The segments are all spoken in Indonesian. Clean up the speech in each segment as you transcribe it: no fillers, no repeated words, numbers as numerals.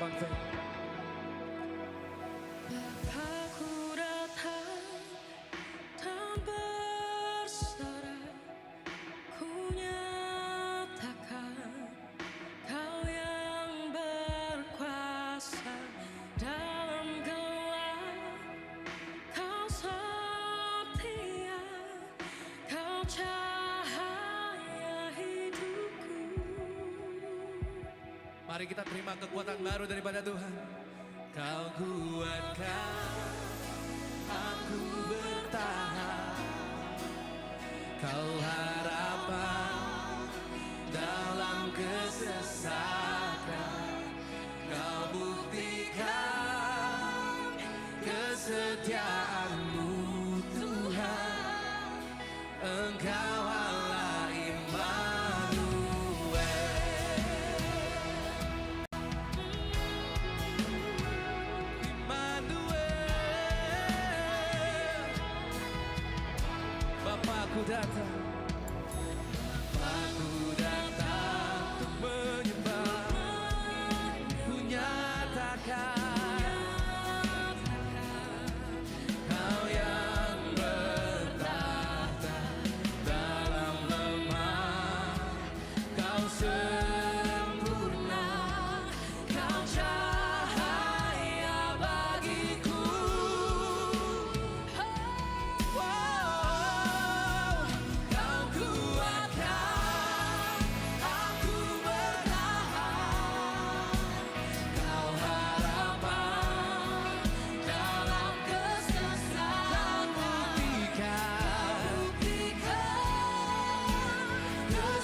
Bang Fe. Bapakku datang dan bersorak, ku nyatakan Kau yang berkuasa dalam gelap, Kau setia, Kau cahaya hidupku. Mari kita terima kekuatan baru daripada Tuhan. Kau kuatkan aku bertahan, Kau harapan dalam kesesakan, Kau buktikan kesetiaan-Mu Tuhan, Engkau Allah Immanuel. Bapakku datang, Bapakku datang untuk menyembah, ku nyatakan Kau yang bertahta dalam lemah, Kau sempurna, Kau cahaya bagiku.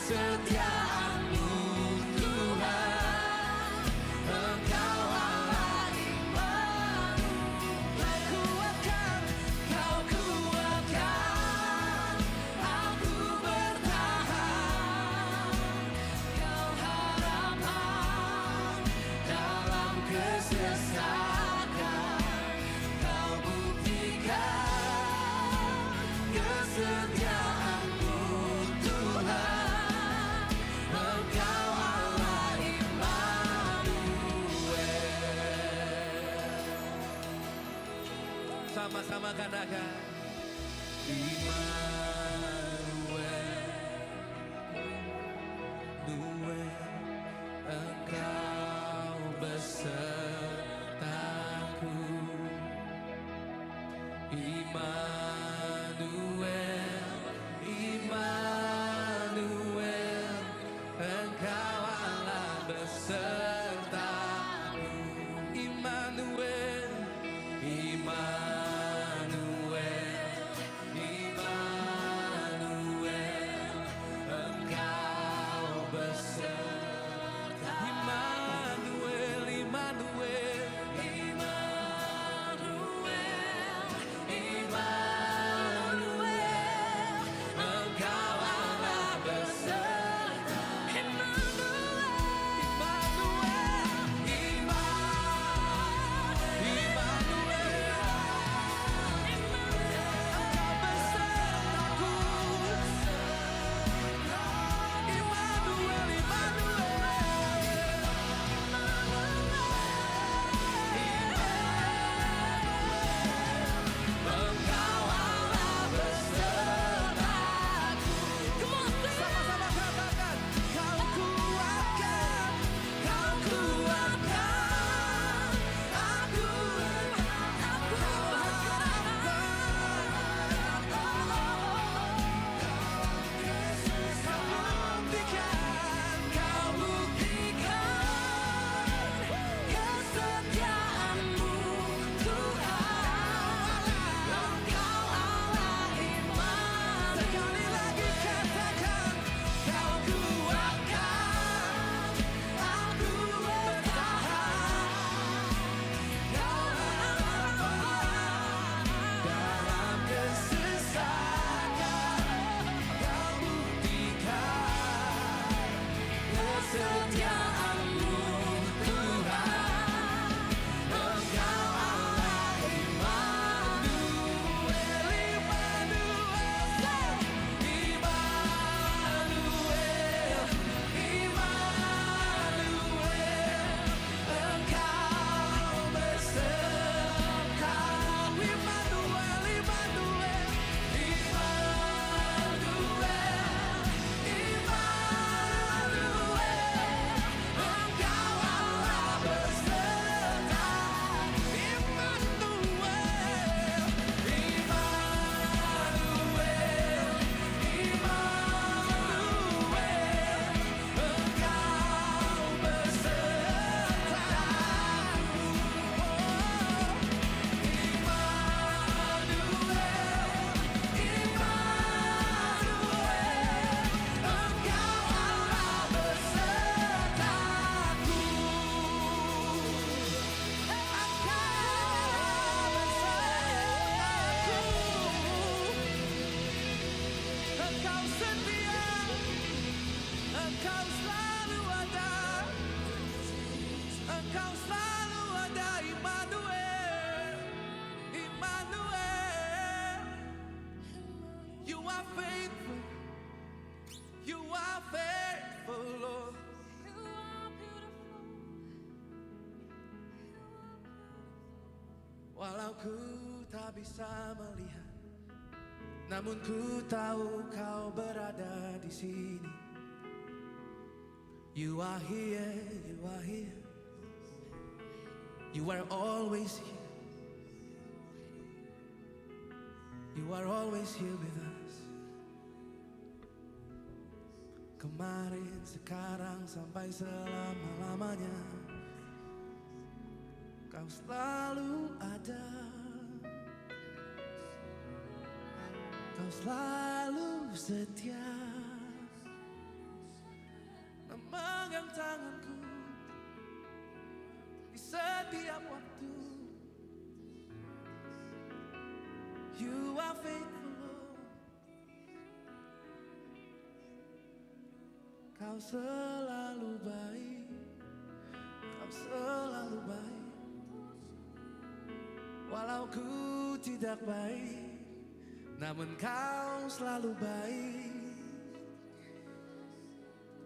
Kesetiaan-Mu Tuhan, Engkau Allah Immanuel. Kau kuatkan aku bertahan, Kau harapan dalam kesesakan, Kau buktikan kesetiaan-Mu Tuhan. Sama-sama katakan Immanuel, Engkau besertaku. Immanuel, Immanuel, Engkau Allah besertaku. Immanuel, Immanuel, Immanuel. Walau ku tak bisa melihat, namun ku tahu kau berada di sini. You are here, you are here. You are always here. You are always here with us. Kemarin, sekarang, sampai selama-lamanya Kau selalu ada. Kau selalu setia, memegang tanganku di setiap waktu. You are faithful, Lord. Kau selalu baik, kau selalu baik. Walau ku tidak baik, namun kau selalu baik.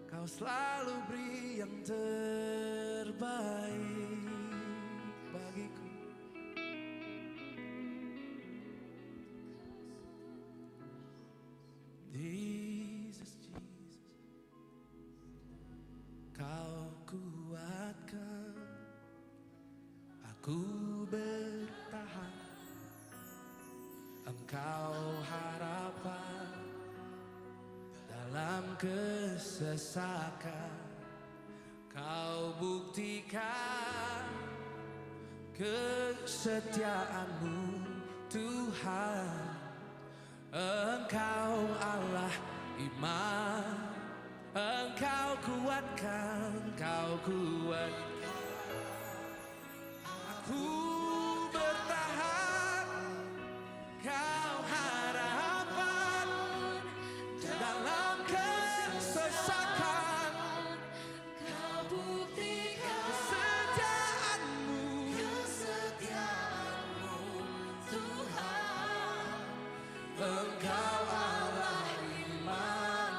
Kau selalu beri yang terbaik bagiku. Jesus, Jesus, Kau kuatkan aku bertahan. Engkau harapan dalam kesesakan. Kau buktikan kesetiaanmu, Tuhan. Engkau Allah iman, Engkau kuatkan, Kau kuatkan aku bertahan. Kau harapan dalam kesesakan. Kau buktikan kesetiaanmu, Tuhan. Engkau Allah iman,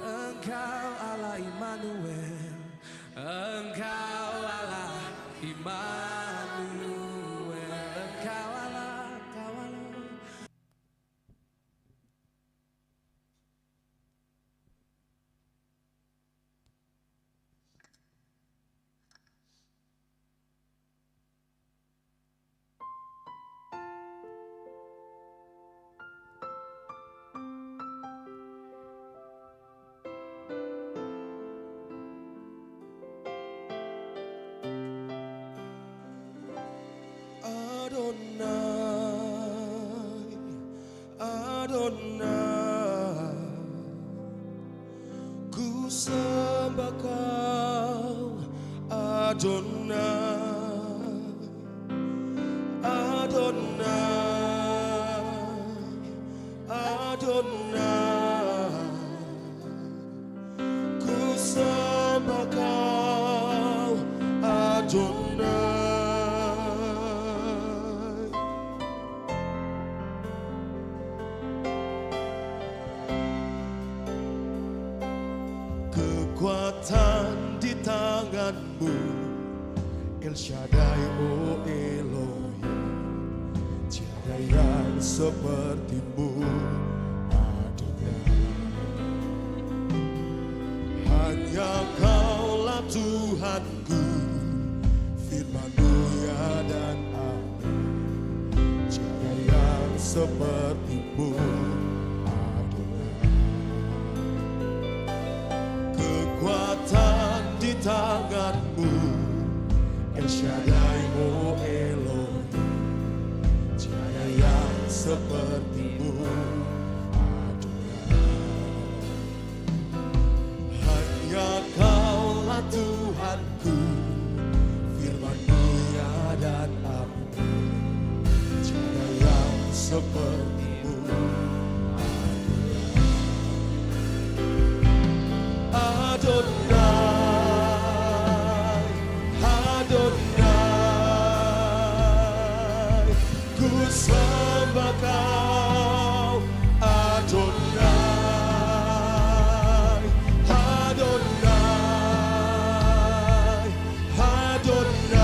Engkau Allah Immanuel, Engkau Allah Immanuel, Engkau Allah, Engkau Allah. Adonai, ku sembah Kau, Adonai, Adonai, Adonai, ku sembah Kau, Adonai. Kekuatan di tanganmu, El Shaddai, oh Elohim. Tiada yang sepertimu, Adonai. Hanya Kaulah Tuhanku, firman-Mu ya dan amin. Tiada yang sepertimu, kekuatan di tanganmu, El Shaddai, oh Elohim. Tiada yang sepertimu, Adonai. Hanya Kaulah Tuhanku, firman-Mu ya dan amin. Tiada yang sepertimu, Adonai, Adonai, ku sembah Kau, Adonai, Adonai, Adonai,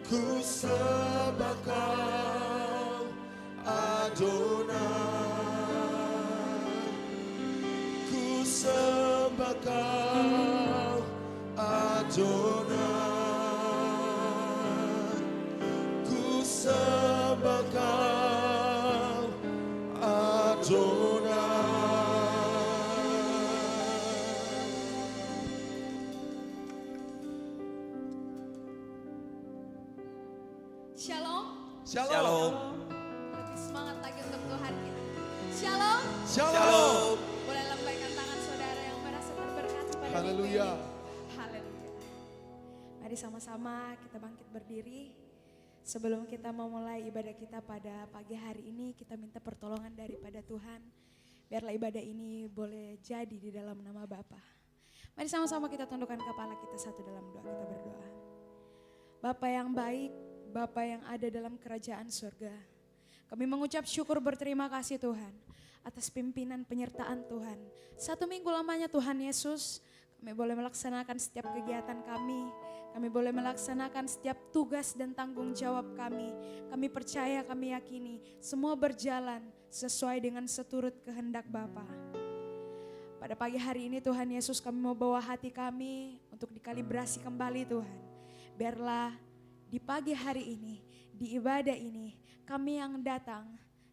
Ku sembah Kau Adonai, ku sembah Kau Adonai, ku sembah Kau Adonai. Shalom. Shalom. Lebih semangat lagi untuk Tuhan kita. Shalom. Shalom. Boleh lambaikan tangan saudara yang merasa terberkati pada Haleluya. minggu ini. Haleluya. Mari sama-sama kita bangkit berdiri. Sebelum kita memulai ibadah kita pada pagi hari ini, kita minta pertolongan daripada Tuhan. Biarlah ibadah ini boleh jadi di dalam nama Bapa. Mari sama-sama kita tundukkan kepala kita satu dalam doa, kita berdoa. Bapa yang baik, Bapa yang ada dalam kerajaan surga, kami mengucap syukur berterima kasih Tuhan atas pimpinan penyertaan Tuhan. 1 minggu lamanya Tuhan Yesus, kami boleh melaksanakan setiap kegiatan kami boleh melaksanakan setiap tugas dan tanggung jawab kami. Kami percaya, kami yakini semua berjalan sesuai dengan seturut kehendak Bapa. Pada pagi hari ini Tuhan Yesus, kami mau bawa hati kami untuk dikalibrasi kembali Tuhan. Biarlah di pagi hari ini, di ibadah ini, kami yang datang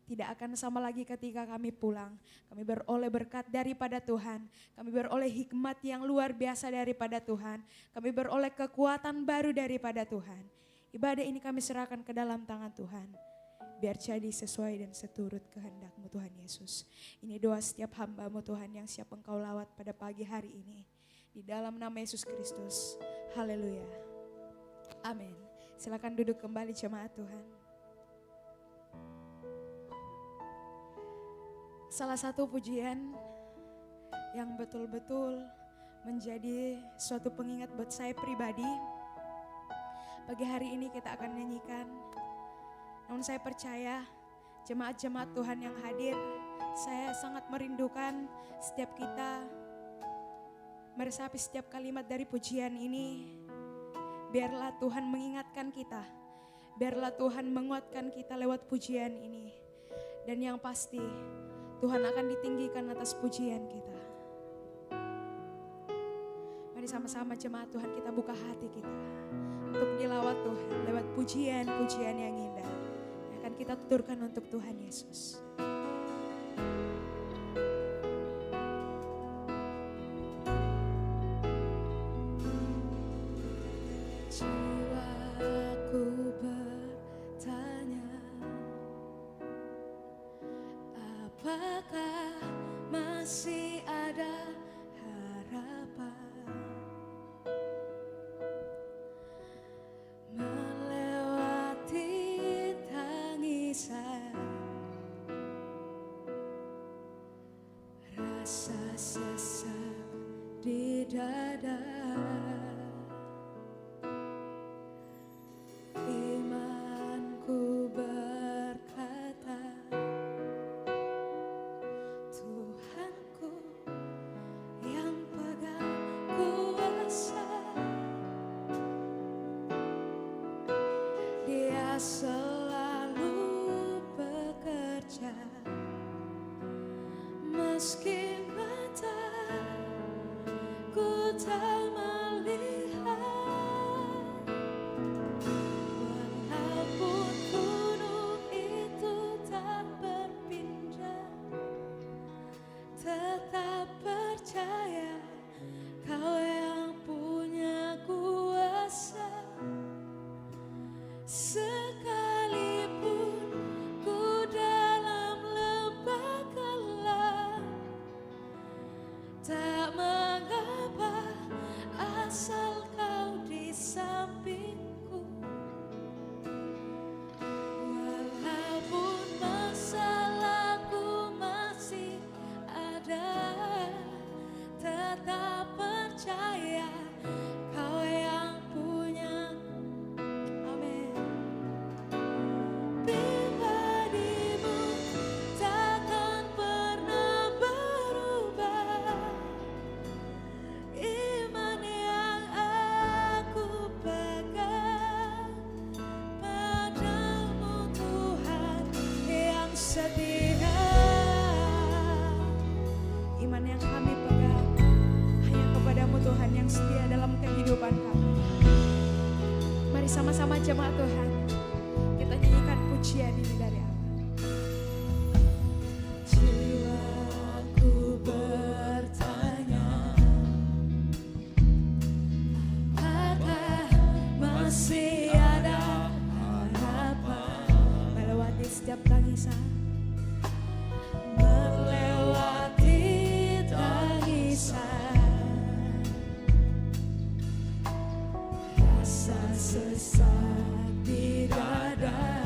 tidak akan sama lagi ketika kami pulang. Kami beroleh berkat daripada Tuhan. Kami beroleh hikmat yang luar biasa daripada Tuhan. Kami beroleh kekuatan baru daripada Tuhan. Ibadah ini kami serahkan ke dalam tangan Tuhan. Biar jadi sesuai dan seturut kehendak-Mu Tuhan Yesus. Ini doa setiap hamba-Mu Tuhan yang siap Engkau lawat pada pagi hari ini. Di dalam nama Yesus Kristus. Haleluya. Amin. Silakan duduk kembali jemaat Tuhan. Salah satu pujian yang betul-betul menjadi suatu pengingat buat saya pribadi. Pagi hari ini kita akan nyanyikan. Namun saya percaya jemaat-jemaat Tuhan yang hadir, saya sangat merindukan setiap kita meresapi setiap kalimat dari pujian ini. Biarlah Tuhan mengingatkan kita, biarlah Tuhan menguatkan kita lewat pujian ini. Dan yang pasti Tuhan akan ditinggikan atas pujian kita. Mari sama-sama jemaat Tuhan kita buka hati kita untuk dilawat Tuhan lewat pujian-pujian yang indah yang akan kita tuturkan untuk Tuhan Yesus. Jiwaku bertanya, apakah masih ada harapan melewati tangisan, rasa sesak di dada. Imanku berkata, Tuhanku yang pegang kuasa, Dia selalu bekerja meski mataku tak melihat. Walaupun gunung itu tak berpindah, tetap percaya Kau yang punya kuasa. Sekalipun ku dalam lembah gelap, tak mengapa asal Kau di sampingku. Walaupun masalahku masih ada, tetap percaya Kau yang punya. Amin. Bersama-sama jemaat Tuhan, kita nyanyikan pujian ini dari Allah. Jiwaku bertanya, apakah masih ada harapan Melewati setiap tangisan, melewati tangisan, rasa sesak di dada.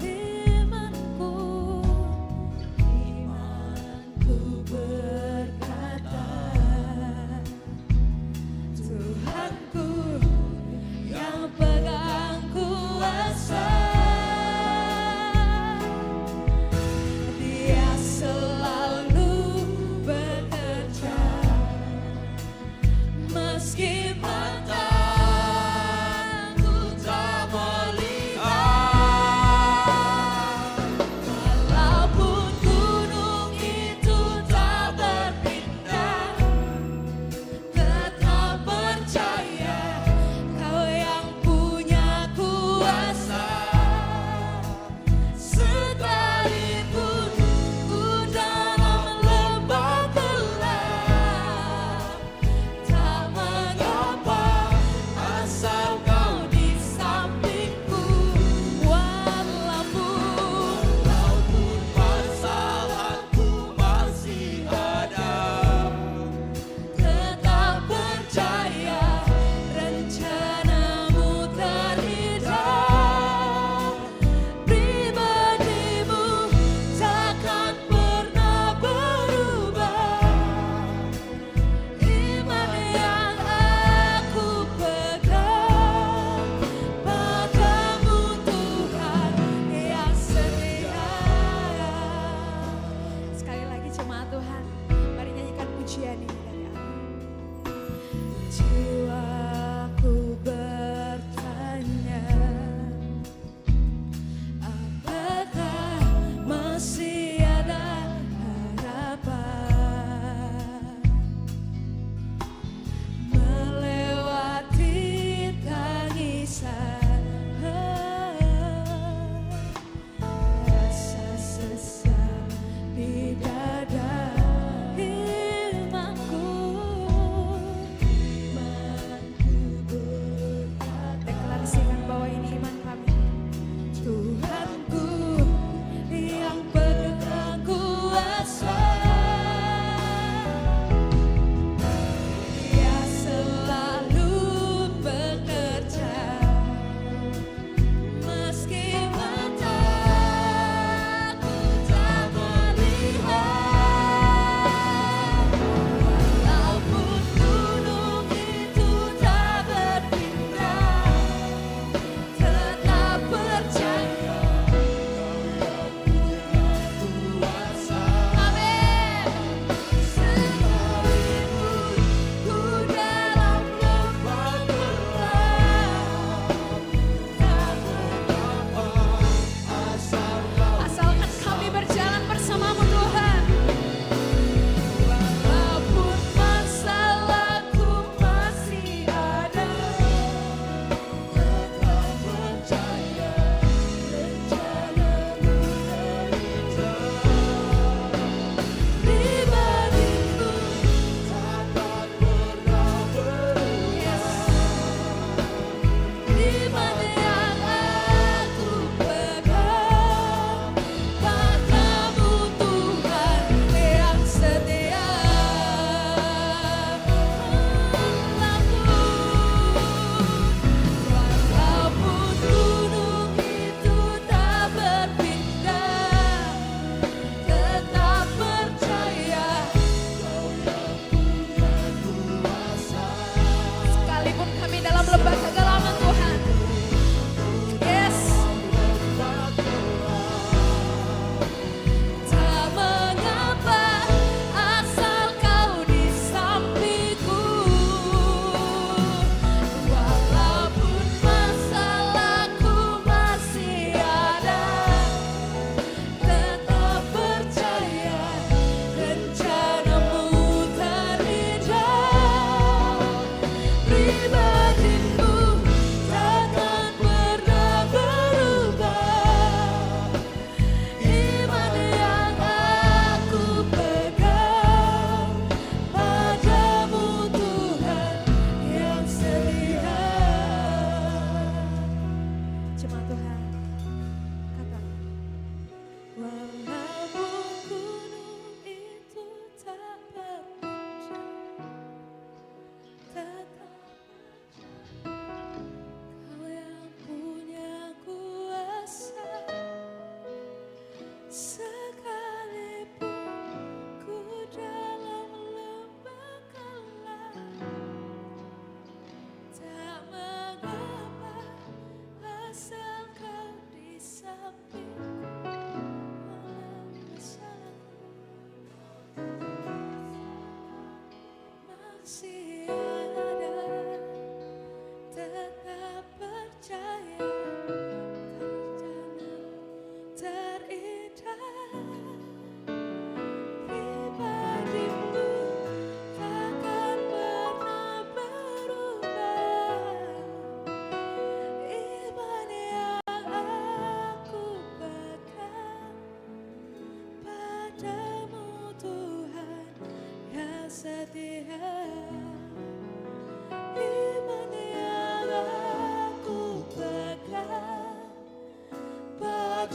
Imanku berkata, Tuhanku yang pegang kuasa, Dia selalu bekerja meski mataku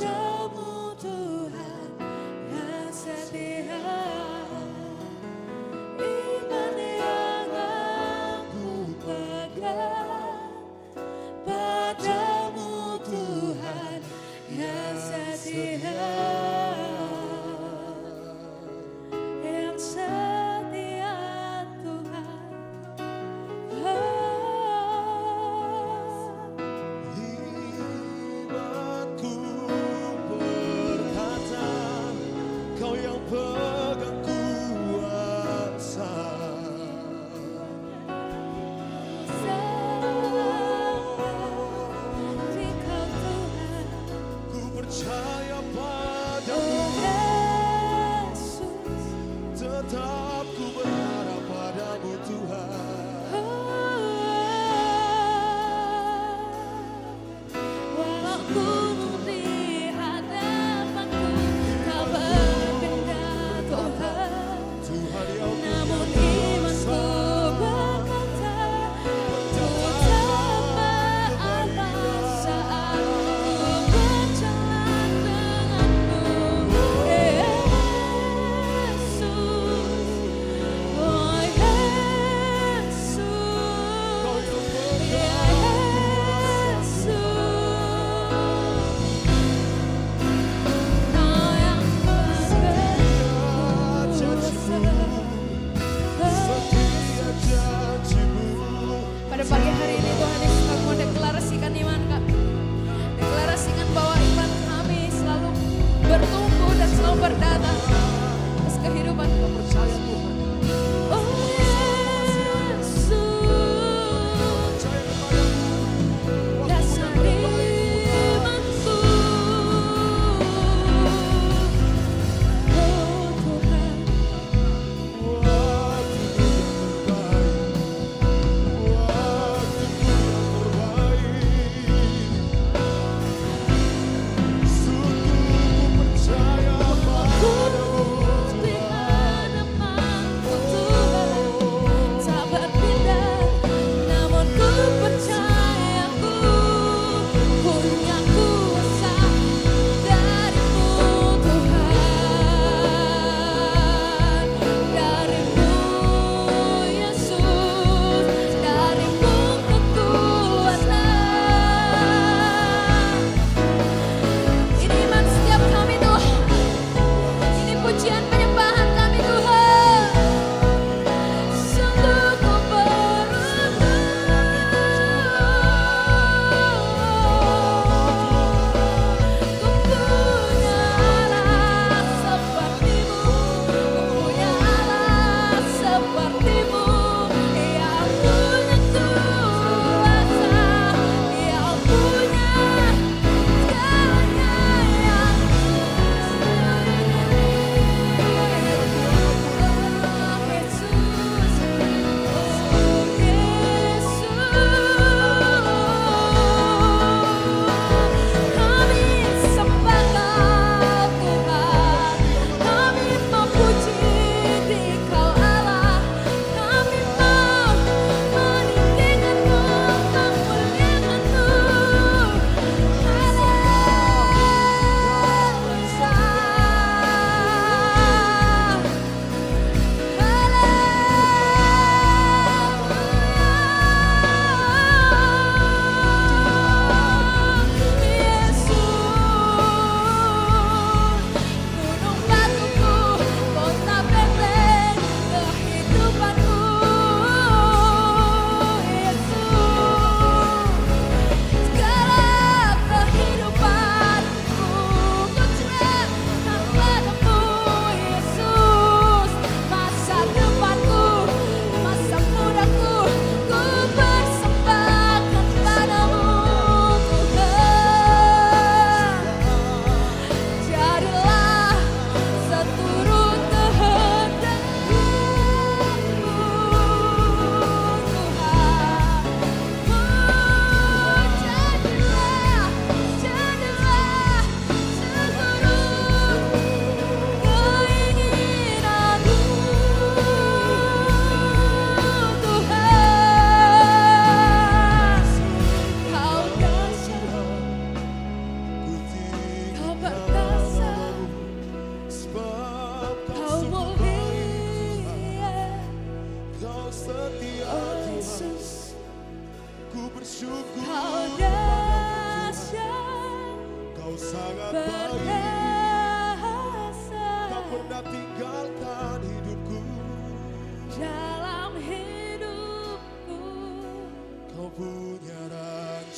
padamu Tuhan yang setia. Iman yang aku pegang padamu Tuhan yang setia. Yang setia Tuhan. Imanku berkata, Kau yang pegang kuasa. Di Kau Tuhan. Ku percaya padamu.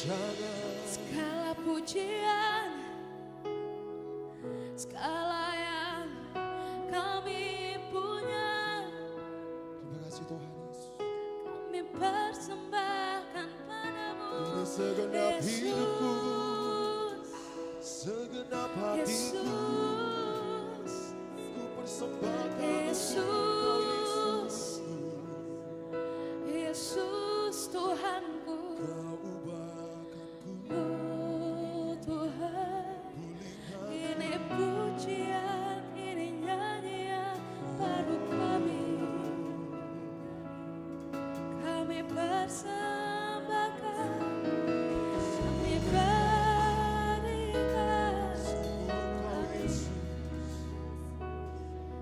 Jangan segala pujian, segala yang kami punya, terima kasih Tuhan Yesus. kami persembahkan padamu, Ini segenap hidupku, Yesus. segenap hatiku, Yesus, ku persembahkan Yesus, Engkau Yesus. Yesus Tuhanku, Kau ubahkanku, oh Tuhan, pulihkan ini pujian, ini nyanyian baru kami persembahkan, kami berikan Engkau Yesus.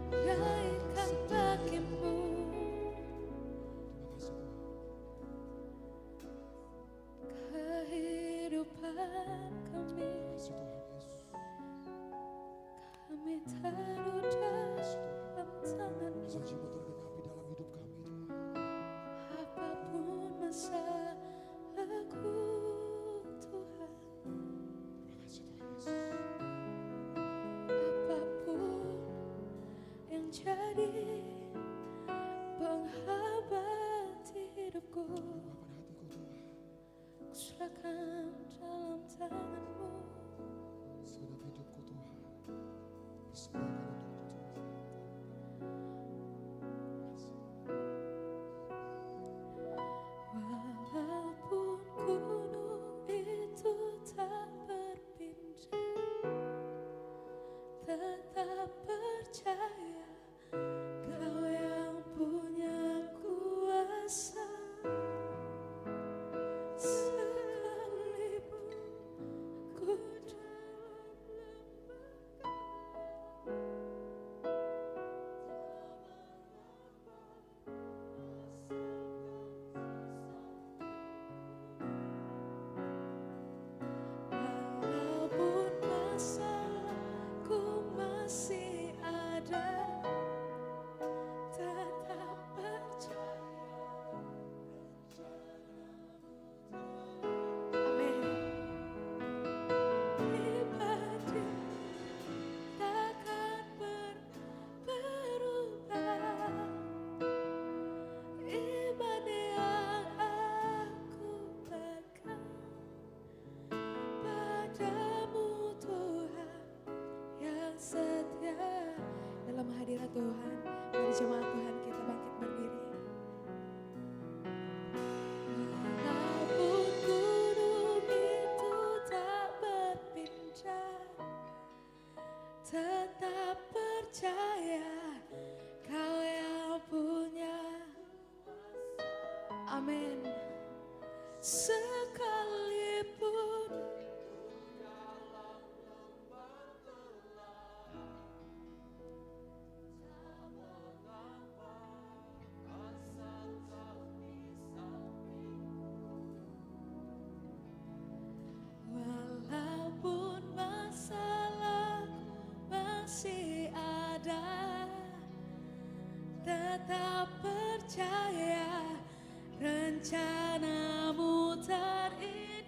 kebaikan bagimu. Kehidupan kami, kami taruh dalam tangan-Mu. Janji-Mu tergenapi dalam hidup kami Tuhan. Apapun masalahku Tuhan, Terima kasih Tuhan Yesus. apapun yang jadi penghambat hidupku, Ubahkan hatiku Tuhan. kuserahkan dalam tangan-Mu. Segenap hidupku Tuhan, persembahkan untukmu Tuhan. Walaupun gunung itu tak berpindah, tetap percaya Kau yang punya kuasa. Sekalipun ku dalam walaupun masalahku masih ada, tetap percaya. Amin. Pribadi takkan berubah. Iman yang aku pegang padamu Tuhan yang setia. Dalam hadirat Tuhan, mari jemaat Tuhan kita bangkit berdiri. Walaupun gunung itu tak berpindah, tetap percaya Kau yang punya. Amin. Sekalipun walaupun masalahku masih ada, tetap percaya rencana-Mu terindah.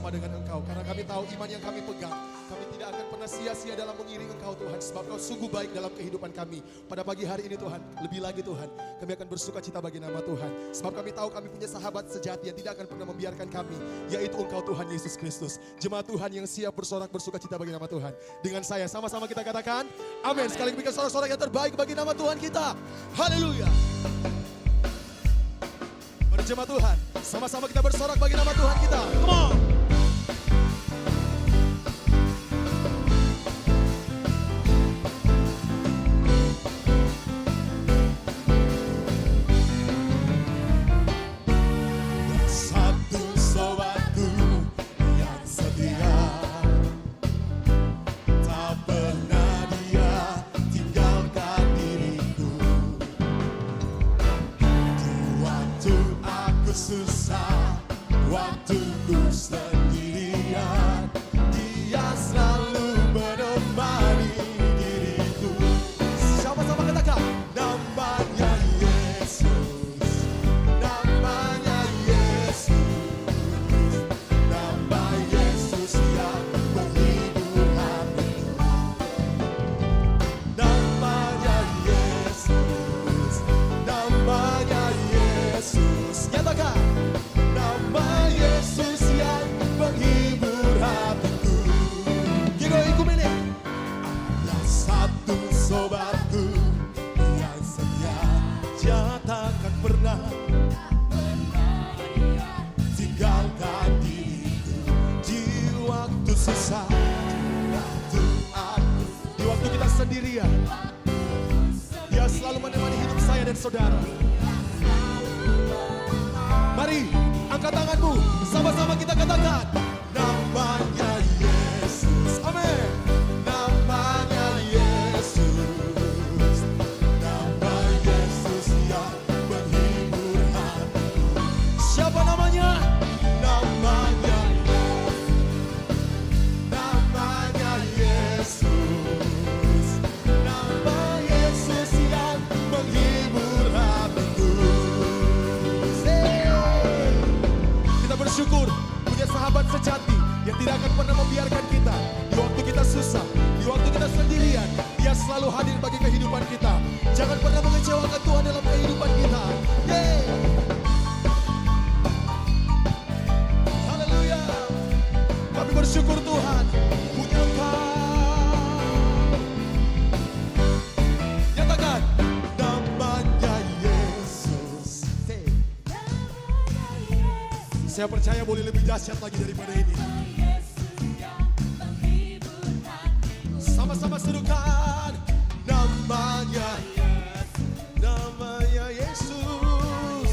bersama dengan Engkau. Karena kami tahu iman yang kami pegang, kami tidak akan pernah sia-sia dalam mengiring Engkau Tuhan. Sebab Engkau sungguh baik dalam kehidupan kami. Pada pagi hari ini Tuhan, lebih lagi Tuhan, kami akan bersuka cita bagi nama Tuhan. Sebab kami tahu kami punya sahabat sejati yang tidak akan pernah membiarkan kami, yaitu Engkau Tuhan Yesus Kristus. Jemaat Tuhan yang siap bersorak bersuka cita bagi nama Tuhan. Dengan saya sama-sama kita katakan, amin. Sekali lagi berikan sorak-sorak yang terbaik bagi nama Tuhan kita. Haleluya. Mari jemaat Tuhan, sama-sama kita bersorak bagi nama Tuhan kita. Come on. Satu sobatku yang setia, tak pernah dia tinggalkan diriku. Di waktu aku susah, waktu ku sendirian, dia selalu menemani diriku. Sama-sama katakan, namanya Yesus, namanya Yesus, nama Yesus yang menghibur hatiku. Namanya Yesus, namanya Yesus. Nyatakan, nama Yesus yang menghibur hatiku. Gino ikumene. Ada satu sobatku yang setia, dia takkan pernah tinggalkan diriku. Di waktu susah, di waktu kita sendirian, dia selalu menemani hidup saya dan saudara. Mari angkat tanganmu, sama-sama kita katakan, namanya Yesus. Amin. Namanya Yesus, nama Yesus yang menghibur hatiku. Siapa namanya? Namanya Yesus, nama Yesus yang menghibur hatiku. Kita bersyukur punya sahabat sejati yang tidak akan pernah membiarkan kita di waktu kita susah, di waktu kita sendirian. Dia selalu hadir bagi kehidupan kita. Jangan pernah mengecewakan Tuhan dalam kehidupan kita. Yeay. Haleluya. Kami bersyukur Tuhan punya Engkau. Nyatakan, namanya Yesus. Saya percaya boleh lebih dahsyat lagi daripada ini. Sama-sama serukan, namanya Yesus,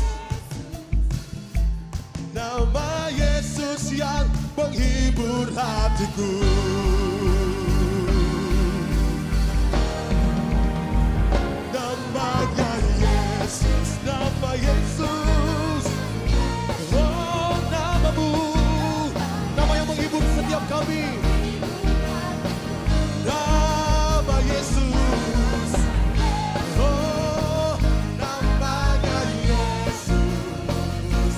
nama Yesus yang menghibur hatiku. Namanya Yesus, nama Yesus. Oh, namamu, nama yang menghibur setiap kami. Nama Yesus, oh, namanya Yesus,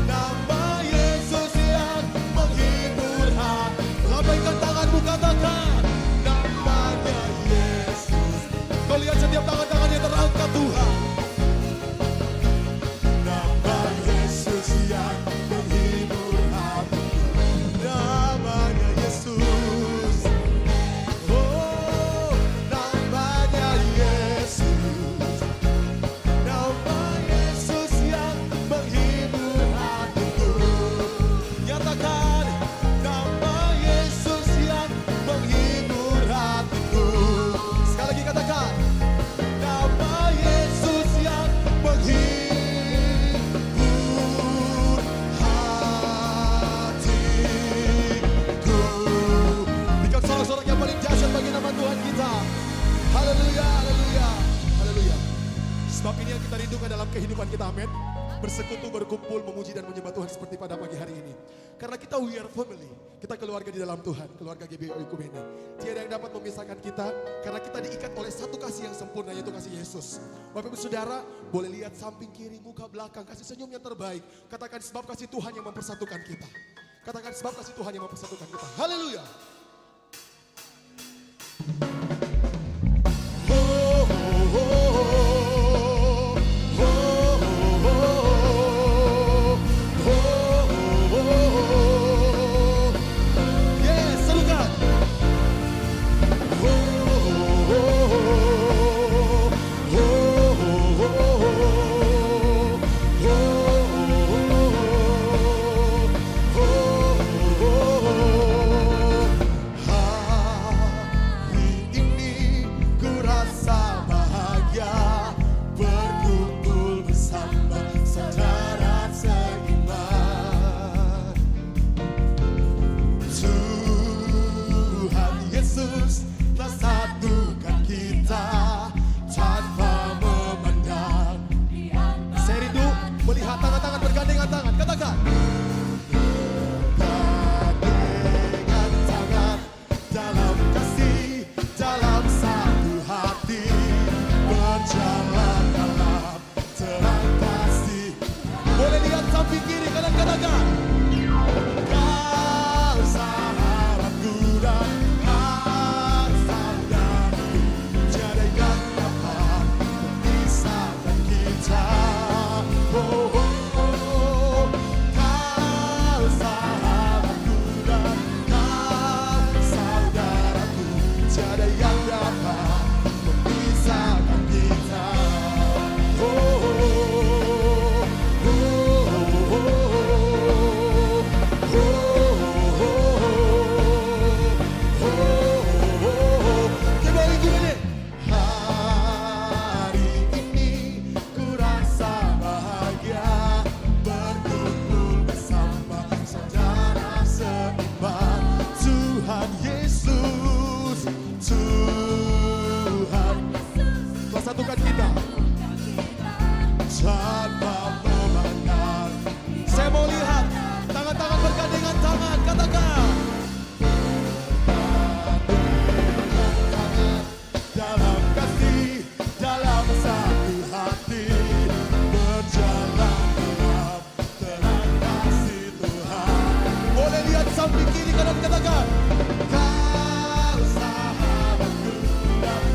nama Yesus yang menghibur hati. Lambaikan tanganmu, katakan, namanya Yesus. Kau lihat setiap tangan-tangannya terangkat Tuhan. Nama Yesus yang menghibur hati. Namanya Yesus, oh, namanya Yesus, nama Yesus yang menghibur hatiku. Nyatakan, nama Yesus yang menghibur hatiku. Sekali lagi katakan, nama Yesus yang menghibur hatiku. Berikan sorak-sorak yang paling dahsyat bagi nama Tuhan kita. Haleluya, haleluya, haleluya. Sebab ini yang kita rindukan dalam kehidupan kita, amin. Bersekutu, berkumpul, memuji dan menyembah Tuhan seperti pada pagi hari ini. Karena kita we are family. Kita keluarga di dalam Tuhan, keluarga GBO Ikumene. Tiada yang dapat memisahkan kita, karena kita diikat oleh satu kasih yang sempurna, yaitu kasih Yesus. Bapak Ibu Saudara, boleh lihat samping kiri, muka belakang, kasih senyum yang terbaik. Katakan, sebab kasih Tuhan yang mempersatukan kita. Katakan sebab kasih Tuhan yang mempersatukan kita. Haleluya. Satukan kita tanpa memandang. Saya mau lihat tangan-tangan bergandengan tangan. Katakan dalam kasih, dalam satu hati, berjalan dalam terang kasih Tuhan. Boleh lihat samping kiri kanan, katakan kau sahabatku dan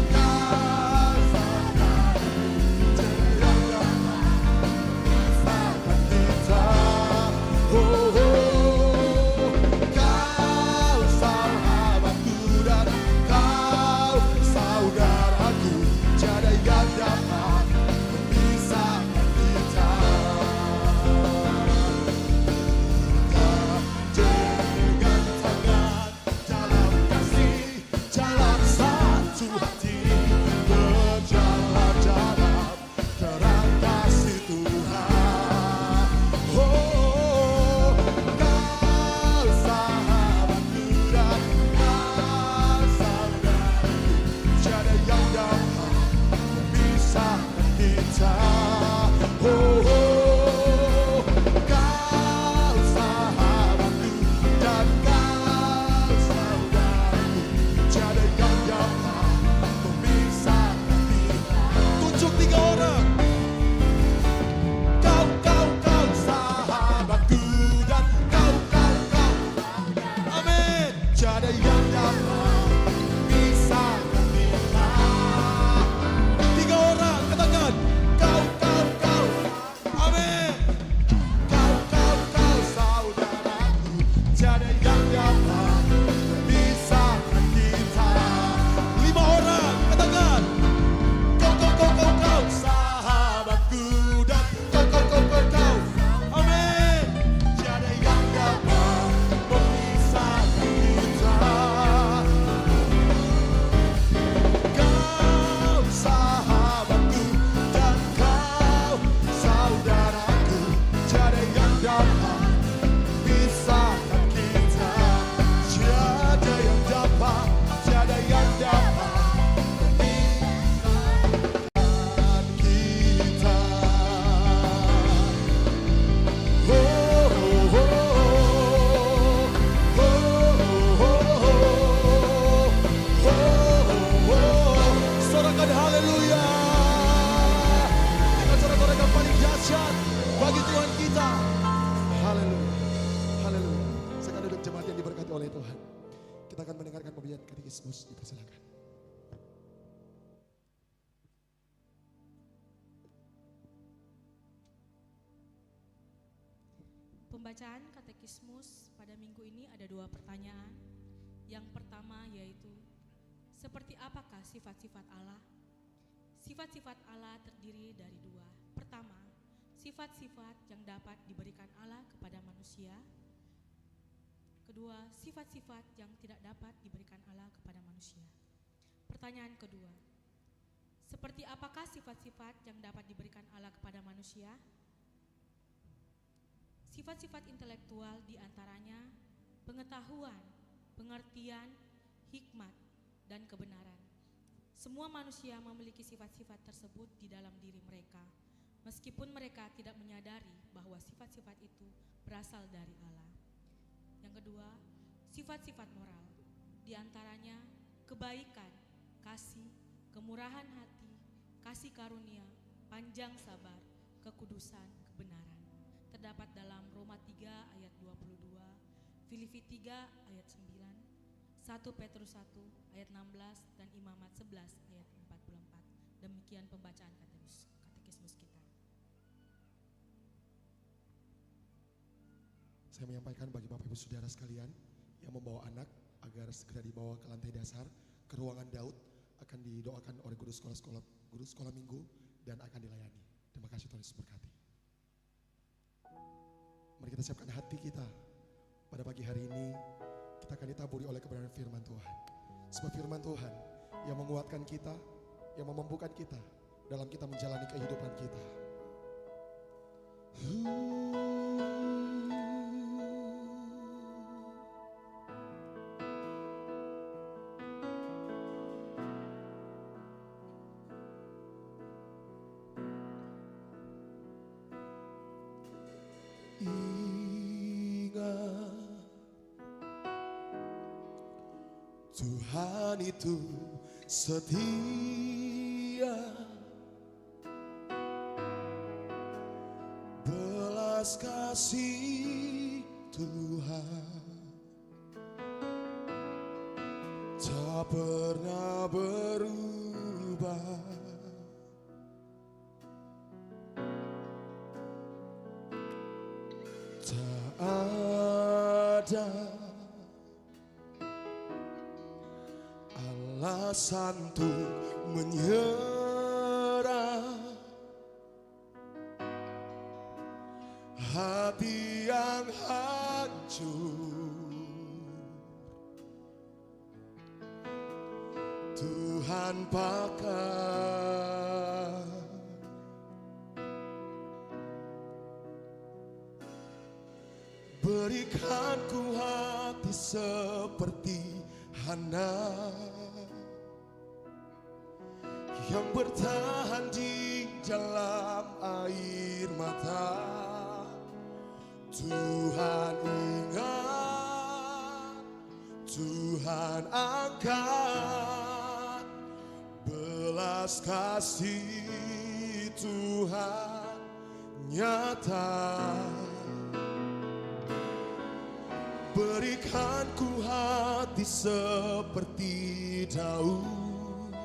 bagian katekismus, dipersilakan. Pembacaan katekismus pada minggu ini ada 2 pertanyaan. Yang pertama yaitu, seperti apakah sifat-sifat Allah? Sifat-sifat Allah terdiri dari 2. Pertama, sifat-sifat yang dapat diberikan Allah kepada manusia. Kedua, sifat-sifat yang tidak dapat diberikan Allah kepada manusia. Pertanyaan kedua, seperti apakah sifat-sifat yang dapat diberikan Allah kepada manusia? Sifat-sifat intelektual diantaranya pengetahuan, pengertian, hikmat, dan kebenaran. Semua manusia memiliki sifat-sifat tersebut di dalam diri mereka, meskipun mereka tidak menyadari bahwa sifat-sifat itu berasal dari Allah. Yang kedua, sifat-sifat moral, diantaranya kebaikan, kasih, kemurahan hati, kasih karunia, panjang sabar, kekudusan, kebenaran. Terdapat dalam Roma 3 ayat 22, Filipi 3 ayat 9, 1 Petrus 1 ayat 16, dan Imamat 11 ayat 44. Demikian pembacaan katekismus kita. Saya menyampaikan bagi Bapak Ibu Saudara sekalian yang membawa anak agar segera dibawa ke lantai dasar, ke ruangan Daud, akan didoakan oleh guru sekolah minggu dan akan dilayani. Terima kasih, Tuhan Yesus berkati. Mari kita siapkan hati kita. Pada pagi hari ini kita akan ditaburi oleh kebenaran firman Tuhan. Sebab firman Tuhan yang menguatkan kita, yang memampukan kita dalam kita menjalani kehidupan kita. Tuhan itu setia, belas kasih Tuhan tak pernah berubah. Tak ada alasan untuk menyerah. Hati yang hancur, Tuhan pakai. Berikan ku hati seperti Hana yang bertahan di dalam air mata. Tuhan ingat, Tuhan angkat, belas kasih Tuhan nyata. Berikan ku hati seperti Daud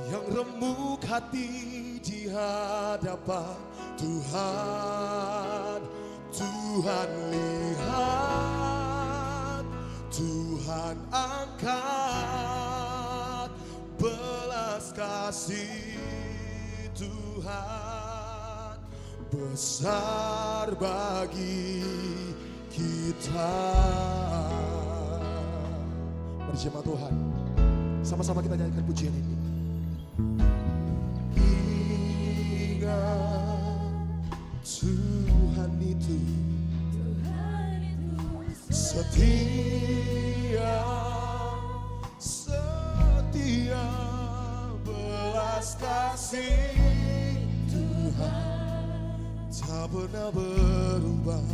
yang remuk hati di hadapan Tuhan. Tuhan lihat, Tuhan angkat, belas kasih Tuhan besar bagi kita. Berjemaat Tuhan, sama-sama kita nyanyikan pujian ini. Tuhan itu setia, setia, belas kasih Tuhan tak pernah berubah.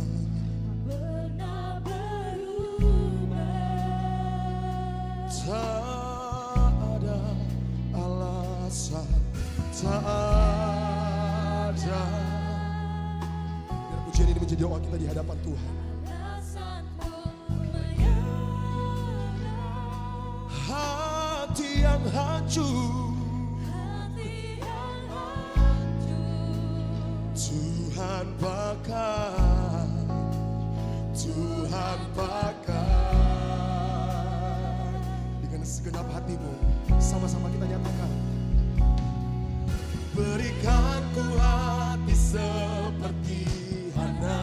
Tak ada alasan, tak ada. Biar pujian ini menjadi doa kita di hadapan Tuhan. yang hancur, Tuhan pakai, Tuhan pakai. Dengan segenap hatimu, sama-sama kita nyatakan. Berikan ku hati seperti Hana,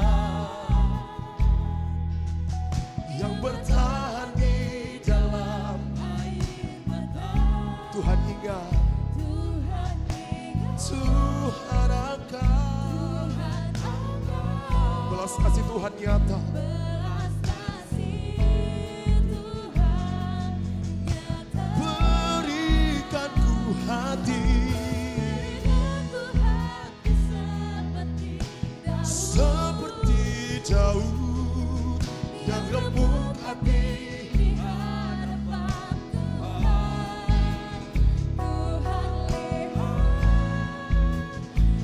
yang bertahan di dalam air mata. Tuhan ingat, Tuhan angkat, belas kasih Tuhan nyata. Berikan ku hati seperti Daud, yang lembut hati di hadapan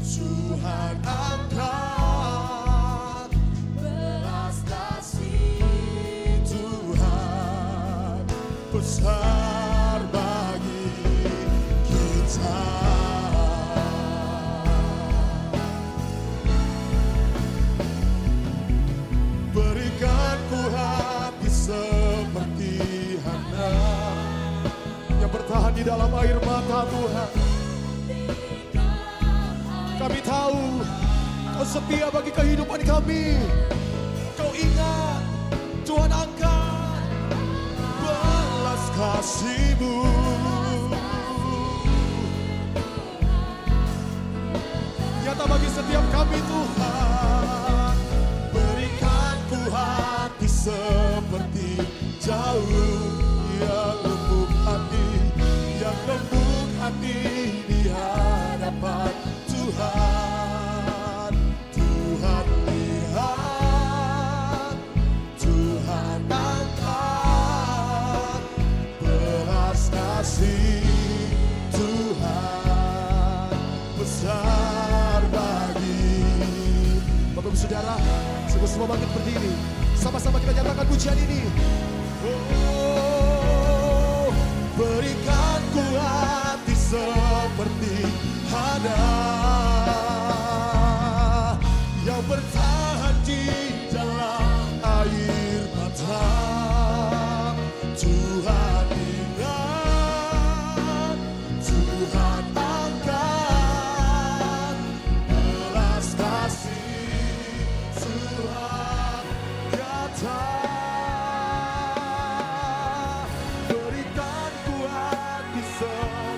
Tuhan angkat, belas kasih Tuhan besar bagi kita. Berikan ku hati seperti Hana, yang bertahan di dalam air mata Tuhan. Kami tahu Kau setia bagi kehidupan kami. Kau ingat, Tuhan angkat belas kasih-Mu. Nyata bagi setiap kami Tuhan. Berikan ku hati seperti Daud, yang lembut hati, yang lembut hati di hadapan Tuhan. Tuhan lihat, Tuhan angkat, belas kasih Tuhan besar bagi. Bapak Ibu Saudara, semua bangkit berdiri. Sama-sama kita nyatakan pujian ini. Oh, berikan ku hati seperti Hana, yang bertahan di dalam air mata. Tuhan ingat, Tuhan angkat, belas kasih Tuhan nyata. Berikan ku hati seperti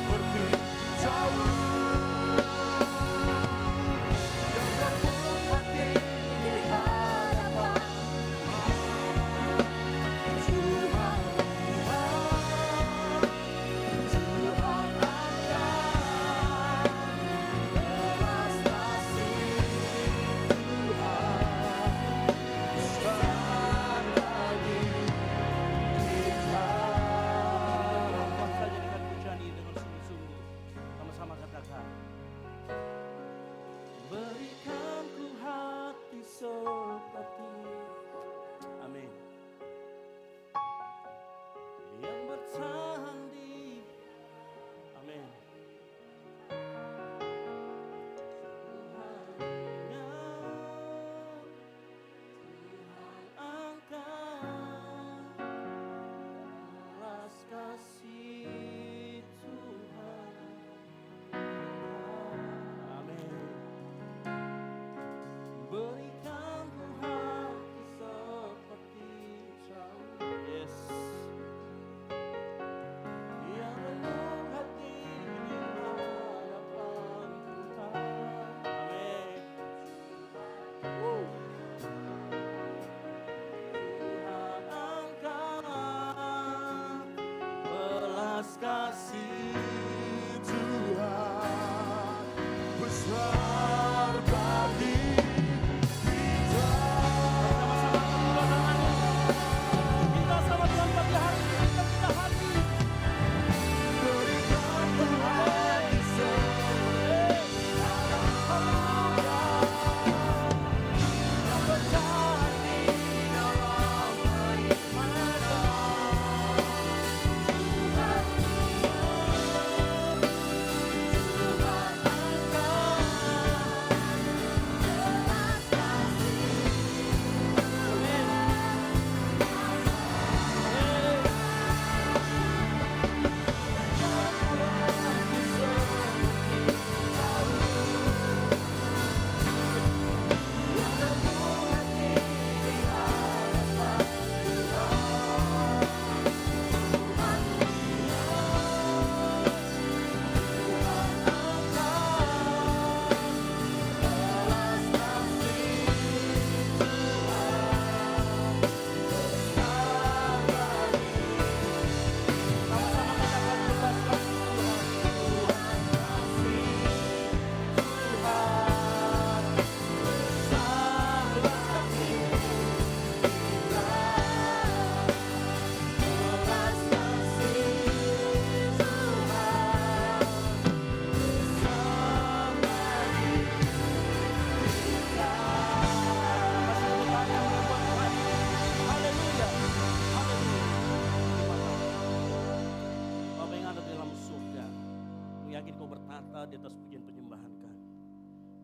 yakin Kau bertata di atas pujian penyembahan kami.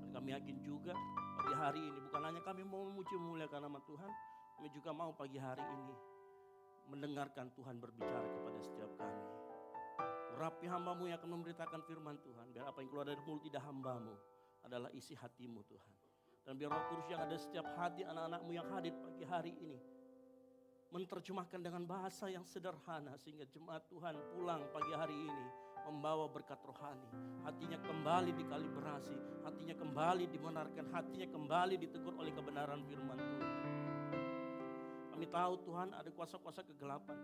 Dan kami yakin juga pagi hari ini bukan hanya kami mau memuji memuliakan nama Tuhan, kami juga mau pagi hari ini mendengarkan Tuhan berbicara kepada setiap kami. Urapi hamba-Mu yang akan memberitakan firman Tuhan, biar apa yang keluar dari mulut lidah hamba-Mu adalah isi hati-Mu Tuhan. Dan biar Roh Kudus yang ada setiap hati anak-anak-Mu yang hadir pagi hari ini menerjemahkan dengan bahasa yang sederhana sehingga jemaat Tuhan pulang pagi hari ini membawa berkat rohani. Hatinya kembali dikalibrasi, hatinya kembali dibenarkan, hatinya kembali ditegur oleh kebenaran firman Tuhan. Kami tahu Tuhan ada kuasa-kuasa kegelapan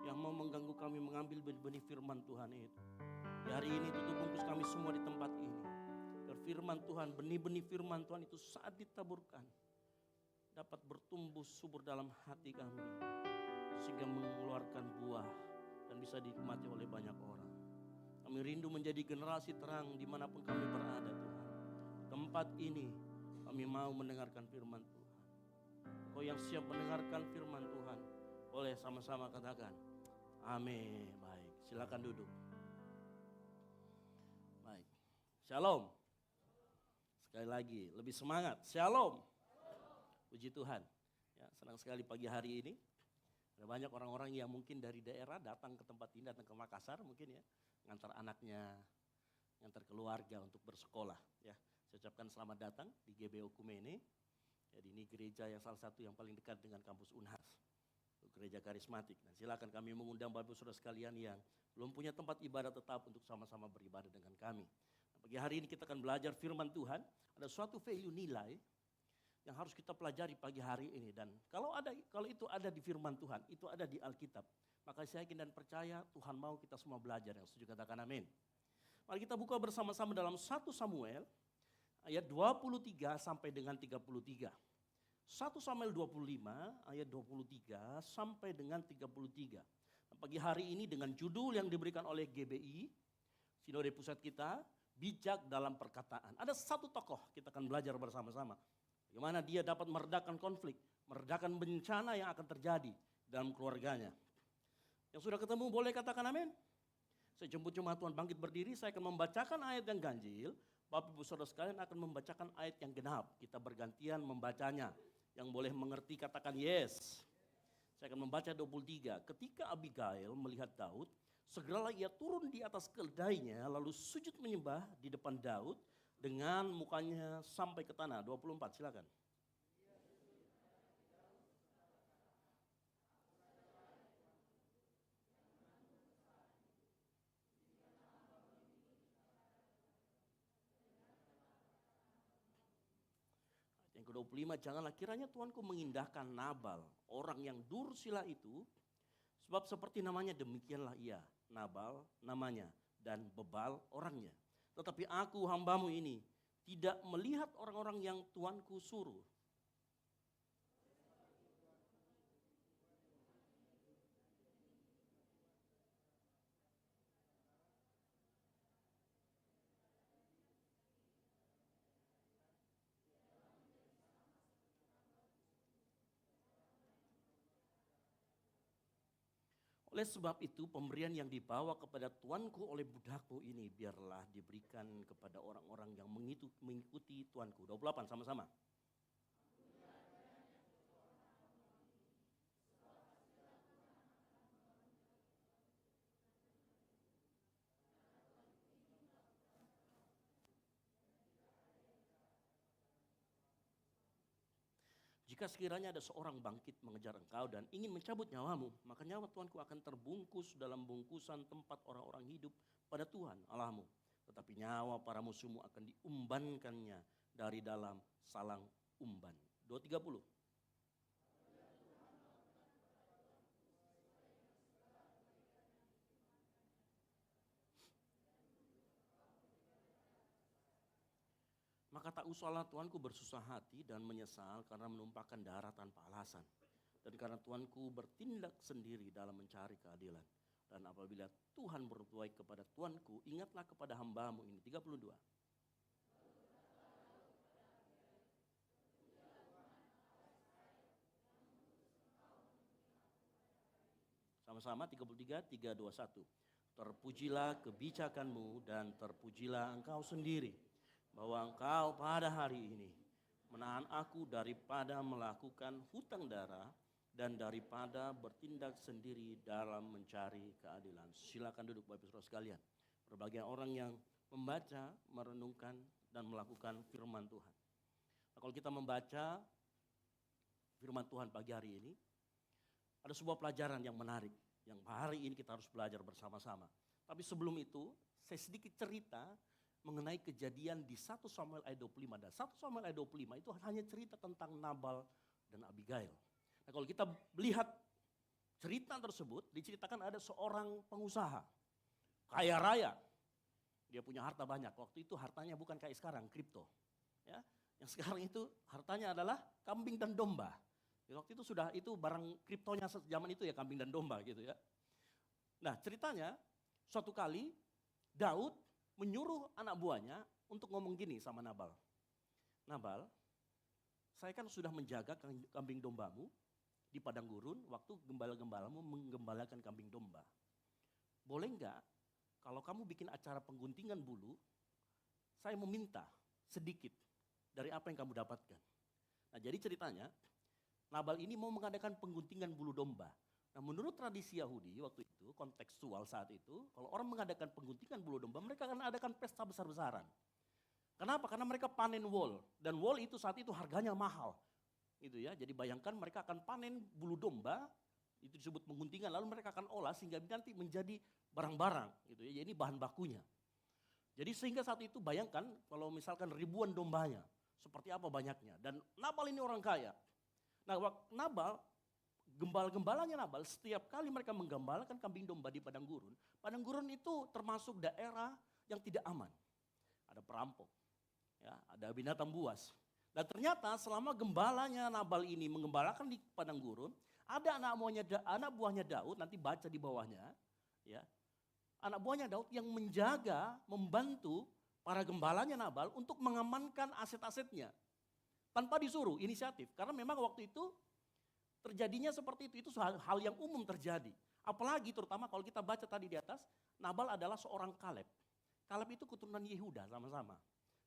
yang mau mengganggu kami mengambil benih-benih firman Tuhan itu. Di hari ini tutup bungkus kami semua di tempat ini. Biar firman Tuhan, benih-benih firman Tuhan itu saat ditaburkan dapat bertumbuh subur dalam hati kami sehingga mengeluarkan buah dan bisa dinikmati oleh banyak orang. Kami rindu menjadi generasi terang dimanapun kami berada Tuhan. Tempat ini kami mau mendengarkan firman Tuhan. Kau yang siap mendengarkan firman Tuhan, boleh sama-sama katakan amin. Baik, silakan duduk. Baik, shalom. Sekali lagi, lebih semangat, shalom. Puji Tuhan, ya, senang sekali pagi hari ini. Ada banyak orang-orang yang mungkin dari daerah datang ke tempat ini, datang ke Makassar mungkin ya, ngantar anaknya, ngantar keluarga untuk bersekolah. Ya, saya ucapkan selamat datang di GBO Kumene. Jadi ini gereja yang salah satu yang paling dekat dengan kampus Unhas, gereja karismatik. Dan silakan kami mengundang Bapak Saudara sekalian yang belum punya tempat ibadah tetap untuk sama-sama beribadah dengan kami. Nah, pagi hari ini kita akan belajar firman Tuhan. Ada suatu value nilai yang harus kita pelajari pagi hari ini, dan kalau itu ada di firman Tuhan, itu ada di Alkitab, maka saya yakin dan percaya Tuhan mau kita semua belajar. Yang setuju katakan amin. Mari kita buka bersama-sama dalam 1 Samuel ayat 23 sampai dengan 33. 1 Samuel 25 ayat 23 sampai dengan 33. Nah, pagi hari ini dengan judul yang diberikan oleh GBI, Sinode Pusat kita, bijak dalam perkataan. Ada satu tokoh kita akan belajar bersama-sama. Bagaimana dia dapat meredakan konflik, meredakan bencana yang akan terjadi dalam keluarganya. Yang sudah ketemu boleh katakan amin. Saya jemput jemaat Tuhan bangkit berdiri, saya akan membacakan ayat yang ganjil. Bapak Ibu Saudara sekalian akan membacakan ayat yang genap. Kita bergantian membacanya. Yang boleh mengerti katakan yes. Saya akan membaca 23. Ketika Abigail melihat Daud, segeralah ia turun di atas keledainya lalu sujud menyembah di depan Daud dengan mukanya sampai ke tanah. 24 silakan. Yang ke-25, janganlah kiranya Tuanku mengindahkan Nabal, orang yang dursila itu, sebab seperti namanya demikianlah ia, Nabal namanya, dan Bebal orangnya. Tetapi aku hambamu ini tidak melihat orang-orang yang Tuanku suruh. Oleh sebab itu pemberian yang dibawa kepada tuanku oleh budakku ini biarlah diberikan kepada orang-orang yang mengikuti tuanku. 28 sama-sama. Jika sekiranya ada seorang bangkit mengejar engkau dan ingin mencabut nyawamu, maka nyawa Tuanku akan terbungkus dalam bungkusan tempat orang-orang hidup pada Tuhan Allahmu. Tetapi nyawa para musuhmu akan diumbankannya dari dalam salang umban. 230. Maka tak usahlah Tuanku bersusah hati dan menyesal karena menumpahkan darah tanpa alasan. Dan karena Tuanku bertindak sendiri dalam mencari keadilan. Dan apabila Tuhan berbuat kepada Tuanku, ingatlah kepada hambamu ini. 32. Sama-sama 33, 3, 2, 1. terpujilah kebijakanmu dan terpujilah engkau sendiri, bahwa engkau pada hari ini menahan aku daripada melakukan hutang darah dan daripada bertindak sendiri dalam mencari keadilan. Silakan duduk Bapak Ibu Saudara sekalian. Berbagai orang yang membaca, merenungkan, dan melakukan firman Tuhan. Nah, kalau kita membaca firman Tuhan pagi hari ini, ada sebuah pelajaran yang menarik, yang hari ini kita harus belajar bersama-sama. Tapi sebelum itu, saya sedikit cerita mengenai kejadian di 1 Samuel ayat 25. Dan 1 Samuel ayat 25 itu hanya cerita tentang Nabal dan Abigail. Nah, kalau kita melihat cerita tersebut, diceritakan ada seorang pengusaha, kaya raya. Dia punya harta banyak. Waktu itu hartanya bukan kayak sekarang, kripto. Ya, yang sekarang itu hartanya adalah kambing dan domba. Waktu itu sudah itu barang kriptonya zaman itu ya kambing dan domba gitu ya. Nah ceritanya suatu kali Daud menyuruh anak buahnya untuk ngomong gini sama Nabal. Nabal, saya kan sudah menjaga kambing dombamu di padang gurun waktu gembala-gembalamu menggembalakan kambing domba. Boleh enggak kalau kamu bikin acara pengguntingan bulu, saya meminta sedikit dari apa yang kamu dapatkan. Nah jadi ceritanya, Nabal ini mau mengadakan pengguntingan bulu domba. Nah menurut tradisi Yahudi waktu itu, kontekstual saat itu, kalau orang mengadakan pengguntingan bulu domba, mereka akan adakan pesta besar-besaran. Kenapa? Karena mereka panen wool, dan wool itu saat itu harganya mahal. Gitu ya. Jadi bayangkan mereka akan panen bulu domba, itu disebut pengguntingan, lalu mereka akan olah sehingga nanti menjadi barang-barang. Gitu ya. Jadi bahan bakunya. Jadi sehingga saat itu bayangkan kalau misalkan ribuan dombanya, seperti apa banyaknya. Dan Nabal ini orang kaya. Nah Nabal, gembala-gembalanya Nabal, setiap kali mereka menggembalakan kambing domba di padang gurun itu termasuk daerah yang tidak aman. Ada perampok, ya, ada binatang buas. Dan ternyata selama gembalanya Nabal ini menggembalakan di padang gurun, ada anak buahnya Daud, nanti baca di bawahnya, ya, anak buahnya Daud yang menjaga, membantu para gembalanya Nabal untuk mengamankan aset-asetnya. Tanpa disuruh, inisiatif. Karena memang waktu itu terjadinya seperti itu hal yang umum terjadi. Apalagi terutama kalau kita baca tadi di atas, Nabal adalah seorang Kaleb. Kaleb itu keturunan Yehuda sama-sama.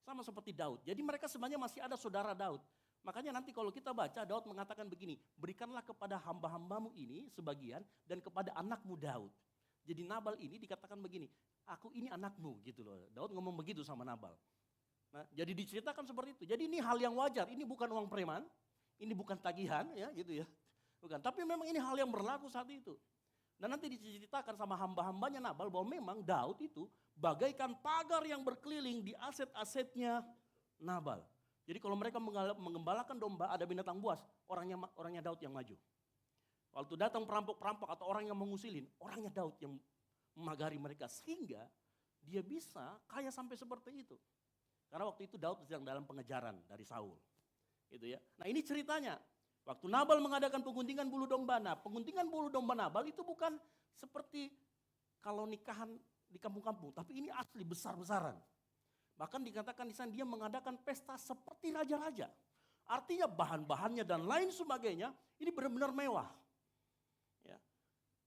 Sama seperti Daud. Jadi mereka sebenarnya masih ada saudara Daud. Makanya nanti kalau kita baca Daud mengatakan begini, berikanlah kepada hamba-hambamu ini sebagian dan kepada anakmu Daud. Jadi Nabal ini dikatakan begini, aku ini anakmu gitu loh. Daud ngomong begitu sama Nabal. Nah, jadi diceritakan seperti itu. Jadi ini hal yang wajar, ini bukan uang preman, ini bukan tagihan ya gitu ya. Bukan, tapi memang ini hal yang berlaku saat itu. Dan nanti diceritakan sama hamba-hambanya Nabal bahwa memang Daud itu bagaikan pagar yang berkeliling di aset-asetnya Nabal. Jadi kalau mereka menggembalakan domba ada binatang buas, orangnya Daud yang maju. Waktu datang perampok-perampok atau orang yang mengusilin, orangnya Daud yang memagari mereka. Sehingga dia bisa kaya sampai seperti itu. Karena waktu itu Daud sedang dalam pengejaran dari Saul. Gitu ya. Nah ini ceritanya. Waktu Nabal mengadakan pengguntingan bulu domba. Nah pengguntingan bulu domba Nabal itu bukan seperti kalau nikahan di kampung-kampung. Tapi ini asli besar-besaran. Bahkan dikatakan di sana dia mengadakan pesta seperti raja-raja. Artinya bahan-bahannya dan lain sebagainya ini benar-benar mewah. Ya.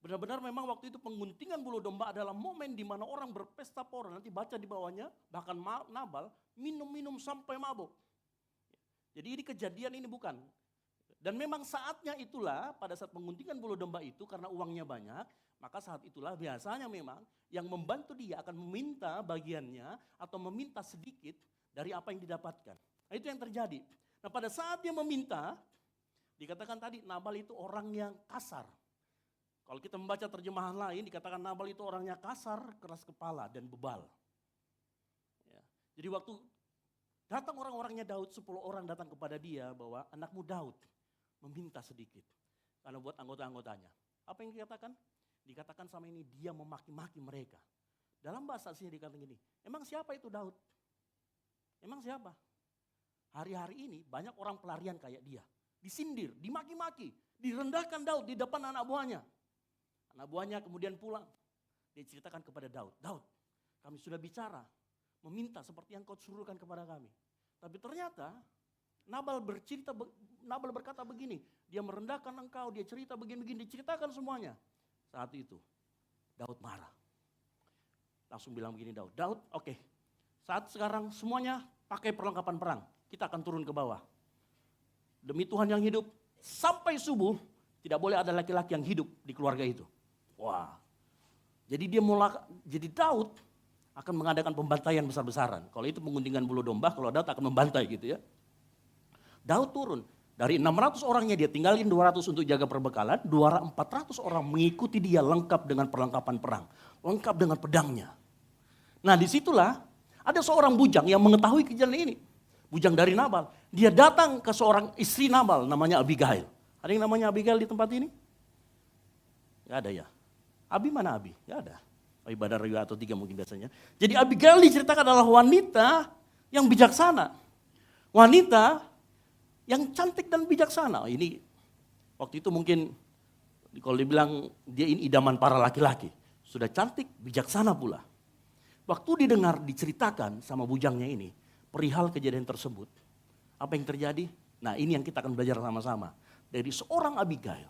Benar-benar memang waktu itu pengguntingan bulu domba adalah momen di mana orang berpesta pora. Nanti baca di bawahnya, bahkan Nabal minum-minum sampai mabuk. Jadi ini kejadian ini bukan. Dan memang saatnya itulah pada saat pengguntingan bulu domba itu karena uangnya banyak, maka saat itulah biasanya memang yang membantu dia akan meminta bagiannya atau meminta sedikit dari apa yang didapatkan. Nah itu yang terjadi. Nah pada saat dia meminta, dikatakan tadi Nabal itu orang yang kasar. Kalau kita membaca terjemahan lain dikatakan Nabal itu orangnya kasar, keras kepala dan bebal. Ya. Jadi waktu datang orang-orangnya Daud, 10 orang datang kepada dia bahwa anakmu Daud meminta sedikit. Karena buat anggota-anggotanya. Apa yang dikatakan? Dikatakan sama ini dia memaki-maki mereka. Dalam bahasa aslinya dikatakan gini, emang siapa itu Daud? Emang siapa? Hari-hari ini banyak orang pelarian kayak dia. Disindir, dimaki-maki, direndahkan Daud di depan anak buahnya. Anak buahnya kemudian pulang. Dia ceritakan kepada Daud, Daud kami sudah bicara, meminta seperti yang kau suruhkan kepada kami. Tapi ternyata Nabal berkata begini, dia merendahkan engkau, dia cerita begini-begini, diceritakan semuanya. Saat itu Daud marah. langsung bilang begini Daud, oke, saat sekarang semuanya pakai perlengkapan perang, kita akan turun ke bawah. Demi Tuhan yang hidup, sampai subuh tidak boleh ada laki-laki yang hidup di keluarga itu. Wah, jadi Daud akan mengadakan pembantaian besar-besaran. Kalau itu penguntingan bulu domba, kalau Daud akan membantai gitu ya. Daud turun, dari 600 orangnya dia tinggalin 200 untuk jaga perbekalan, 400 orang mengikuti dia lengkap dengan perlengkapan perang, lengkap dengan pedangnya. Nah disitulah ada seorang bujang yang mengetahui kejadian ini. Bujang dari Nabal, dia datang ke seorang istri Nabal namanya Abigail. Ada yang namanya Abigail di tempat ini? Gak ada ya. Abi mana Abi? Gak ada. Ibadah Raya atau 3 mungkin biasanya. Jadi Abigail diceritakan adalah wanita yang bijaksana. Wanita yang cantik dan bijaksana. Ini waktu itu mungkin kalau dibilang dia ini idaman para laki-laki. Sudah cantik, bijaksana pula. Waktu didengar diceritakan sama bujangnya ini, perihal kejadian tersebut. Apa yang terjadi? Nah ini yang kita akan belajar sama-sama. Dari seorang Abigail,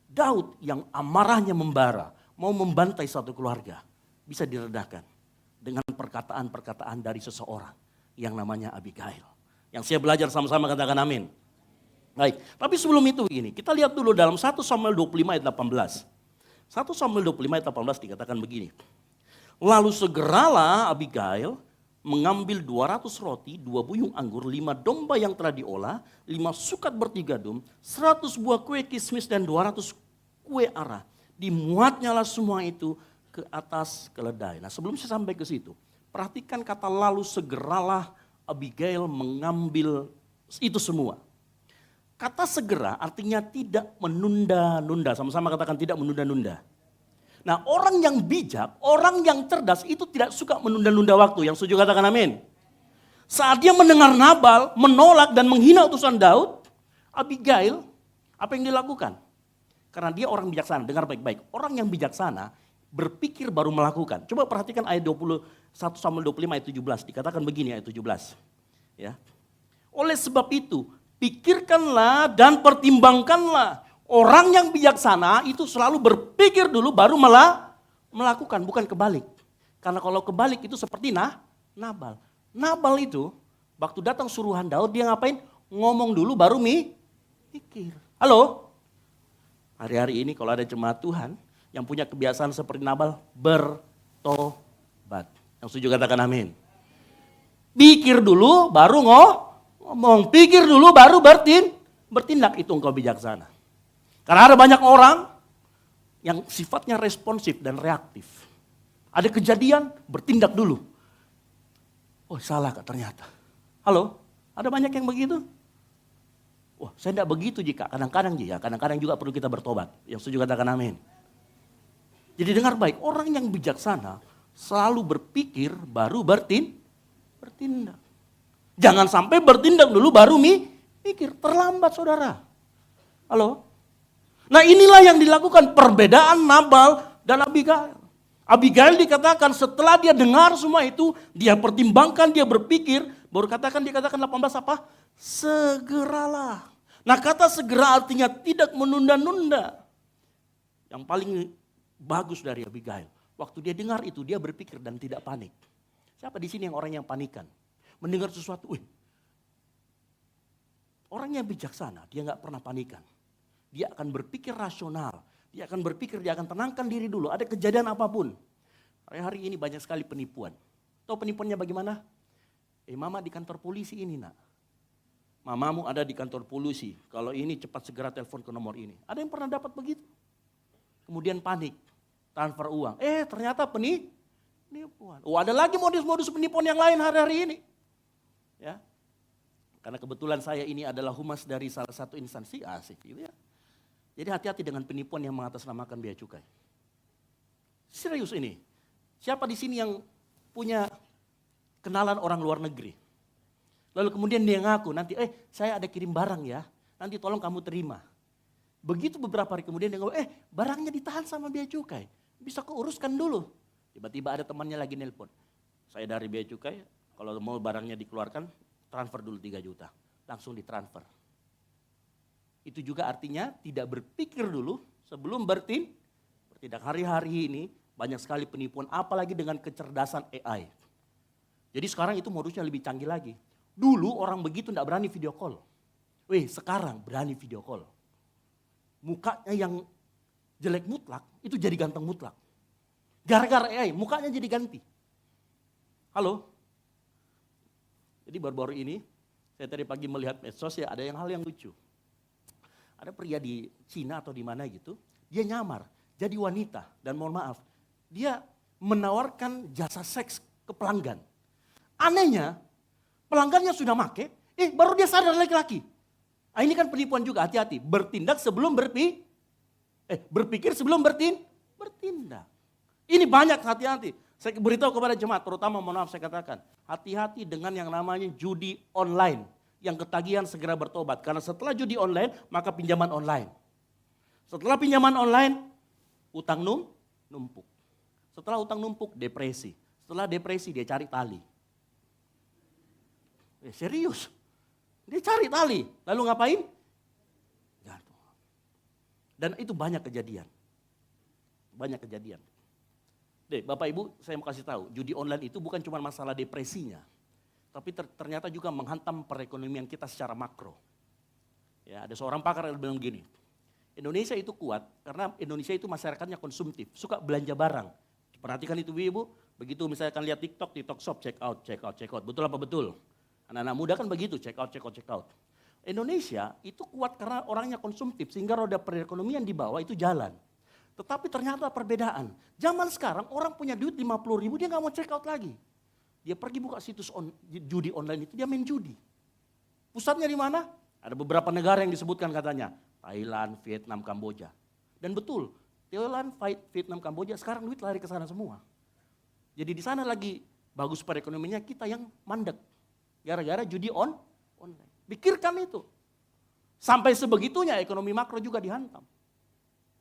Daud yang amarahnya membara, mau membantai satu keluarga, bisa diredakan dengan perkataan-perkataan dari seseorang yang namanya Abigail. Yang saya belajar sama-sama katakan amin. Baik, tapi sebelum itu begini, kita lihat dulu dalam 1 Samuel 25 ayat 18. 1 Samuel 25 ayat 18 dikatakan begini. Lalu segeralah Abigail mengambil 200 roti, 2 buyung anggur, 5 domba yang telah diolah, 5 sukat bertigadum, 100 buah kue kismis dan 200 kue arah. Dimuatnyalah semua itu ke atas keledai. Nah sebelum saya sampai ke situ, perhatikan kata lalu segeralah Abigail mengambil itu semua. Kata segera artinya tidak menunda-nunda, sama-sama katakan tidak menunda-nunda. Nah orang yang bijak, orang yang cerdas itu tidak suka menunda-nunda waktu, yang setuju katakan amin. Saat dia mendengar Nabal menolak dan menghina utusan Daud, Abigail apa yang dilakukan? Karena dia orang bijaksana, dengar baik-baik, orang yang bijaksana berpikir baru melakukan. Coba perhatikan ayat 21 Samuel 25 ayat 17. Dikatakan begini ayat 17. Ya. Oleh sebab itu, pikirkanlah dan pertimbangkanlah. Orang yang bijaksana itu selalu berpikir dulu baru melakukan, bukan kebalik. Karena kalau kebalik itu seperti Nabal. Nabal itu waktu datang suruhan Daud dia ngapain? Ngomong dulu baru mikir. Halo? Hari-hari ini kalau ada jemaat Tuhan yang punya kebiasaan seperti Nabal, bertobat. Yang setuju katakan amin. Pikir dulu baru ngomong, pikir dulu baru bertindak, itu engkau bijaksana. Karena ada banyak orang yang sifatnya responsif dan reaktif. Ada kejadian, bertindak dulu. Oh salah kak ternyata. Halo, ada banyak yang begitu? Wah saya tidak begitu jika kadang-kadang juga perlu kita bertobat. Yang setuju katakan amin. Jadi dengar baik, orang yang bijaksana selalu berpikir baru bertindak. Jangan sampai bertindak dulu baru mikir, terlambat saudara. Halo? Nah inilah yang dilakukan perbedaan Nabal dan Abigail. Abigail dikatakan setelah dia dengar semua itu, dia pertimbangkan, dia berpikir, baru dikatakan 18 apa? Segeralah. Nah kata segera artinya tidak menunda-nunda. Yang paling bagus dari Abigail. Waktu dia dengar itu dia berpikir dan tidak panik. Siapa di sini yang orang yang panikan? Mendengar sesuatu, orang yang bijaksana dia nggak pernah panikan. Dia akan berpikir rasional. Dia akan berpikir, dia akan tenangkan diri dulu. Ada kejadian apapun. Hari ini banyak sekali penipuan. Tahu penipuannya bagaimana? Mama di kantor polisi ini nak. Mamamu ada di kantor polisi. Kalau ini cepat segera telepon ke nomor ini. Ada yang pernah dapat begitu? Kemudian panik, transfer uang. Ternyata penipuan. Ada lagi modus-modus penipuan yang lain hari-hari ini. Ya, karena kebetulan saya ini adalah humas dari salah satu instansi asik gitu ya. Jadi hati-hati dengan penipuan yang mengatasnamakan biaya cukai. Serius ini. Siapa di sini yang punya kenalan orang luar negeri? Lalu kemudian dia ngaku nanti, saya ada kirim barang ya, nanti tolong kamu terima. Begitu beberapa hari kemudian dia ngomong, barangnya ditahan sama bea cukai. Bisa keuruskan dulu. Tiba-tiba ada temannya lagi nelpon. Saya dari bea cukai, kalau mau barangnya dikeluarkan, transfer dulu 3 juta. Langsung ditransfer. Itu juga artinya tidak berpikir dulu sebelum bertindak. Hari-hari ini Banyak sekali penipuan, apalagi dengan kecerdasan AI. Jadi sekarang itu modusnya lebih canggih lagi. Dulu orang begitu tidak berani video call. Sekarang berani video call. Mukanya yang jelek mutlak, itu jadi ganteng mutlak. Gara-gara AI, mukanya jadi ganti. Halo? Jadi baru-baru ini, saya tadi pagi melihat medsos ya, ada hal yang lucu. Ada pria di Cina atau di mana gitu, dia nyamar jadi wanita. Dan mohon maaf, dia menawarkan jasa seks ke pelanggan. Anehnya, pelanggannya sudah make, baru dia sadar laki-laki. Ini kan penipuan juga, hati-hati. Bertindak sebelum berpikir sebelum bertindak. Ini banyak, hati-hati. Saya beritahu kepada jemaat, terutama mohon maaf saya katakan, hati-hati dengan yang namanya judi online. Yang ketagihan segera bertobat. Karena setelah judi online, maka pinjaman online. Setelah pinjaman online, utang numpuk. Setelah utang numpuk, depresi. Setelah depresi, dia cari tali. Serius. Dia cari tali. Lalu ngapain? Jatuh. Dan itu banyak kejadian. Banyak kejadian. Bapak Ibu, saya mau kasih tahu, judi online itu bukan cuma masalah depresinya. Tapi ternyata juga menghantam perekonomian kita secara makro. Ya, ada seorang pakar yang bilang gini, Indonesia itu kuat karena Indonesia itu masyarakatnya konsumtif, suka belanja barang. Perhatikan itu Ibu, begitu misalnya akan lihat TikTok shop, check out. Betul apa betul? Anak-anak muda kan begitu, check out. Indonesia itu kuat karena orangnya konsumtif, sehingga roda perekonomian di bawah itu jalan. Tetapi ternyata perbedaan. Zaman sekarang orang punya duit 50.000, dia nggak mau check out lagi. Dia pergi buka situs judi online itu, dia main judi. Pusatnya di mana? Ada beberapa negara yang disebutkan katanya. Thailand, Vietnam, Kamboja. Dan betul, Thailand, Vietnam, Kamboja sekarang duit lari ke sana semua. Jadi di sana lagi bagus perekonomiannya, kita yang mandek. Gara-gara judi online. Pikirkan itu. Sampai sebegitunya ekonomi makro juga dihantam.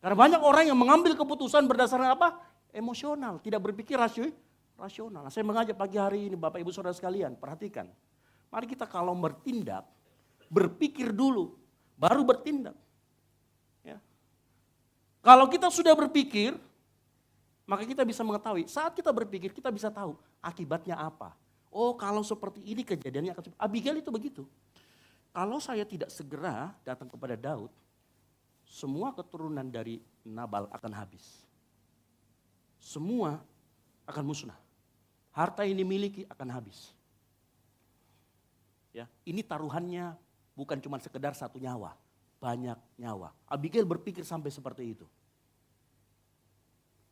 Karena banyak orang yang mengambil keputusan berdasarkan apa? Emosional, tidak berpikir rasional. Saya mengajak pagi hari ini Bapak Ibu Saudara sekalian, perhatikan. Mari kita kalau bertindak, berpikir dulu, baru bertindak. Ya. Kalau kita sudah berpikir, maka kita bisa mengetahui, saat kita berpikir kita bisa tahu akibatnya apa. Oh kalau seperti ini kejadiannya akan seperti Abigail itu begitu. Kalau saya tidak segera datang kepada Daud, semua keturunan dari Nabal akan habis. Semua akan musnah. Harta yang dimiliki akan habis. Ya, ini taruhannya bukan cuma sekedar satu nyawa, banyak nyawa. Abigail berpikir sampai seperti itu.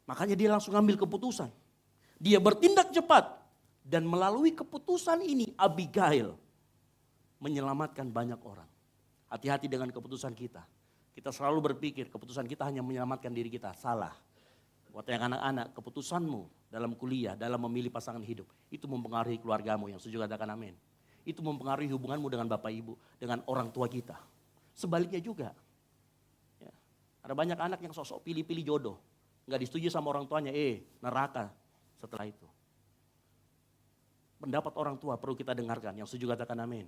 Makanya dia langsung ambil keputusan. Dia bertindak cepat. Dan melalui keputusan ini Abigail menyelamatkan banyak orang. Hati-hati dengan keputusan kita. Kita selalu berpikir keputusan kita hanya menyelamatkan diri kita. Salah. Buat yang anak-anak, keputusanmu dalam kuliah, dalam memilih pasangan hidup, itu mempengaruhi keluargamu. Yang setuju katakan amin. Itu mempengaruhi hubunganmu dengan Bapak Ibu, dengan orang tua kita. Sebaliknya juga. Ya. Ada banyak anak yang sosok pilih-pilih jodoh. Nggak disetujui sama orang tuanya, neraka setelah itu. Pendapat orang tua perlu kita dengarkan, yang setuju katakan amin.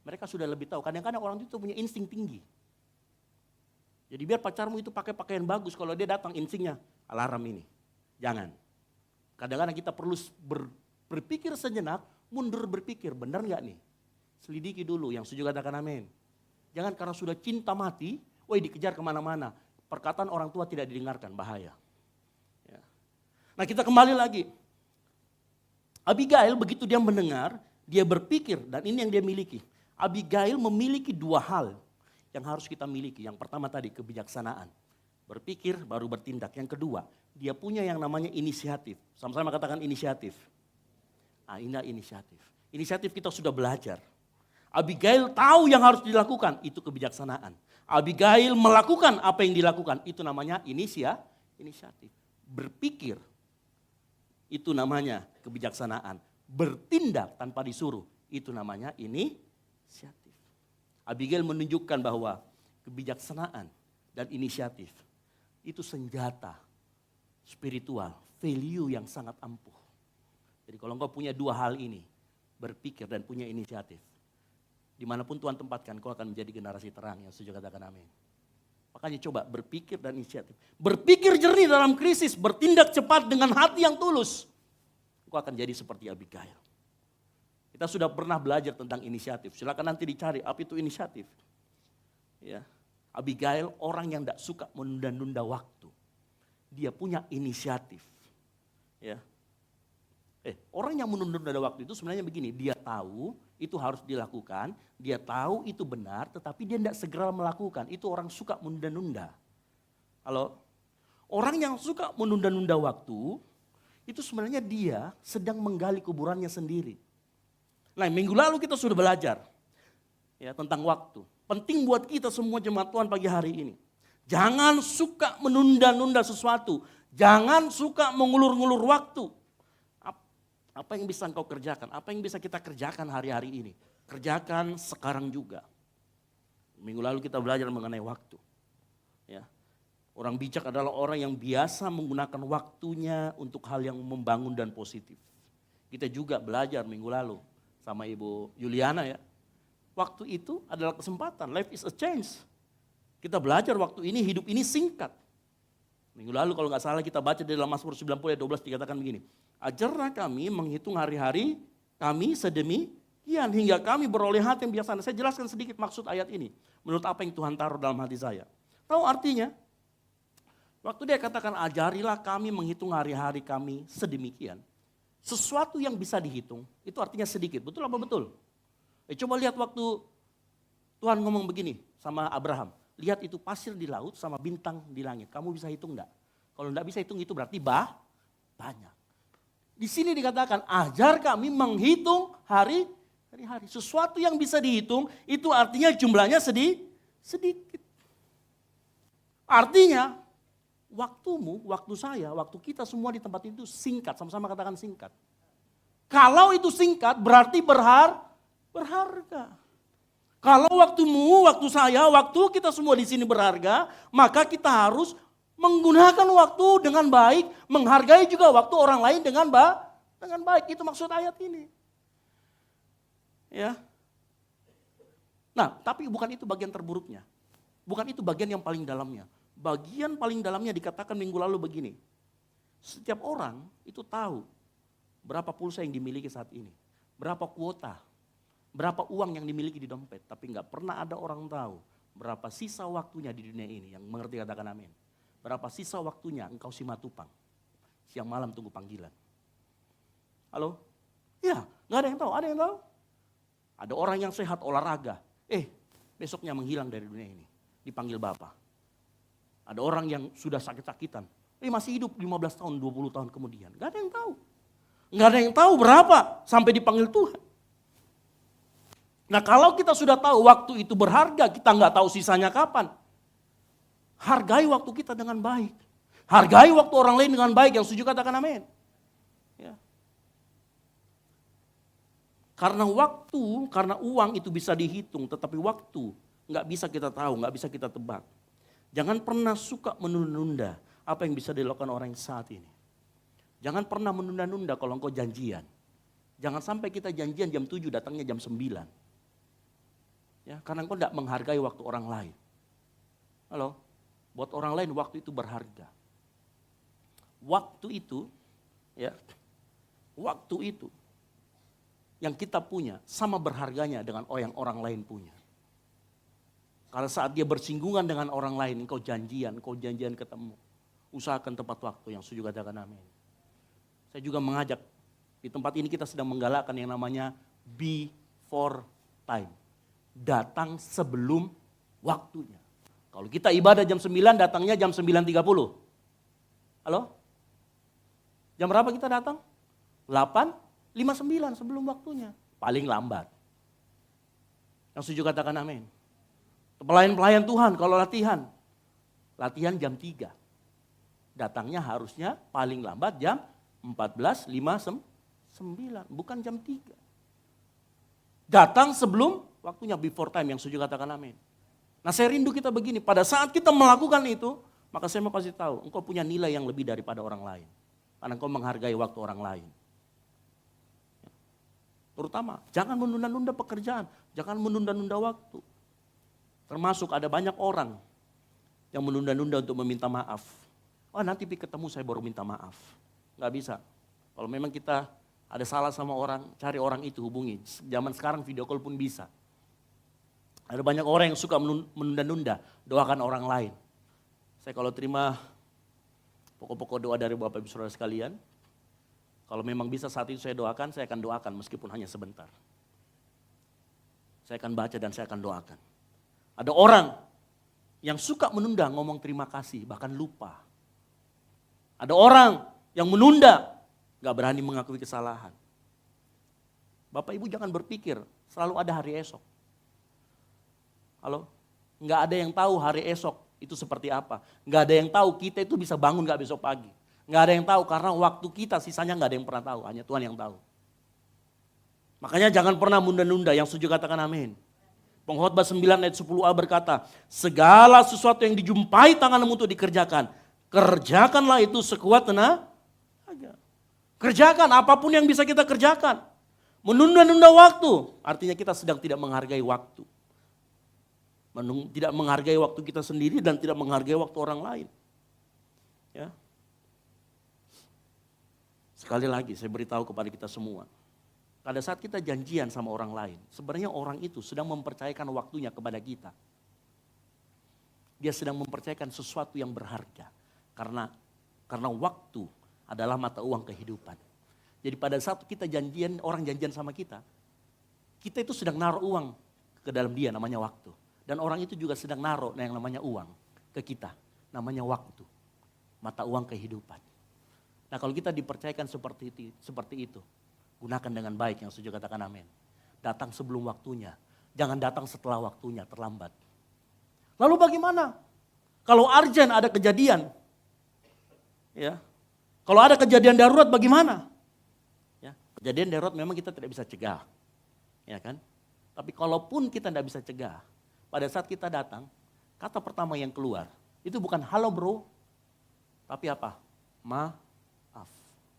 Mereka sudah lebih tahu, kadang-kadang orang itu punya insting tinggi. Jadi biar pacarmu itu pakai pakaian bagus, kalau dia datang instingnya alarm ini. Jangan. Kadang-kadang kita perlu berpikir sejenak, mundur berpikir, benar nggak nih? Selidiki dulu, yang setuju katakan amin. Jangan karena sudah cinta mati, dikejar kemana-mana. Perkataan orang tua tidak didengarkan, bahaya. Ya. Nah kita kembali lagi. Abigail begitu dia mendengar, dia berpikir, dan ini yang dia miliki. Abigail memiliki dua hal yang harus kita miliki. Yang pertama tadi kebijaksanaan. Berpikir baru bertindak. Yang kedua, dia punya yang namanya inisiatif. Sama-sama katakan inisiatif. Ini inisiatif. Inisiatif kita sudah belajar. Abigail tahu yang harus dilakukan, itu kebijaksanaan. Abigail melakukan apa yang dilakukan, itu namanya inisiatif. Berpikir, itu namanya kebijaksanaan. Bertindak tanpa disuruh, itu namanya inisiatif. Abigail menunjukkan bahwa kebijaksanaan dan inisiatif itu senjata spiritual, value yang sangat ampuh. Jadi kalau engkau punya dua hal ini, berpikir dan punya inisiatif, dimanapun Tuhan tempatkan, kau akan menjadi generasi terang yang setuju katakan amin. Makanya coba berpikir dan inisiatif. Berpikir jernih dalam krisis, bertindak cepat dengan hati yang tulus. Engkau akan jadi seperti Abigail. Kita sudah pernah belajar tentang inisiatif. Silakan nanti dicari apa itu inisiatif. Ya, Abigail orang yang tidak suka menunda-nunda waktu. Dia punya inisiatif. Ya. Orang yang menunda-nunda waktu itu sebenarnya begini. Dia tahu itu harus dilakukan. Dia tahu itu benar, tetapi dia tidak segera melakukan. Itu orang suka menunda-nunda. Halo? Orang yang suka menunda-nunda waktu, itu sebenarnya dia sedang menggali kuburannya sendiri. Nah, minggu lalu kita sudah belajar ya tentang waktu. Penting buat kita semua jemaat Tuhan pagi hari ini. Jangan suka menunda-nunda sesuatu. Jangan suka mengulur-ngulur waktu. Apa yang bisa engkau kerjakan? Apa yang bisa kita kerjakan hari-hari ini? Kerjakan sekarang juga. Minggu lalu kita belajar mengenai waktu. Ya. Orang bijak adalah orang yang biasa menggunakan waktunya untuk hal yang membangun dan positif. Kita juga belajar minggu lalu sama Ibu Juliana ya. Waktu itu adalah kesempatan, life is a chance. Kita belajar waktu ini, hidup ini singkat. Minggu lalu kalau nggak salah kita baca di dalam Mazmur 90 ayat 12 dikatakan begini. Ajarlah kami menghitung hari-hari kami sedemikian hingga kami beroleh hati yang biasa. Saya jelaskan sedikit maksud ayat ini. Menurut apa yang Tuhan taruh dalam hati saya. Tahu artinya? Waktu dia katakan ajarilah kami menghitung hari-hari kami sedemikian. Sesuatu yang bisa dihitung, itu artinya sedikit. Betul apa betul? Coba lihat waktu Tuhan ngomong begini sama Abraham. Lihat itu pasir di laut sama bintang di langit. Kamu bisa hitung enggak? Kalau enggak bisa hitung itu berarti banyak. Di sini dikatakan ajar kami menghitung hari-hari. Sesuatu yang bisa dihitung itu artinya jumlahnya sedikit. Artinya waktumu, waktu saya, waktu kita semua di tempat itu singkat. Sama-sama katakan singkat. Kalau itu singkat berarti berharga. Kalau waktumu, waktu saya, waktu kita semua di sini berharga, maka kita harus menggunakan waktu dengan baik, menghargai juga waktu orang lain dengan baik. Itu maksud ayat ini. Ya. Nah, tapi bukan itu bagian terburuknya. Bukan itu bagian yang paling dalamnya. Bagian paling dalamnya dikatakan minggu lalu begini. Setiap orang itu tahu berapa pulsa yang dimiliki saat ini. Berapa kuota, berapa uang yang dimiliki di dompet. Tapi nggak pernah ada orang tahu berapa sisa waktunya di dunia ini. Yang mengerti katakan amin. Berapa sisa waktunya engkau simatupang. Siang malam tunggu panggilan. Halo? Ya, nggak ada yang tahu. Ada yang tahu? Ada orang yang sehat olahraga. Besoknya menghilang dari dunia ini. Dipanggil Bapa. Ada orang yang sudah sakit-sakitan. Masih hidup 15 tahun, 20 tahun kemudian. Nggak ada yang tahu. Nggak ada yang tahu berapa sampai dipanggil Tuhan. Nah kalau kita sudah tahu waktu itu berharga, kita nggak tahu sisanya kapan. Hargai waktu kita dengan baik. Hargai waktu orang lain dengan baik. Yang setuju katakan amin. Ya. Karena waktu, karena uang itu bisa dihitung, tetapi waktu nggak bisa kita tahu, nggak bisa kita tebak. Jangan pernah suka menunda-nunda apa yang bisa dilakukan orang saat ini. Jangan pernah menunda-nunda kalau engkau janjian. Jangan sampai kita janjian jam 7 datangnya jam 9. Ya, karena engkau tidak menghargai waktu orang lain. Halo, buat orang lain waktu itu berharga. Waktu itu, ya, waktu itu yang kita punya sama berharganya dengan yang orang lain punya. Kalau saat dia bersinggungan dengan orang lain, engkau janjian ketemu. Usahakan tepat waktu yang setuju katakan amin. Saya juga mengajak, di tempat ini kita sedang menggalakkan yang namanya before time. Datang sebelum waktunya. Kalau kita ibadah jam 9, datangnya jam 9.30. Halo? Jam berapa kita datang? 8.59 sebelum waktunya. Paling lambat. Yang setuju katakan amin. Pelayan-pelayan Tuhan kalau latihan jam 3. Datangnya harusnya paling lambat jam 14.59, bukan jam 3. Datang sebelum waktunya, before time, yang setuju katakan amin. Nah saya rindu kita begini, pada saat kita melakukan itu, maka saya mau kasih tahu, engkau punya nilai yang lebih daripada orang lain. Karena engkau menghargai waktu orang lain. Terutama, jangan menunda-nunda pekerjaan, jangan menunda-nunda waktu. Termasuk ada banyak orang yang menunda-nunda untuk meminta maaf. Oh nanti ketemu saya baru minta maaf. Nggak bisa. Kalau memang kita ada salah sama orang, cari orang itu, hubungi. Zaman sekarang video call pun bisa. Ada banyak orang yang suka menunda-nunda, doakan orang lain. Saya kalau terima pokok-pokok doa dari Bapak Ibu Saudara sekalian, kalau memang bisa saat itu saya akan doakan meskipun hanya sebentar. Saya akan baca dan saya akan doakan. Ada orang yang suka menunda ngomong terima kasih, bahkan lupa. Ada orang yang menunda, gak berani mengakui kesalahan. Bapak Ibu jangan berpikir selalu ada hari esok. Halo? Gak ada yang tahu hari esok itu seperti apa. Gak ada yang tahu kita itu bisa bangun gak besok pagi. Gak ada yang tahu karena waktu kita sisanya gak ada yang pernah tahu. Hanya Tuhan yang tahu. Makanya jangan pernah menunda-nunda, yang setuju katakan amin. Pengkhotbah 9 ayat 10a berkata, segala sesuatu yang dijumpai tanganmu untuk dikerjakan, kerjakanlah itu sekuat tenaga. Kerjakan apapun yang bisa kita kerjakan. Menunda-nunda waktu, artinya kita sedang tidak menghargai waktu. Tidak menghargai waktu kita sendiri dan tidak menghargai waktu orang lain. Ya. Sekali lagi saya beritahu kepada kita semua. Pada saat kita janjian sama orang lain, sebenarnya orang itu sedang mempercayakan waktunya kepada kita. Dia sedang mempercayakan sesuatu yang berharga. Karena waktu adalah mata uang kehidupan. Jadi pada saat kita janjian, orang janjian sama kita itu sedang naruh uang ke dalam dia, namanya waktu. Dan orang itu juga sedang naruh yang namanya uang ke kita, namanya waktu. Mata uang kehidupan. Nah kalau kita dipercayakan seperti itu, gunakan dengan baik, yang setuju katakan amin. Datang sebelum waktunya, jangan datang setelah waktunya, terlambat. Lalu bagaimana? Kalau urgent ada kejadian, ya. Kalau ada kejadian darurat bagaimana? Ya, kejadian darurat memang kita tidak bisa cegah, ya kan? Tapi kalaupun kita tidak bisa cegah, pada saat kita datang, kata pertama yang keluar itu bukan halo bro, tapi apa? Maaf.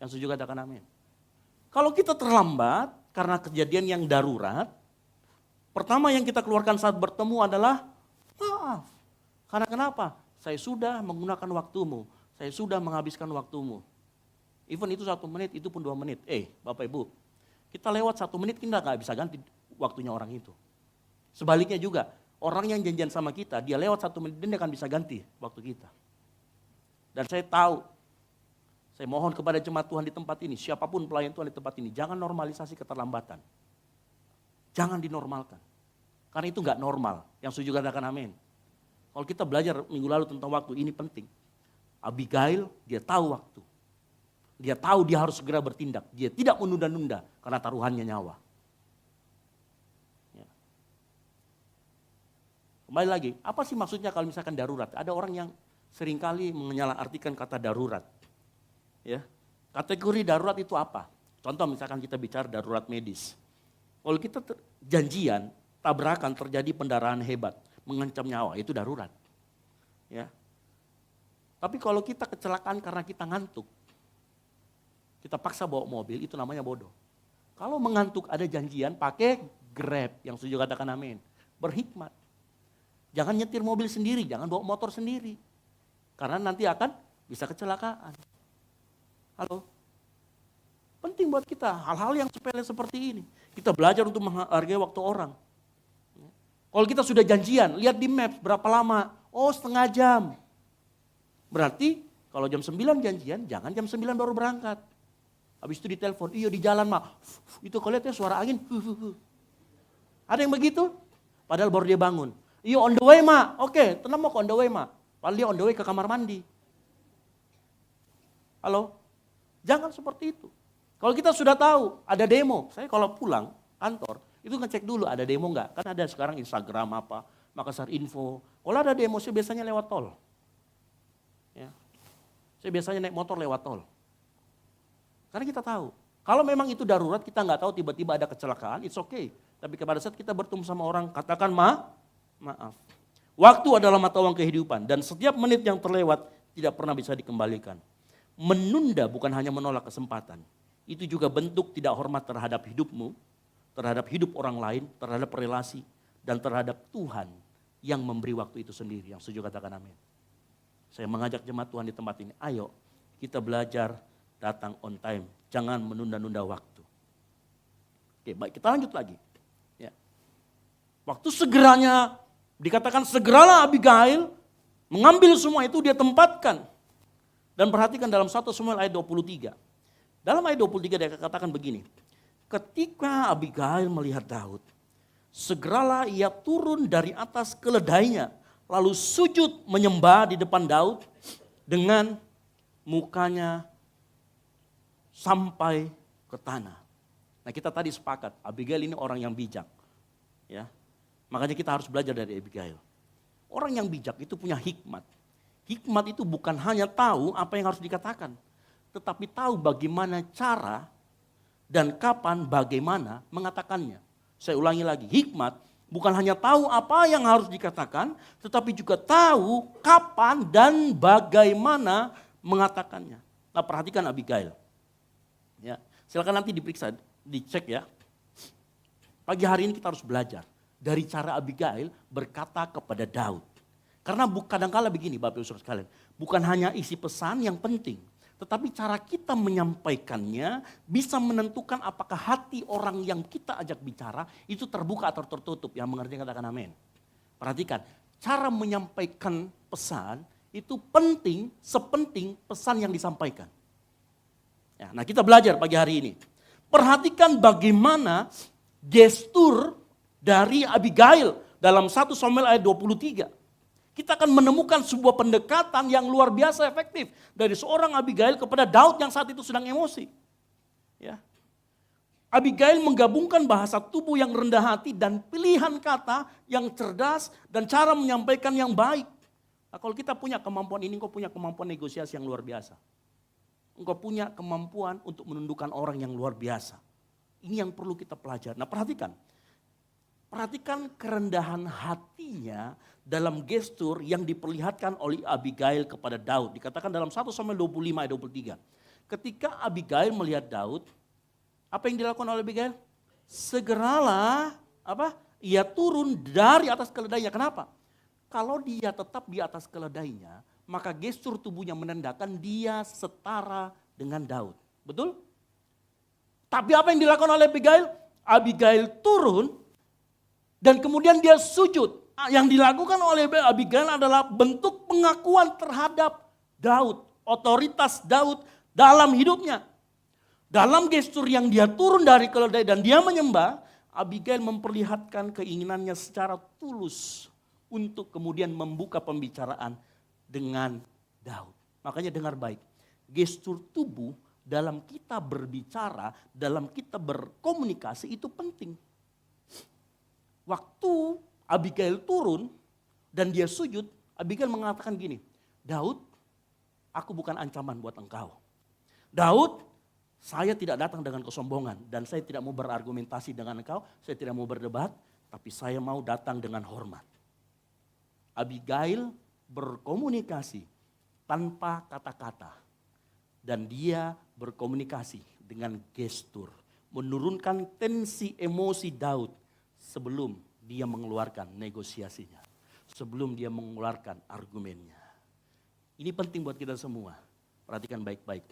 Yang setuju katakan amin. Kalau kita terlambat karena kejadian yang darurat, pertama yang kita keluarkan saat bertemu adalah maaf. Karena kenapa? Saya sudah menggunakan waktumu, saya sudah menghabiskan waktumu. Even itu 1 menit, itu pun 2 menit. Bapak Ibu, kita lewat 1 menit kita nggak bisa ganti waktunya orang itu. Sebaliknya juga, orang yang janjian sama kita, dia lewat 1 menit, dia akan bisa ganti waktu kita. Dan saya tahu, saya mohon kepada jemaat Tuhan di tempat ini, siapapun pelayan Tuhan di tempat ini, jangan normalisasi keterlambatan. Jangan dinormalkan. Karena itu nggak normal. Yang setuju katakan amin. Kalau kita belajar minggu lalu tentang waktu, ini penting. Abigail, dia tahu waktu. Dia tahu dia harus segera bertindak. Dia tidak menunda-nunda karena taruhannya nyawa. Ya. Kembali lagi, apa sih maksudnya kalau misalkan darurat? Ada orang yang seringkali menyalahartikan kata darurat. Ya. Kategori darurat itu apa? Contoh misalkan kita bicara darurat medis. Kalau kita janjian, tabrakan, terjadi pendarahan hebat, mengancam nyawa, itu darurat. Ya. Tapi kalau kita kecelakaan karena kita ngantuk, kita paksa bawa mobil, itu namanya bodoh. Kalau mengantuk ada janjian, pakai Grab, yang setuju katakan amin. Berhikmat. Jangan nyetir mobil sendiri, jangan bawa motor sendiri. Karena nanti akan bisa kecelakaan. Halo? Penting buat kita, hal-hal yang sepele seperti ini. Kita belajar untuk menghargai waktu orang. Kalau kita sudah janjian, lihat di maps berapa lama. Oh, setengah jam. Berarti kalau jam 9 janjian, jangan jam 9 baru berangkat. Habis itu ditelepon, iya di jalan mah. Itu kalau lihat ya suara angin. Ada yang begitu? Padahal baru dia bangun. Iya on the way mak, oke tenang mau ke on the way mak. Padahal dia on the way ke kamar mandi. Halo? Jangan seperti itu. Kalau kita sudah tahu ada demo, saya kalau pulang kantor, itu ngecek dulu ada demo enggak. Kan ada sekarang Instagram apa, Makassar Info. Kalau ada demo saya biasanya lewat tol. Ya. Saya biasanya naik motor lewat tol. Karena kita tahu, kalau memang itu darurat, kita nggak tahu tiba-tiba ada kecelakaan, it's okay. Tapi pada saat kita bertemu sama orang, katakan maaf. Waktu adalah mata uang kehidupan dan setiap menit yang terlewat tidak pernah bisa dikembalikan. Menunda bukan hanya menolak kesempatan. Itu juga bentuk tidak hormat terhadap hidupmu, terhadap hidup orang lain, terhadap relasi, dan terhadap Tuhan yang memberi waktu itu sendiri. Yang setuju katakan amin. Saya mengajak jemaat Tuhan di tempat ini, ayo kita belajar datang on time. Jangan menunda-nunda waktu. Oke, baik, kita lanjut lagi. Ya. Waktu segeranya, dikatakan segeralah Abigail mengambil semua itu, dia tempatkan. Dan perhatikan dalam 1 Samuel ayat 23. Dalam ayat 23 dia katakan begini, ketika Abigail melihat Daud, segeralah ia turun dari atas keledainya, lalu sujud menyembah di depan Daud dengan mukanya sampai ke tanah. Nah, kita tadi sepakat, Abigail ini orang yang bijak. Ya. Makanya kita harus belajar dari Abigail. Orang yang bijak itu punya hikmat. Hikmat itu bukan hanya tahu apa yang harus dikatakan, tetapi tahu bagaimana cara dan kapan bagaimana mengatakannya. Saya ulangi lagi, hikmat bukan hanya tahu apa yang harus dikatakan, tetapi juga tahu kapan dan bagaimana mengatakannya. Nah, perhatikan Abigail. Ya, silakan nanti diperiksa, dicek ya. Pagi hari ini kita harus belajar dari cara Abigail berkata kepada Daud. Karena kadang-kala begini Bapak Ibu Saudara sekalian, bukan hanya isi pesan yang penting, tetapi cara kita menyampaikannya bisa menentukan apakah hati orang yang kita ajak bicara itu terbuka atau tertutup. Yang mengerti katakan amin. Perhatikan, cara menyampaikan pesan itu penting, sepenting pesan yang disampaikan. Ya, nah kita belajar pagi hari ini. Perhatikan bagaimana gestur dari Abigail dalam 1 Samuel ayat 23. Kita akan menemukan sebuah pendekatan yang luar biasa efektif dari seorang Abigail kepada Daud yang saat itu sedang emosi. Ya. Abigail menggabungkan bahasa tubuh yang rendah hati dan pilihan kata yang cerdas dan cara menyampaikan yang baik. Nah, kalau kita punya kemampuan ini, engkau punya kemampuan negosiasi yang luar biasa. Engkau punya kemampuan untuk menundukkan orang yang luar biasa. Ini yang perlu kita pelajari. Nah, perhatikan. Perhatikan kerendahan hatinya dalam gestur yang diperlihatkan oleh Abigail kepada Daud. Dikatakan dalam 1 Samuel 25 ayat 23. Ketika Abigail melihat Daud, apa yang dilakukan oleh Abigail? Segeralah ia turun dari atas keledainya. Kenapa? Kalau dia tetap di atas keledainya, maka gestur tubuhnya menandakan dia setara dengan Daud. Betul? Tapi apa yang dilakukan oleh Abigail? Abigail turun dan kemudian dia sujud. Yang dilakukan oleh Abigail adalah bentuk pengakuan terhadap Daud. Otoritas Daud dalam hidupnya. Dalam gestur yang dia turun dari keledai dan dia menyembah, Abigail memperlihatkan keinginannya secara tulus untuk kemudian membuka pembicaraan dengan Daud. Makanya dengar baik, gestur tubuh dalam kita berbicara, dalam kita berkomunikasi itu penting. Waktu Abigail turun dan dia sujud, Abigail mengatakan gini, Daud, aku bukan ancaman buat engkau. Daud, saya tidak datang dengan kesombongan dan saya tidak mau berargumentasi dengan engkau, saya tidak mau berdebat, tapi saya mau datang dengan hormat. Abigail berkomunikasi tanpa kata-kata dan dia berkomunikasi dengan gestur, menurunkan tensi emosi Daud sebelum dia mengeluarkan negosiasinya, sebelum dia mengeluarkan argumennya. Ini penting buat kita semua, perhatikan baik-baik.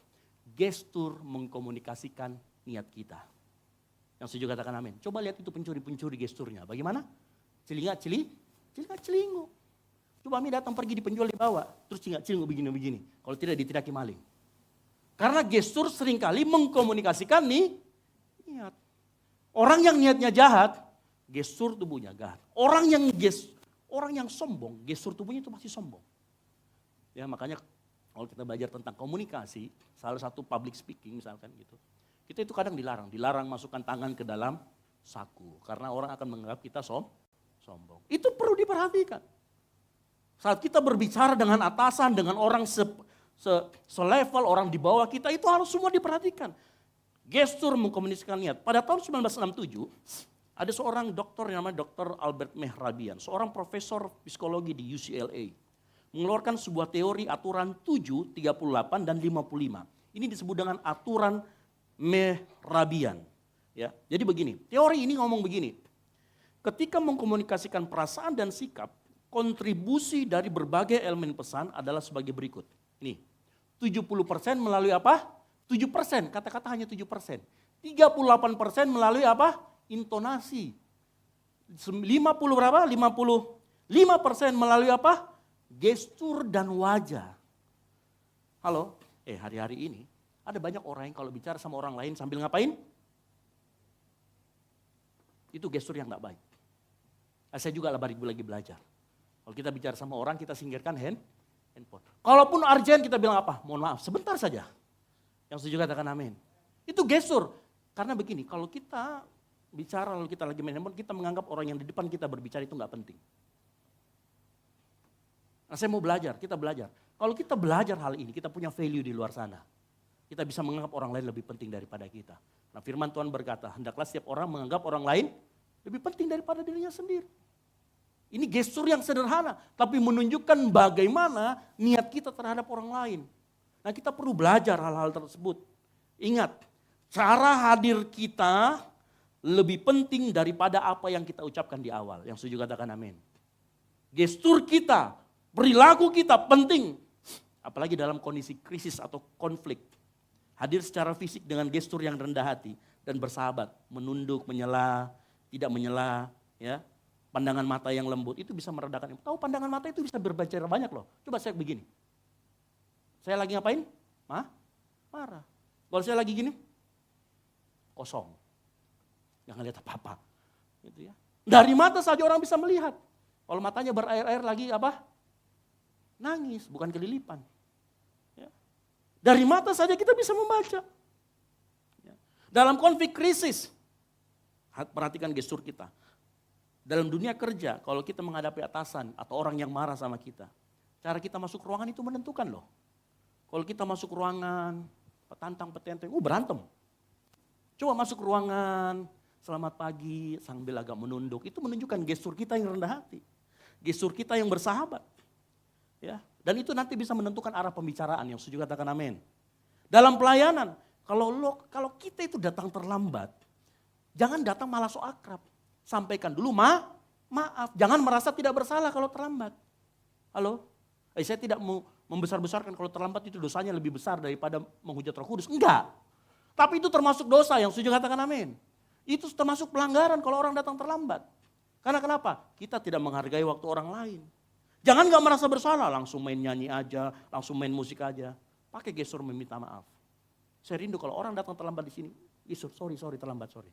Gestur mengkomunikasikan niat kita. Yang setuju katakan amin. Coba lihat itu pencuri-pencuri gesturnya, bagaimana? Celinga-celingu. Coba kami datang pergi di penjual di bawah, terus celinga-celingu begini-begini. Kalau tidak ditindaki maling. Karena gestur seringkali mengkomunikasikan niat. Orang yang niatnya jahat, gestur tubuhnya jahat. Orang yang sombong, gestur tubuhnya itu masih sombong. Ya, makanya kalau kita belajar tentang komunikasi, salah satu public speaking misalkan gitu. Kita itu kadang dilarang masukkan tangan ke dalam saku karena orang akan menganggap kita sombong. Itu perlu diperhatikan. Saat kita berbicara dengan atasan, dengan orang selevel, orang di bawah kita, itu harus semua diperhatikan. Gestur mengkomunikasikan niat. Pada tahun 1967, ada seorang dokter yang namanya Dr. Albert Mehrabian, seorang profesor psikologi di UCLA, mengeluarkan sebuah teori aturan 7, 38, dan 55. Ini disebut dengan aturan Mehrabian. Ya, jadi begini, teori ini ngomong begini, ketika mengkomunikasikan perasaan dan sikap, kontribusi dari berbagai elemen pesan adalah sebagai berikut. Ini, 70% melalui apa? 7%, kata-kata hanya 7%. 38% melalui apa? Intonasi. 50 berapa? 55% melalui apa? Gestur dan wajah. Halo, hari-hari ini ada banyak orang yang kalau bicara sama orang lain sambil ngapain? Itu gestur yang gak baik. Saya juga lagi belajar. Kalau kita bicara sama orang, kita singkirkan handphone. Kalaupun urgent, kita bilang apa? Mohon maaf, sebentar saja. Yang setuju katakan amin. Itu gestur. Karena begini, kalau kita bicara lalu kita lagi main handphone, kita menganggap orang yang di depan kita berbicara itu gak penting. Nah, saya mau belajar, kita belajar. Kalau kita belajar hal ini, kita punya value di luar sana. Kita bisa menganggap orang lain lebih penting daripada kita. Nah, firman Tuhan berkata, hendaklah setiap orang menganggap orang lain lebih penting daripada dirinya sendiri. Ini gestur yang sederhana, tapi menunjukkan bagaimana niat kita terhadap orang lain. Nah, kita perlu belajar hal-hal tersebut. Ingat, cara hadir kita lebih penting daripada apa yang kita ucapkan di awal. Yang setuju katakan amin. Gestur kita, perilaku kita penting. Apalagi dalam kondisi krisis atau konflik. Hadir secara fisik dengan gestur yang rendah hati dan bersahabat. Menunduk, menyela, tidak menyela, ya. Pandangan mata yang lembut itu bisa meredakan. Tahu pandangan mata itu bisa berbicara banyak loh. Coba saya begini. Saya lagi ngapain? Marah. Kalau saya lagi gini, kosong. Jangan lihat apa-apa. Gitu ya. Dari mata saja orang bisa melihat. Kalau matanya berair-air lagi apa? Nangis, bukan kelilipan. Ya. Dari mata saja kita bisa membaca. Ya. Dalam konflik krisis, perhatikan gestur kita. Dalam dunia kerja, kalau kita menghadapi atasan atau orang yang marah sama kita, cara kita masuk ruangan itu menentukan loh. Kalau kita masuk ruangan, petantang-petenteng, berantem. Coba masuk ruangan, selamat pagi, sambil agak menunduk, itu menunjukkan gestur kita yang rendah hati. Gestur kita yang bersahabat. Ya, dan itu nanti bisa menentukan arah pembicaraan, yang setuju katakan amin. Dalam pelayanan, kalau kita itu datang terlambat, jangan datang malah so akrab. Sampaikan dulu maaf, jangan merasa tidak bersalah kalau terlambat. Halo? Saya tidak mau membesar-besarkan kalau terlambat itu dosanya lebih besar daripada menghujat Roh Kudus. Enggak. Tapi itu termasuk dosa, yang setuju katakan amin. Itu termasuk pelanggaran kalau orang datang terlambat. Karena kenapa? Kita tidak menghargai waktu orang lain. Jangan gak merasa bersalah, langsung main nyanyi aja, langsung main musik aja. Pakai gestur meminta maaf. Saya rindu kalau orang datang terlambat di sini, gestur sorry terlambat, sorry.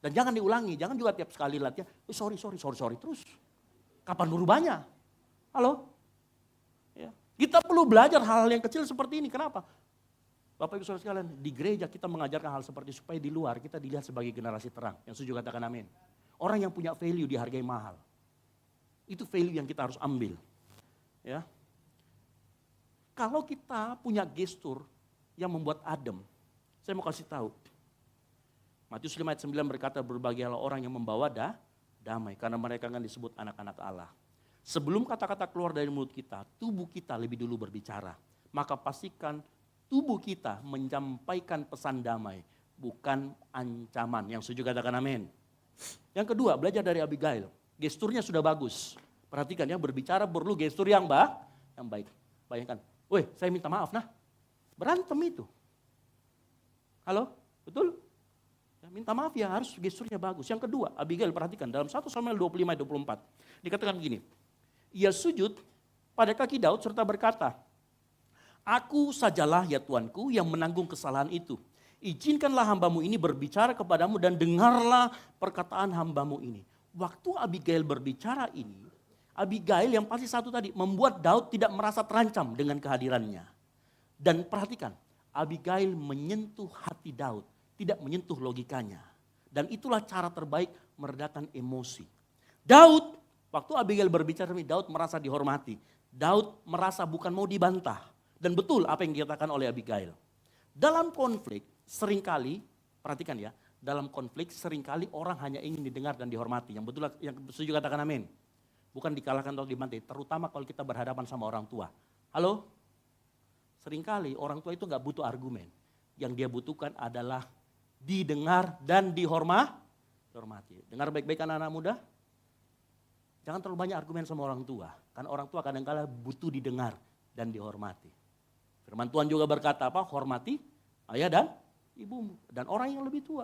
Dan jangan diulangi, jangan juga tiap sekali latihan, sorry terus. Kapan berubahnya? Halo? Ya. Kita perlu belajar hal-hal yang kecil seperti ini, kenapa? Bapak Ibu Saudara sekalian, di gereja kita mengajarkan hal seperti supaya di luar kita dilihat sebagai generasi terang. Yang setuju katakan amin. Orang yang punya value dihargai mahal. Itu value yang kita harus ambil. Ya. Kalau kita punya gestur yang membuat adem, saya mau kasih tahu. Matius 5 ayat 9 berkata, berbahagialah orang yang membawa damai, karena mereka akan disebut anak-anak Allah. Sebelum kata-kata keluar dari mulut kita, tubuh kita lebih dulu berbicara. Maka pastikan tubuh kita menyampaikan pesan damai, bukan ancaman. Yang setuju katakan amin. Yang kedua, belajar dari Abigail. Gesturnya sudah bagus. Perhatikan ya, berbicara perlu gestur yang baik. Bayangkan, saya minta maaf nah. Berantem itu. Halo, betul? Ya, minta maaf ya, harus gesturnya bagus. Yang kedua, Abigail perhatikan dalam 1 Samuel 25 ayat 24. Dikatakan begini, ia sujud pada kaki Daud serta berkata, aku sajalah ya Tuanku yang menanggung kesalahan itu. Izinkanlah hambamu ini berbicara kepadamu dan dengarlah perkataan hambamu ini. Waktu Abigail berbicara ini, Abigail yang pasti satu tadi, membuat Daud tidak merasa terancam dengan kehadirannya. Dan perhatikan, Abigail menyentuh hati Daud, tidak menyentuh logikanya. Dan itulah cara terbaik meredakan emosi. Daud, waktu Abigail berbicara, Daud merasa dihormati. Daud merasa bukan mau dibantah. Dan betul apa yang dikatakan oleh Abigail. Dalam konflik, seringkali, perhatikan ya, dalam konflik seringkali orang hanya ingin didengar dan dihormati. Yang betul, yang setuju katakan amin. Bukan dikalahkan atau dibantai, terutama kalau kita berhadapan sama orang tua. Halo? Seringkali orang tua itu gak butuh argumen. Yang dia butuhkan adalah didengar dan dihormati. Dengar baik-baik anak-anak muda. Jangan terlalu banyak argumen sama orang tua. Karena orang tua kadang-kala butuh didengar dan dihormati. Firman Tuhan juga berkata apa? Hormati ayah dan ibumu. Dan orang yang lebih tua.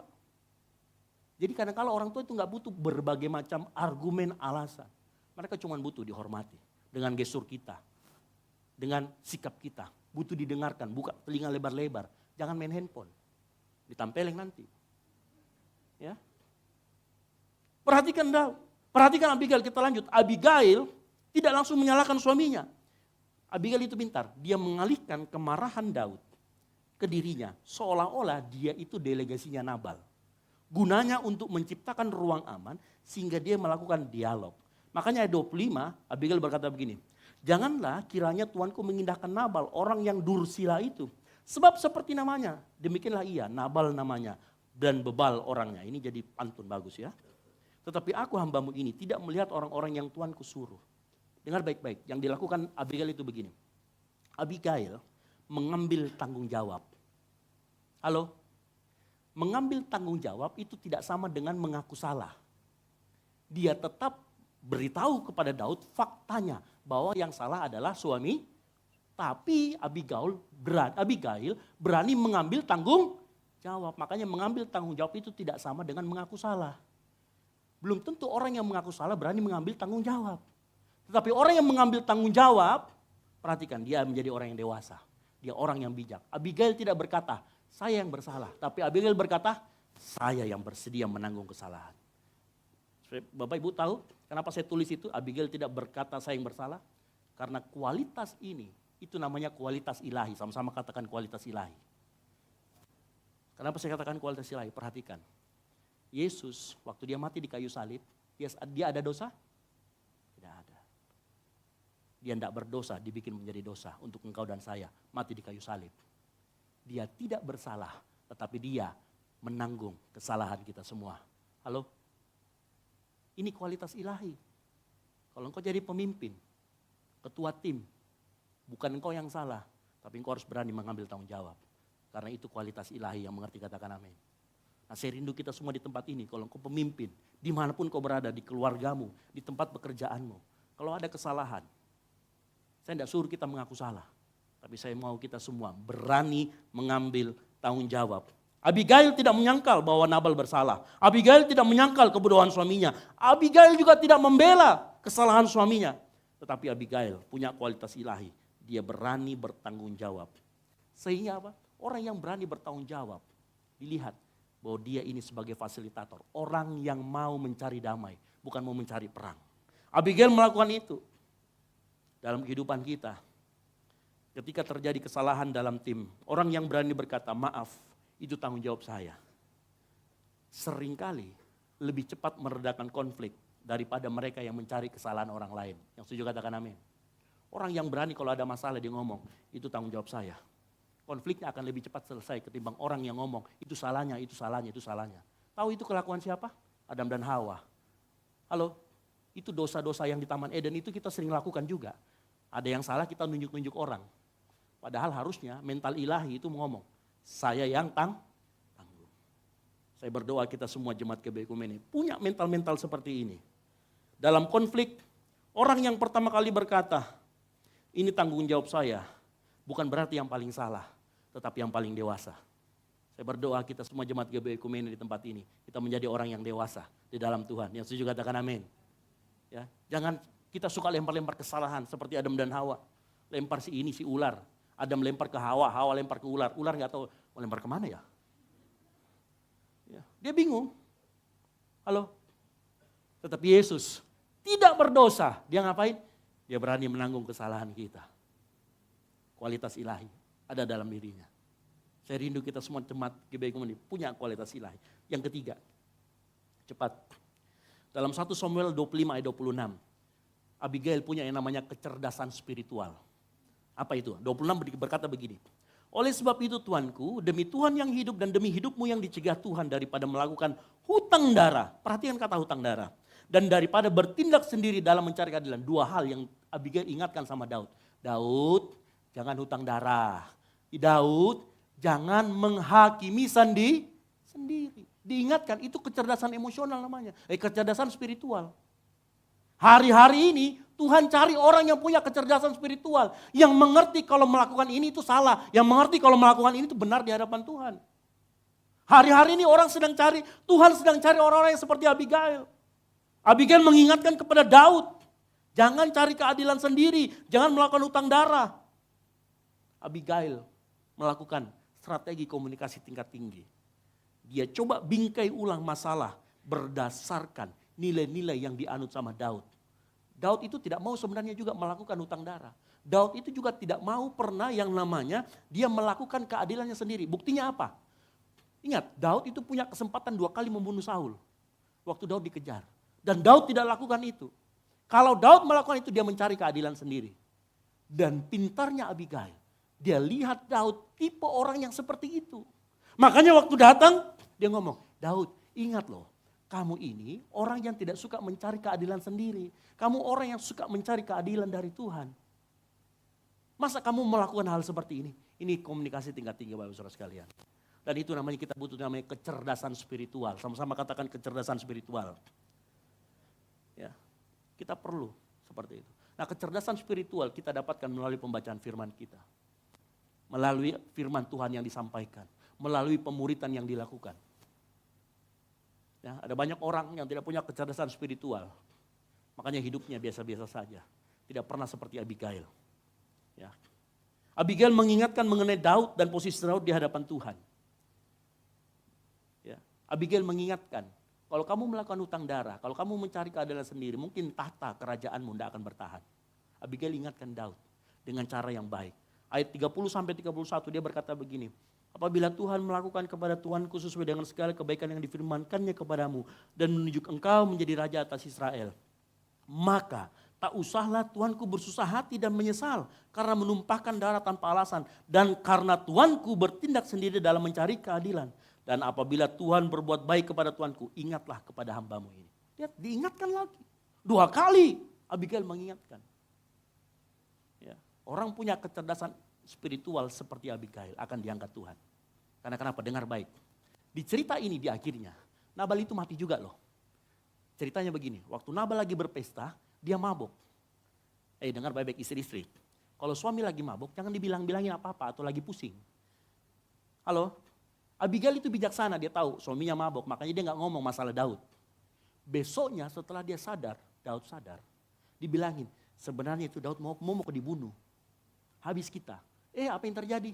Jadi kadang-kala orang tua itu nggak butuh berbagai macam argumen alasan. Mereka cuma butuh dihormati. Dengan gestur kita. Dengan sikap kita. Butuh didengarkan, buka telinga lebar-lebar. Jangan main handphone. Ditampelin nanti. Ya. Perhatikan Daud. Perhatikan Abigail, kita lanjut. Abigail tidak langsung menyalahkan suaminya. Abigail itu pintar. Dia mengalihkan kemarahan Daud ke dirinya. Seolah-olah dia itu delegasinya Nabal. Gunanya untuk menciptakan ruang aman sehingga dia melakukan dialog. Makanya ayat 25, Abigail berkata begini. Janganlah kiranya tuanku mengindahkan Nabal, orang yang dursila itu. Sebab seperti namanya, demikianlah ia, Nabal namanya. Dan bebal orangnya. Ini jadi pantun bagus ya. Tetapi aku hambamu ini tidak melihat orang-orang yang tuanku suruh. Dengar baik-baik, yang dilakukan Abigail itu begini. Abigail mengambil tanggung jawab. Halo? Mengambil tanggung jawab itu tidak sama dengan mengaku salah. Dia tetap beritahu kepada Daud faktanya bahwa yang salah adalah suami. Tapi Abigail berani mengambil tanggung jawab. Makanya mengambil tanggung jawab itu tidak sama dengan mengaku salah. Belum tentu orang yang mengaku salah berani mengambil tanggung jawab. Tetapi orang yang mengambil tanggung jawab, perhatikan dia menjadi orang yang dewasa. Dia orang yang bijak. Abigail tidak berkata, saya yang bersalah. Tapi Abigail berkata, saya yang bersedia menanggung kesalahan. Bapak Ibu tahu kenapa saya tulis itu? Abigail tidak berkata saya yang bersalah. Karena kualitas ini, itu namanya kualitas ilahi. Sama-sama katakan kualitas ilahi. Kenapa saya katakan kualitas ilahi? Perhatikan. Yesus waktu dia mati di kayu salib, dia ada dosa? Tidak ada. Dia tidak berdosa, dibikin menjadi dosa untuk engkau dan saya, mati di kayu salib. Dia tidak bersalah, tetapi dia menanggung kesalahan kita semua. Halo? Ini kualitas ilahi. Kalau engkau jadi pemimpin, ketua tim, bukan engkau yang salah, tapi engkau harus berani mengambil tanggung jawab. Karena itu kualitas ilahi yang mengerti katakan amin. Nah, saya rindu kita semua di tempat ini, kalau engkau pemimpin, dimanapun kau berada, di keluargamu, di tempat pekerjaanmu. Kalau ada kesalahan, saya tidak suruh kita mengaku salah. Tapi saya mau kita semua berani mengambil tanggung jawab. Abigail tidak menyangkal bahwa Nabal bersalah. Abigail tidak menyangkal kebodohan suaminya. Abigail juga tidak membela kesalahan suaminya. Tetapi Abigail punya kualitas ilahi. Dia berani bertanggung jawab. Sehingga apa? Orang yang berani bertanggung jawab, dilihat bahwa dia ini sebagai fasilitator. Orang yang mau mencari damai, bukan mau mencari perang. Abigail melakukan itu. Dalam kehidupan kita, ketika terjadi kesalahan dalam tim, orang yang berani berkata, maaf, itu tanggung jawab saya. Seringkali lebih cepat meredakan konflik daripada mereka yang mencari kesalahan orang lain. Yang setuju katakan amin. Orang yang berani kalau ada masalah dia ngomong, itu tanggung jawab saya. Konfliknya akan lebih cepat selesai ketimbang orang yang ngomong, itu salahnya, itu salahnya, itu salahnya. Tahu itu kelakuan siapa? Adam dan Hawa. Halo, itu dosa-dosa yang di Taman Eden itu kita sering lakukan juga. Ada yang salah kita nunjuk-nunjuk orang. Padahal harusnya mental ilahi itu ngomong, saya yang tanggung. Saya berdoa kita semua jemaat GBI Kumene punya mental-mental seperti ini. Dalam konflik, orang yang pertama kali berkata, ini tanggung jawab saya, bukan berarti yang paling salah. Tetapi yang paling dewasa. Saya berdoa kita semua jemaat GBI Kumene di tempat ini. Kita menjadi orang yang dewasa di dalam Tuhan. Yang setuju katakan amin. Ya, jangan kita suka lempar-lempar kesalahan seperti Adam dan Hawa. Lempar si ini, si ular. Adam lempar ke Hawa, Hawa lempar ke ular. Ular nggak tahu mau lempar kemana ya. Dia bingung. Halo. Tetapi Yesus tidak berdosa. Dia ngapain? Dia berani menanggung kesalahan kita. Kualitas ilahi ada dalam dirinya. Saya rindu kita semua jemaat GBI Kumene punya kualitas ilahi. Yang ketiga, cepat. Dalam 1 Samuel 25 ayat 26, Abigail punya yang namanya kecerdasan spiritual. Apa itu? 26 berkata begini. Oleh sebab itu tuanku, demi Tuhan yang hidup dan demi hidupmu yang dicegah Tuhan daripada melakukan hutang darah. Perhatikan kata hutang darah. Dan daripada bertindak sendiri dalam mencari keadilan. Dua hal yang Abigail ingatkan sama Daud. Daud, jangan hutang darah. Daud, jangan menghakimi sendiri. Diingatkan, itu kecerdasan emosional namanya. Kecerdasan spiritual. Hari-hari ini Tuhan cari orang yang punya kecerdasan spiritual. Yang mengerti kalau melakukan ini itu salah. Yang mengerti kalau melakukan ini itu benar di hadapan Tuhan. Hari-hari ini orang sedang cari, Tuhan sedang cari orang-orang yang seperti Abigail. Abigail mengingatkan kepada Daud. Jangan cari keadilan sendiri, jangan melakukan utang darah. Abigail melakukan strategi komunikasi tingkat tinggi. Dia coba bingkai ulang masalah berdasarkan nilai-nilai yang dianut sama Daud. Daud itu tidak mau sebenarnya juga melakukan utang darah. Daud itu juga tidak mau pernah yang namanya dia melakukan keadilannya sendiri. Buktinya apa? Ingat, Daud itu punya kesempatan 2 kali membunuh Saul. Waktu Daud dikejar. Dan Daud tidak lakukan itu. Kalau Daud melakukan itu dia mencari keadilan sendiri. Dan pintarnya Abigail. Dia lihat Daud tipe orang yang seperti itu. Makanya waktu datang dia ngomong, Daud ingat loh. Kamu ini orang yang tidak suka mencari keadilan sendiri. Kamu orang yang suka mencari keadilan dari Tuhan. Masa kamu melakukan hal seperti ini? Ini komunikasi tingkat tinggi Bapak Saudara sekalian. Dan itu namanya kita butuh namanya kecerdasan spiritual. Sama-sama katakan kecerdasan spiritual. Ya, kita perlu seperti itu. Nah, kecerdasan spiritual kita dapatkan melalui pembacaan firman kita. Melalui firman Tuhan yang disampaikan. Melalui pemuritan yang dilakukan. Ya, ada banyak orang yang tidak punya kecerdasan spiritual. Makanya hidupnya biasa-biasa saja. Tidak pernah seperti Abigail. Ya. Abigail mengingatkan mengenai Daud dan posisi Daud di hadapan Tuhan. Ya. Abigail mengingatkan, kalau kamu melakukan utang darah, kalau kamu mencari keadilan sendiri, mungkin tahta kerajaanmu tidak akan bertahan. Abigail ingatkan Daud dengan cara yang baik. Ayat 30-31 dia berkata begini, apabila Tuhan melakukan kepada Tuanku sesuai dengan segala kebaikan yang difirmankannya kepadamu dan menunjuk engkau menjadi raja atas Israel, maka tak usahlah Tuanku bersusah hati dan menyesal karena menumpahkan darah tanpa alasan dan karena Tuanku bertindak sendiri dalam mencari keadilan. Dan apabila Tuhan berbuat baik kepada Tuanku, ingatlah kepada hambamu ini. Lihat, diingatkan lagi. 2 kali Abigail mengingatkan. Ya, orang punya kecerdasan spiritual seperti Abigail akan diangkat Tuhan. Karena kenapa? Dengar baik. Di cerita ini di akhirnya, Nabal itu mati juga loh. Ceritanya begini, waktu Nabal lagi berpesta, dia mabuk. Dengar baik-baik istri-istri. Kalau suami lagi mabuk, jangan dibilang-bilangin apa-apa atau lagi pusing. Halo? Abigail itu bijaksana, dia tahu suaminya mabuk, makanya dia gak ngomong masalah Daud. Besoknya setelah dia sadar, Daud sadar, dibilangin, sebenarnya itu Daud mau dibunuh. Habis kita. Apa yang terjadi?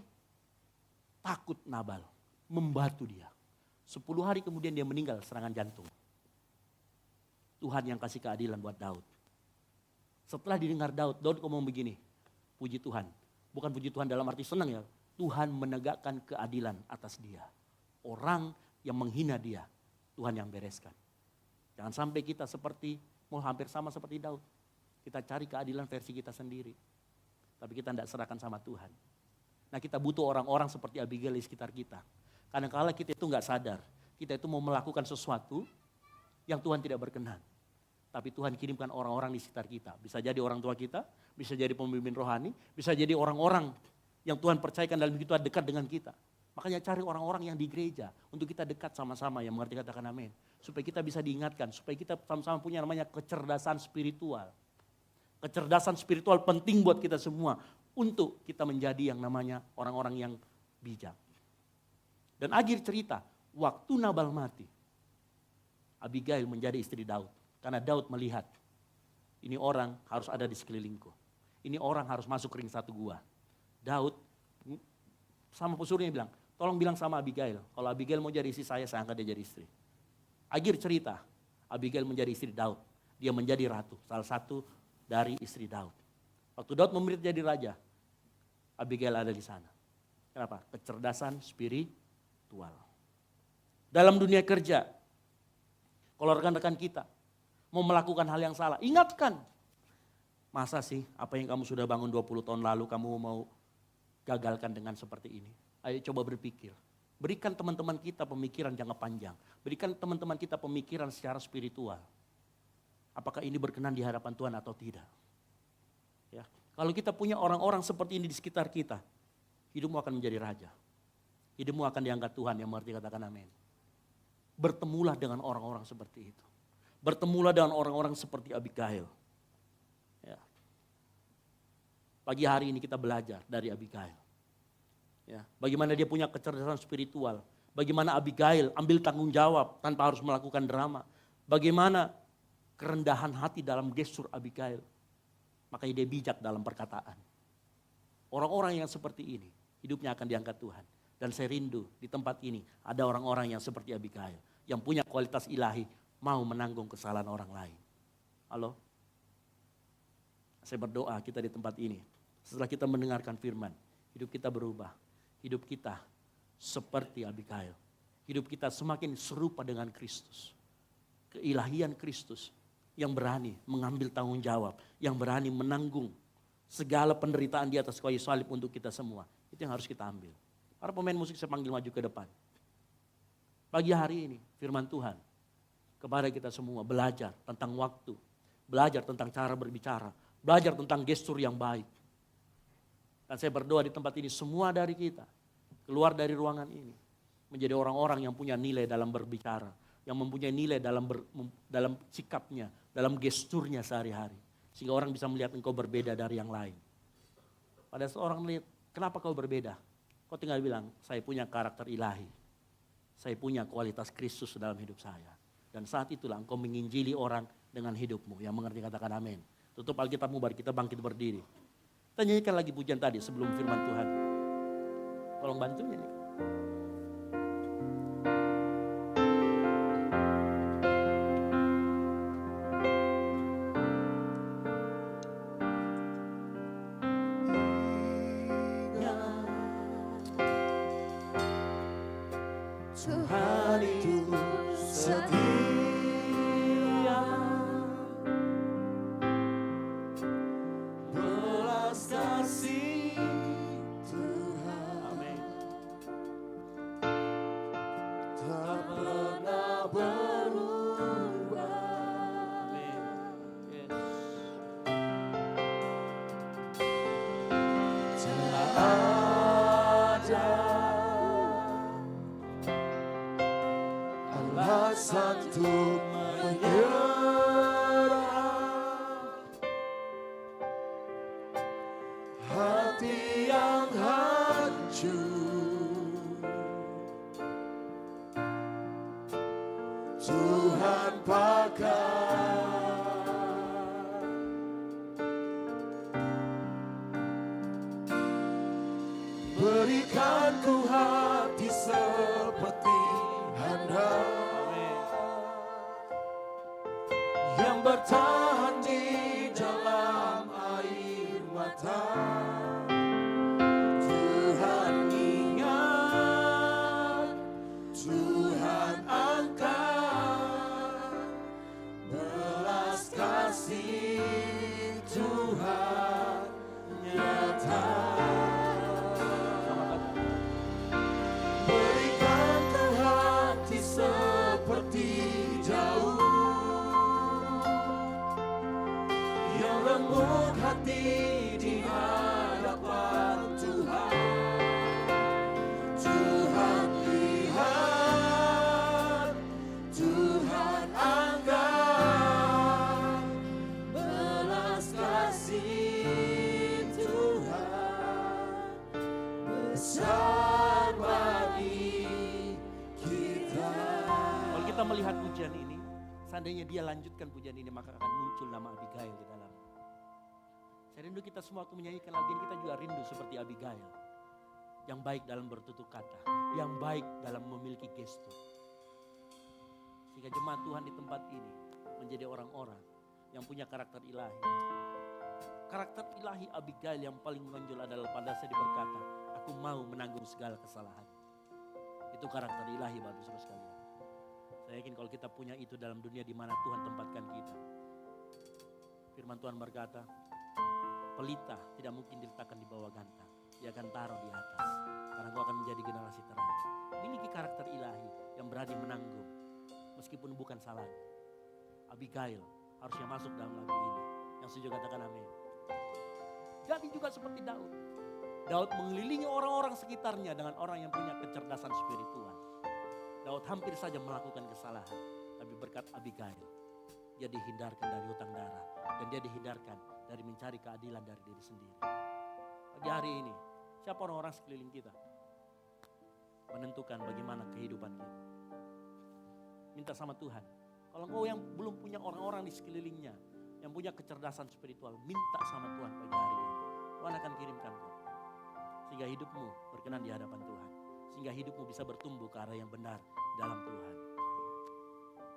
Takut Nabal, membatu dia. 10 hari kemudian dia meninggal serangan jantung. Tuhan yang kasih keadilan buat Daud. Setelah didengar Daud ngomong begini, puji Tuhan. Bukan puji Tuhan dalam arti senang ya. Tuhan menegakkan keadilan atas dia. Orang yang menghina dia, Tuhan yang bereskan. Jangan sampai kita mau hampir sama seperti Daud. Kita cari keadilan versi kita sendiri. Tapi kita tidak serahkan sama Tuhan. Nah, kita butuh orang-orang seperti Abigail di sekitar kita. Karena kalau kita itu nggak sadar, kita itu mau melakukan sesuatu yang Tuhan tidak berkenan. Tapi Tuhan kirimkan orang-orang di sekitar kita. Bisa jadi orang tua kita, bisa jadi pemimpin rohani, bisa jadi orang-orang yang Tuhan percayakan dalam hidup kita dekat dengan kita. Makanya cari orang-orang yang di gereja untuk kita dekat sama-sama yang mengerti katakan amin. Supaya kita bisa diingatkan, supaya kita sama-sama punya namanya kecerdasan spiritual. Kecerdasan spiritual penting buat kita semua untuk kita menjadi yang namanya orang-orang yang bijak. Dan akhir cerita, waktu Nabal mati, Abigail menjadi istri Daud. Karena Daud melihat, ini orang harus ada di sekelilingku. Ini orang harus masuk ring satu gua. Daud sama pesuruhnya bilang, tolong bilang sama Abigail, kalau Abigail mau jadi istri saya angkat dia jadi istri. Akhir cerita, Abigail menjadi istri Daud. Dia menjadi ratu, salah satu dari istri Daud. Waktu Daud memilih jadi raja, Abigail ada di sana. Kenapa? Kecerdasan spiritual. Dalam dunia kerja, kalau rekan-rekan kita mau melakukan hal yang salah, ingatkan. Masa sih apa yang kamu sudah bangun 20 tahun lalu kamu mau gagalkan dengan seperti ini? Ayo coba berpikir. Berikan teman-teman kita pemikiran jangka panjang. Berikan teman-teman kita pemikiran secara spiritual. Apakah ini berkenan di hadapan Tuhan atau tidak? Ya. Kalau kita punya orang-orang seperti ini di sekitar kita, hidupmu akan menjadi raja. Hidupmu akan diangkat Tuhan yang mengerti katakan amin. Bertemulah dengan orang-orang seperti itu. Bertemulah dengan orang-orang seperti Abigail. Ya. Pagi hari ini kita belajar dari Abigail. Ya. Bagaimana dia punya kecerdasan spiritual. Bagaimana Abigail ambil tanggung jawab tanpa harus melakukan drama. Bagaimana kerendahan hati dalam gestur Abigail. Makanya dia bijak dalam perkataan. Orang-orang yang seperti ini, hidupnya akan diangkat Tuhan. Dan saya rindu di tempat ini ada orang-orang yang seperti Abigail. Yang punya kualitas ilahi, mau menanggung kesalahan orang lain. Halo? Saya berdoa kita di tempat ini. Setelah kita mendengarkan firman, hidup kita berubah. Hidup kita seperti Abigail. Hidup kita semakin serupa dengan Kristus. Keilahian Kristus yang berani mengambil tanggung jawab. Yang berani menanggung segala penderitaan di atas kayu salib untuk kita semua. Itu yang harus kita ambil. Para pemain musik saya panggil maju ke depan. Pagi hari ini firman Tuhan kepada kita semua belajar tentang waktu, belajar tentang cara berbicara, belajar tentang gestur yang baik. Dan saya berdoa di tempat ini semua dari kita keluar dari ruangan ini menjadi orang-orang yang punya nilai dalam berbicara, yang mempunyai nilai dalam sikapnya, dalam gesturnya sehari-hari. Sehingga orang bisa melihat engkau berbeda dari yang lain. Pada seorang melihat, kenapa kau berbeda? Kau tinggal bilang, saya punya karakter ilahi. Saya punya kualitas Kristus dalam hidup saya. Dan saat itulah engkau menginjili orang dengan hidupmu. Yang mengerti katakan amin. Tutup Alkitabmu, mari kita bangkit berdiri. Kita nyanyikan lagi pujian tadi sebelum firman Tuhan. Tolong bantu nyanyikan. Tuhan itu setia, belas kasih Tuhan, Amin. tak pernah berubah. Amin. Yes. Tak ada alasan untuk menyerah, hati yang hancur Tuhan pakai. Berikan ku hati seperti handal yang bertahan di dalam air mata. Tuhan ingat, Tuhan angkat, belas kasih Tuhan nyata. Berikan ku hati seperti jauh, yang lembut hati di hadapan Tuhan. Tuhan lihat, Tuhan anggap, belas kasih Tuhan besar bagi kita. Kalau kita melihat pujian ini, seandainya dia lanjutkan pujian ini, maka akan muncul nama Abigail di dalam. Saya rindu kita semua waktu menyanyikan lagu ini, kita juga rindu seperti Abigail. Yang baik dalam bertutur kata, yang baik dalam memiliki gestur. Sehingga jemaat Tuhan di tempat ini menjadi orang-orang yang punya karakter ilahi. Karakter ilahi Abigail yang paling menonjol adalah pada saya berkata, aku mau menanggung segala kesalahan. Itu karakter ilahi Bapak Saudara sekalian. Saya yakin kalau kita punya itu dalam dunia di mana Tuhan tempatkan kita. Firman Tuhan berkata, pelita tidak mungkin diletakkan di bawah gantang. Dia akan taruh di atas. Karena engkau akan menjadi generasi terang. Miliki karakter ilahi yang berani menanggung. Meskipun bukan salahnya. Abigail harusnya masuk dalam lagu ini. Yang setuju katakan amin. Jadi juga seperti Daud. Daud mengelilingi orang-orang sekitarnya dengan orang yang punya kecerdasan spiritual. Daud hampir saja melakukan kesalahan. Tapi berkat Abigail, dia dihindarkan dari hutang darah. Dan dia dihindarkan dari mencari keadilan dari diri sendiri. Pagi hari ini, siapa orang-orang sekeliling kita? Menentukan bagaimana kehidupan kita. Minta sama Tuhan. Kalau engkau yang belum punya orang-orang di sekelilingnya, yang punya kecerdasan spiritual, minta sama Tuhan pagi hari ini. Tuhan akan kirimkan kau. Sehingga hidupmu berkenan di hadapan Tuhan. Sehingga hidupmu bisa bertumbuh ke arah yang benar dalam Tuhan.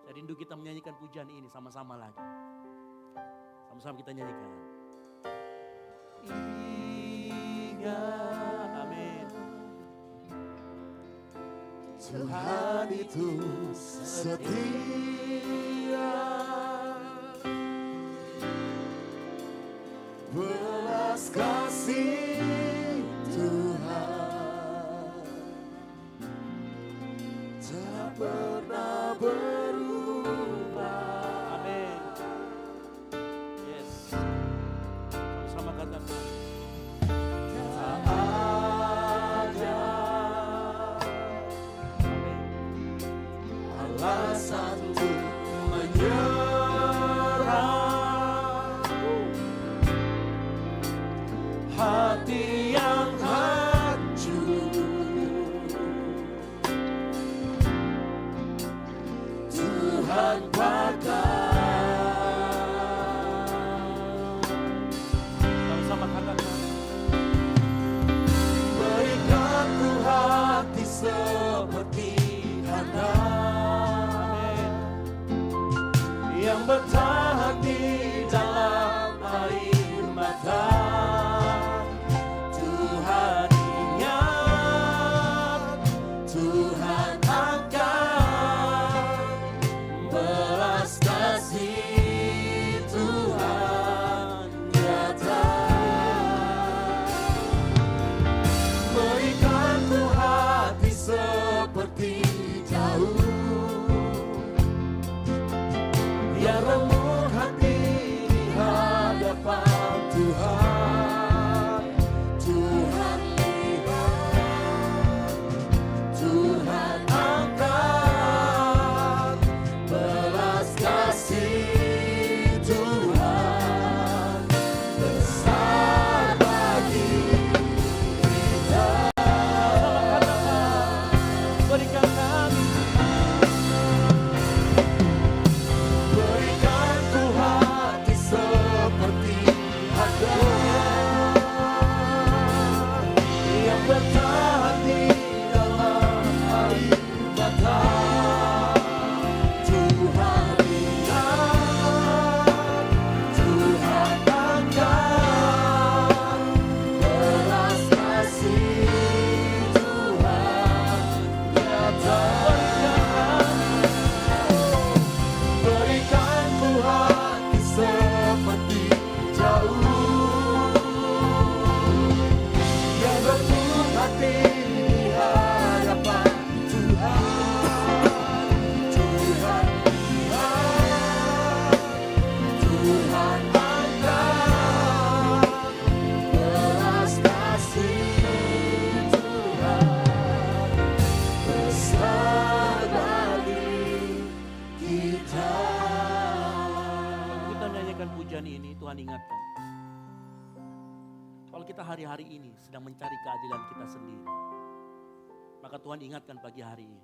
Saya rindu kita menyanyikan pujian ini sama-sama lagi. Sama-sama kita nyanyikan. Ingat, amin. Tuhan itu setia, belas kasih Tuhan tak pernah berubah. Amin. Yes. Sama-sama katakan. Tak ada alasan untuk menyerah, hati yang hancur Tuhan pakai. Sama-sama katakan. Berikan ku hati seperti Hana, yang bertahan di dalam air mata. Tuhan ingat, Tuhan akan belas kasih Tuhan nyata. Berikan ku hati seperti daun yang remuk hati di hadapan Tuhan. Tuhan lihat, Tuhan angkat, belas kasih Tuhan besar bagi kita. Berikan kami. Berikan ku hati seperti Hana, yang bertahan di dalam air mata. Tuhan lihat, Tuhan angkat, belas kasih Tuhan nyata. Berikan ku hati seperti daun yang remuk hati di hadapan Tuhan. Tuhan lihat, Tuhan angkat, belas kasih Tuhan besar bagi kita. Kita nyanyikan pujian ini, Tuhan ingatkan. Kalau kita hari-hari ini sedang mencari keadilan kita sendiri, maka Tuhan ingatkan pagi hari ini.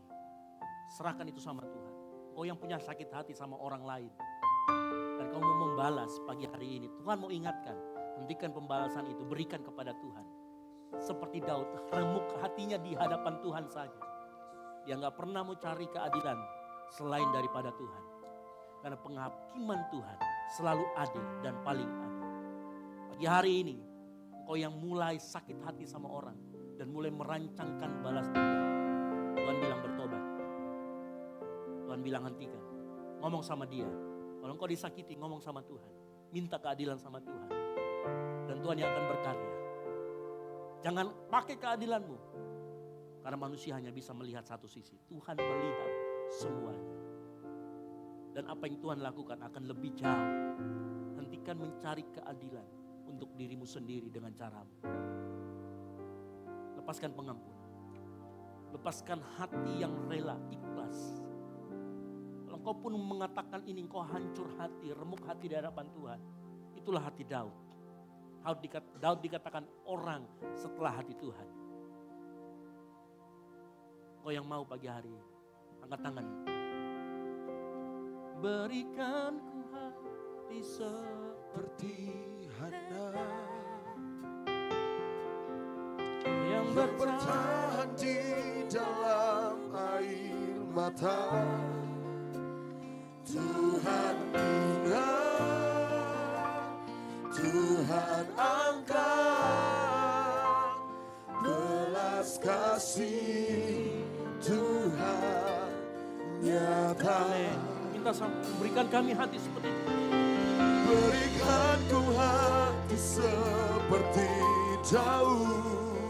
Serahkan itu sama Tuhan. Kau yang punya sakit hati sama orang lain, dan kau mau membalas pagi hari ini, Tuhan mau ingatkan. Hentikan pembalasan itu, berikan kepada Tuhan. Seperti Daud, remuk hatinya di hadapan Tuhan saja. Dia gak pernah mau cari keadilan selain daripada Tuhan. Karena penghakiman Tuhan selalu adil dan paling adil. Pagi hari ini, engkau yang mulai sakit hati sama orang dan mulai merancangkan balas dendam, Tuhan bilang bertobat. Tuhan bilang hentikan. Ngomong sama dia. Kalau engkau disakiti, ngomong sama Tuhan. Minta keadilan sama Tuhan. Dan Tuhan yang akan berkarya. Jangan pakai keadilanmu. Karena manusia hanya bisa melihat satu sisi. Tuhan melihat semuanya. Dan apa yang Tuhan lakukan akan lebih jauh. Hentikan mencari keadilan untuk dirimu sendiri dengan caramu. Lepaskan pengampunan. Lepaskan hati yang rela, ikhlas. Kalau engkau pun mengatakan ini, engkau hancur hati, remuk hati di hadapan Tuhan. Itulah hati Daud. Daud dikatakan orang setelah hati Tuhan. Engkau yang mau pagi hari ini, angkat tangan. Berikan ku hati Seperti Hana yang bertahan di dalam air mata. Tuhan ingat, Tuhan angkat, belas kasih Tuhan nyata. Minta berikan kami hati seperti itu. Berikan ku hati seperti Daud,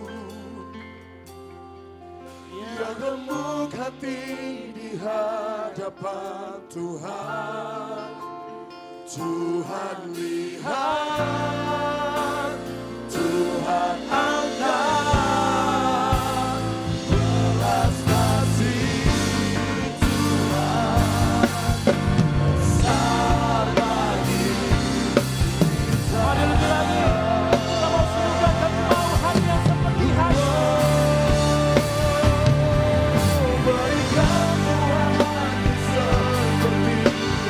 yang remuk hati di hadapan Tuhan. Tuhan lihat, Tuhan angkat, belas kasih Tuhan besar bagi kita. Mari lebih lagi, kita mau surga, kami mau hati yang seperti hati. Berikan ku hati seperti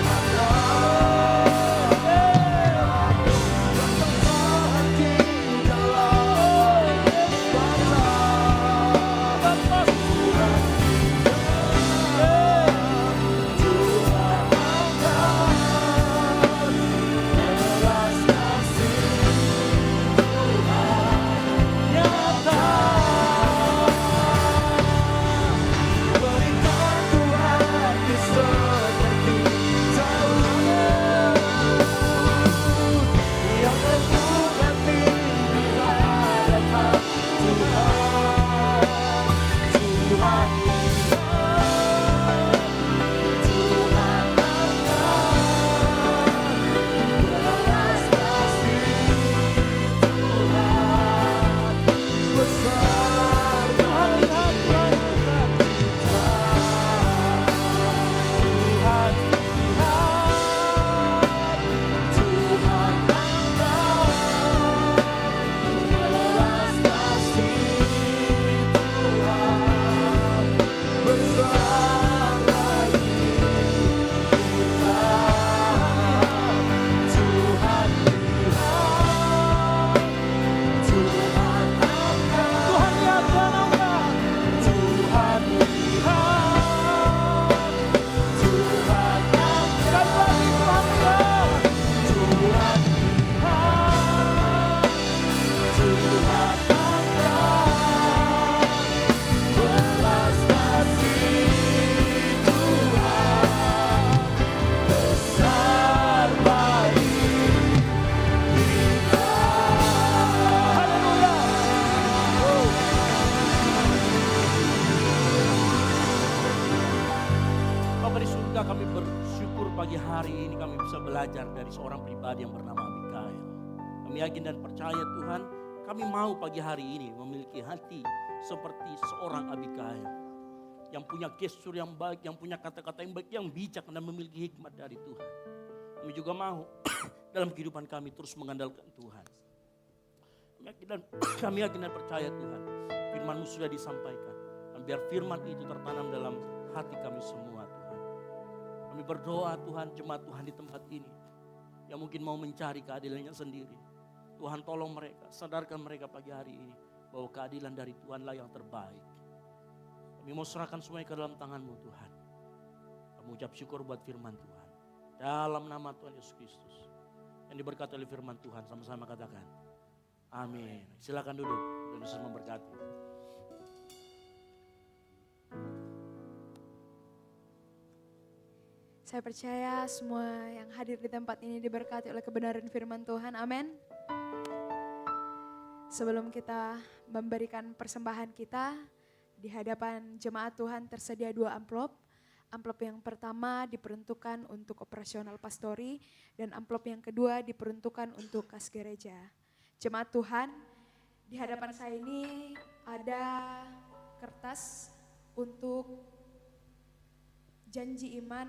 Hana, bertahan di dalam mata. Tuhan angkat, belas kasih Tuhan nyata. Berikan ku hati seperti Daud, yang remuk hati di hadapan Tuhan. Tuhan lihat, Tuhan angkat, belas kasih Tuhan besar bagi kita. Tuhan angkat, belas kasih Tuhan besar bagi kita. Tuhan lihat, Tuhan angkat, Tuhan lihat dan angkat. Tuhan lihat, Tuhan angkat, Sekali lagi Tuhan lihat. Tuhan lihat, Tuhan angkat, belas kasih Tuhan besar bagi kita. Bapa di surga, kami bersyukur pagi hari ini kami bisa belajar dari seorang pribadi yang bernama Abikail. Kami yakin dan percaya Tuhan, kami mau pagi hari ini memiliki hati seperti seorang Abikail. Yang punya gestur yang baik, yang punya kata-kata yang baik, yang bijak dan memiliki hikmat dari Tuhan. Kami juga mau dalam kehidupan kami terus mengandalkan Tuhan. Kami yakin dan percaya Tuhan, firman-Mu sudah disampaikan. Dan biar firman itu tertanam dalam hati kami semua Tuhan. Kami berdoa Tuhan, jemaat Tuhan di tempat ini yang mungkin mau mencari keadilannya sendiri. Tuhan tolong mereka, sadarkan mereka pagi hari ini bahwa keadilan dari Tuhanlah yang terbaik. Kami mau serahkan semuanya ke dalam tangan-Mu Tuhan. Kami ucap syukur buat firman Tuhan. Dalam nama Tuhan Yesus Kristus. Yang diberkati oleh firman Tuhan, sama-sama katakan. Amin. Silakan duduk. Tuhan Yesus memberkati. Saya percaya semua yang hadir di tempat ini diberkati oleh kebenaran firman Tuhan. Amin. Sebelum kita memberikan persembahan kita, di hadapan jemaat Tuhan tersedia 2 amplop. Amplop yang pertama diperuntukkan untuk operasional pastori dan amplop yang kedua diperuntukkan untuk kas gereja. Jemaat Tuhan, di hadapan saya ini ada kertas untuk janji iman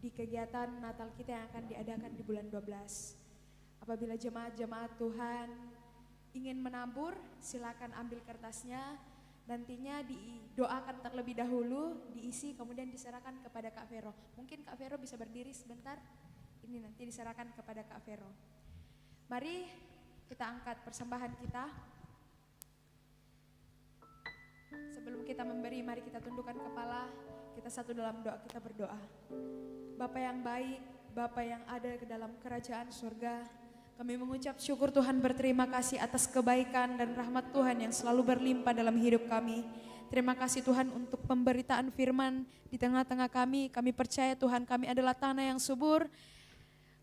di kegiatan Natal kita yang akan diadakan di bulan 12. Apabila jemaat-jemaat Tuhan ingin menabur, silakan ambil kertasnya. Nantinya didoakan terlebih dahulu, diisi kemudian diserahkan kepada Kak Vero. Mungkin Kak Vero bisa berdiri sebentar. Ini nanti diserahkan kepada Kak Vero. Mari kita angkat persembahan kita. Sebelum kita memberi, mari kita tundukkan kepala. Kita satu dalam doa, kita berdoa. Bapa yang baik, Bapa yang ada ke dalam kerajaan surga, kami mengucap syukur Tuhan, berterima kasih atas kebaikan dan rahmat Tuhan yang selalu berlimpah dalam hidup kami. Terima kasih Tuhan untuk pemberitaan firman di tengah-tengah kami. Kami percaya Tuhan, kami adalah tanah yang subur.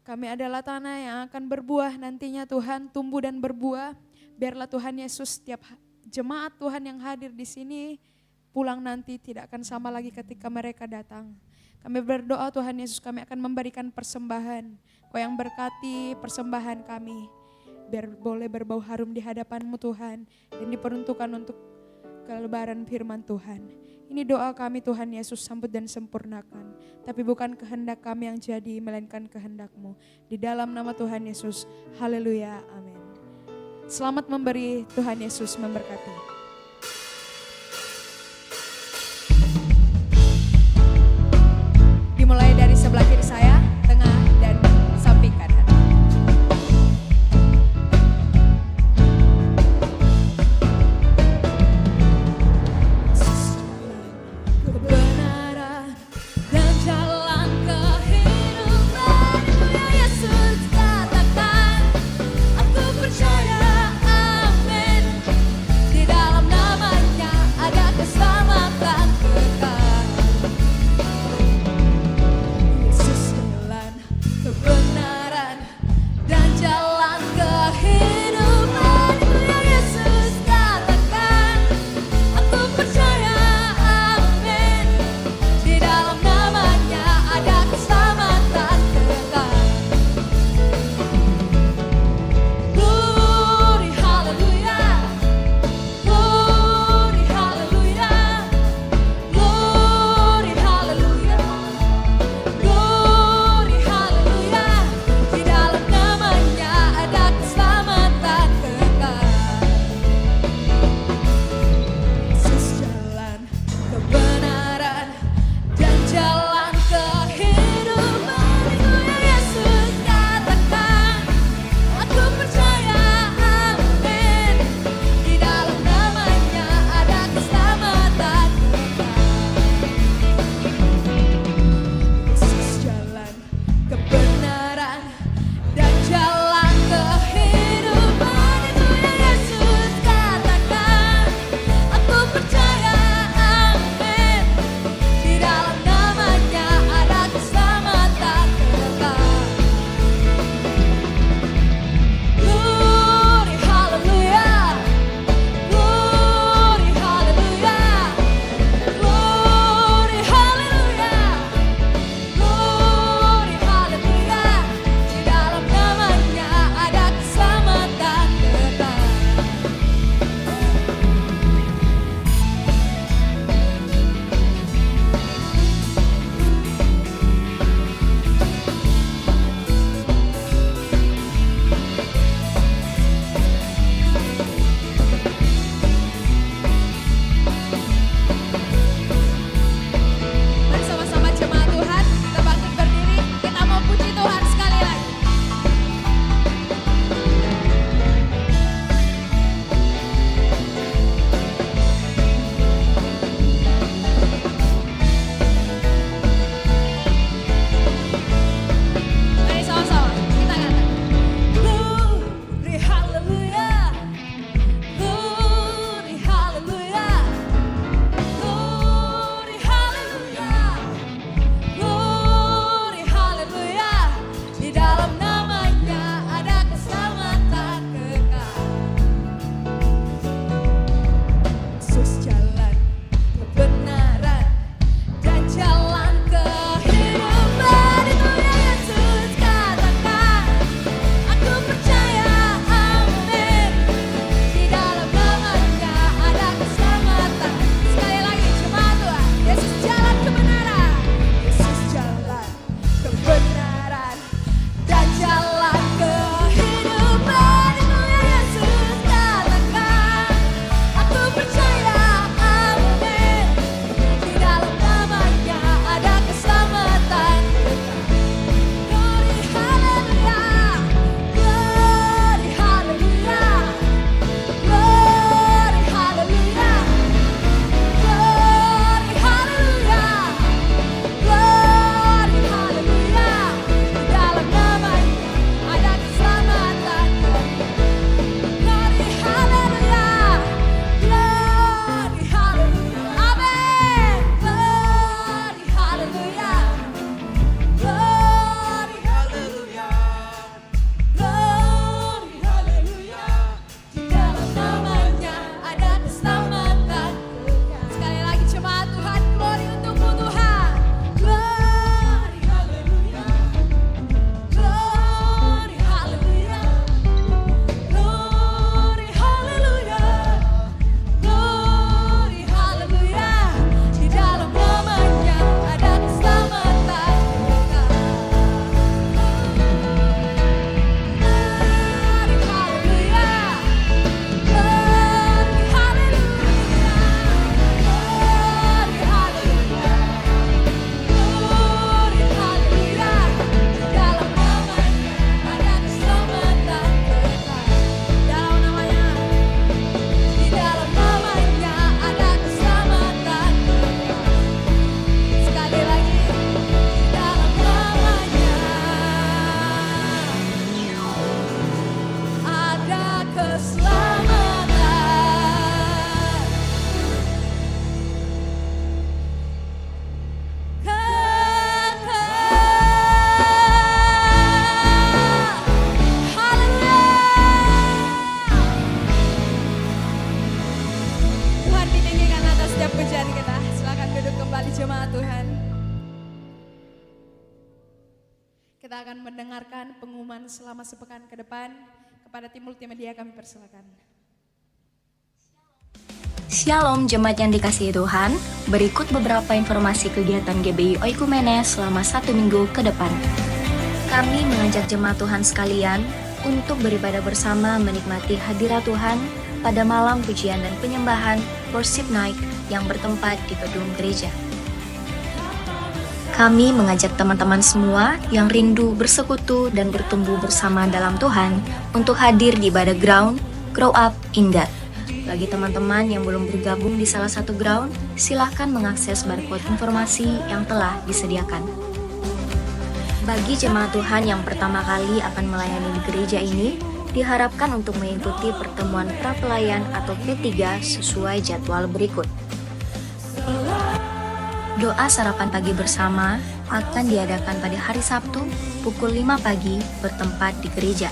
Kami adalah tanah yang akan berbuah nantinya Tuhan, tumbuh dan berbuah. Biarlah Tuhan Yesus, setiap jemaat Tuhan yang hadir di sini pulang nanti tidak akan sama lagi ketika mereka datang. Kami berdoa Tuhan Yesus, kami akan memberikan persembahan. Kau yang berkati persembahan kami, biar boleh berbau harum di hadapan-Mu Tuhan, dan diperuntukkan untuk kelebaran firman Tuhan. Ini doa kami Tuhan Yesus, sambut dan sempurnakan. Tapi bukan kehendak kami yang jadi, melainkan kehendak-Mu. Di dalam nama Tuhan Yesus, haleluya, amin. Selamat memberi, Tuhan Yesus memberkati. Dimulai dari sebelah kiri saya, tengah dan samping kanan. Kebenaran dan jalan kehidupan, Yesus katakan, aku percaya, amin. Di dalam Kita akan mendengarkan pengumuman selama sepekan ke depan. Kepada tim multimedia kami persilakan. Shalom jemaat yang dikasihi Tuhan, berikut beberapa informasi kegiatan GBI Oikumene selama 1 minggu ke depan. Kami mengajak jemaat Tuhan sekalian untuk beribadah bersama menikmati hadirat Tuhan pada malam pujian dan penyembahan Worship Night yang bertempat di gedung gereja. Kami mengajak teman-teman semua yang rindu bersekutu dan bertumbuh bersama dalam Tuhan untuk hadir di ibadah ground Grow Up in God. Bagi teman-teman yang belum bergabung di salah satu ground, silahkan mengakses barcode informasi yang telah disediakan. Bagi jemaat Tuhan yang pertama kali akan melayani di gereja ini, diharapkan untuk mengikuti pertemuan prapelayan atau P3 sesuai jadwal berikut. Doa sarapan pagi bersama akan diadakan pada hari Sabtu pukul 5 pagi bertempat di gereja.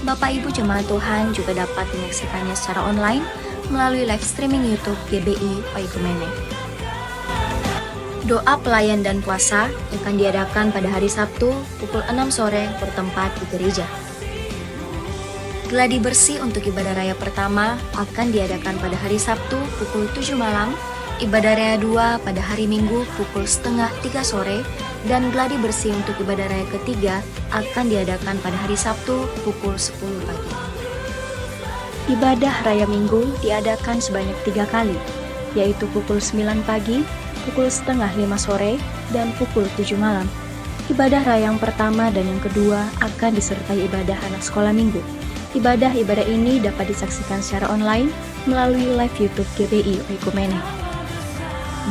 Bapak Ibu jemaat Tuhan juga dapat menyaksikannya secara online melalui live streaming YouTube GBI Oikumene. Doa pelayan dan puasa akan diadakan pada hari Sabtu pukul 6 sore bertempat di gereja. Gladi bersih untuk ibadah raya pertama akan diadakan pada hari Sabtu pukul 7 malam, ibadah raya 2 pada hari Minggu pukul 2:30 sore, dan gladi bersih untuk ibadah raya ketiga akan diadakan pada hari Sabtu pukul 10 pagi. Ibadah raya Minggu diadakan sebanyak 3 kali, yaitu pukul 9 pagi, pukul 4:30 sore, dan pukul 7 malam. Ibadah raya yang pertama dan yang kedua akan disertai ibadah anak sekolah minggu. Ibadah-ibadah ini dapat disaksikan secara online melalui live YouTube GBI Oikumene.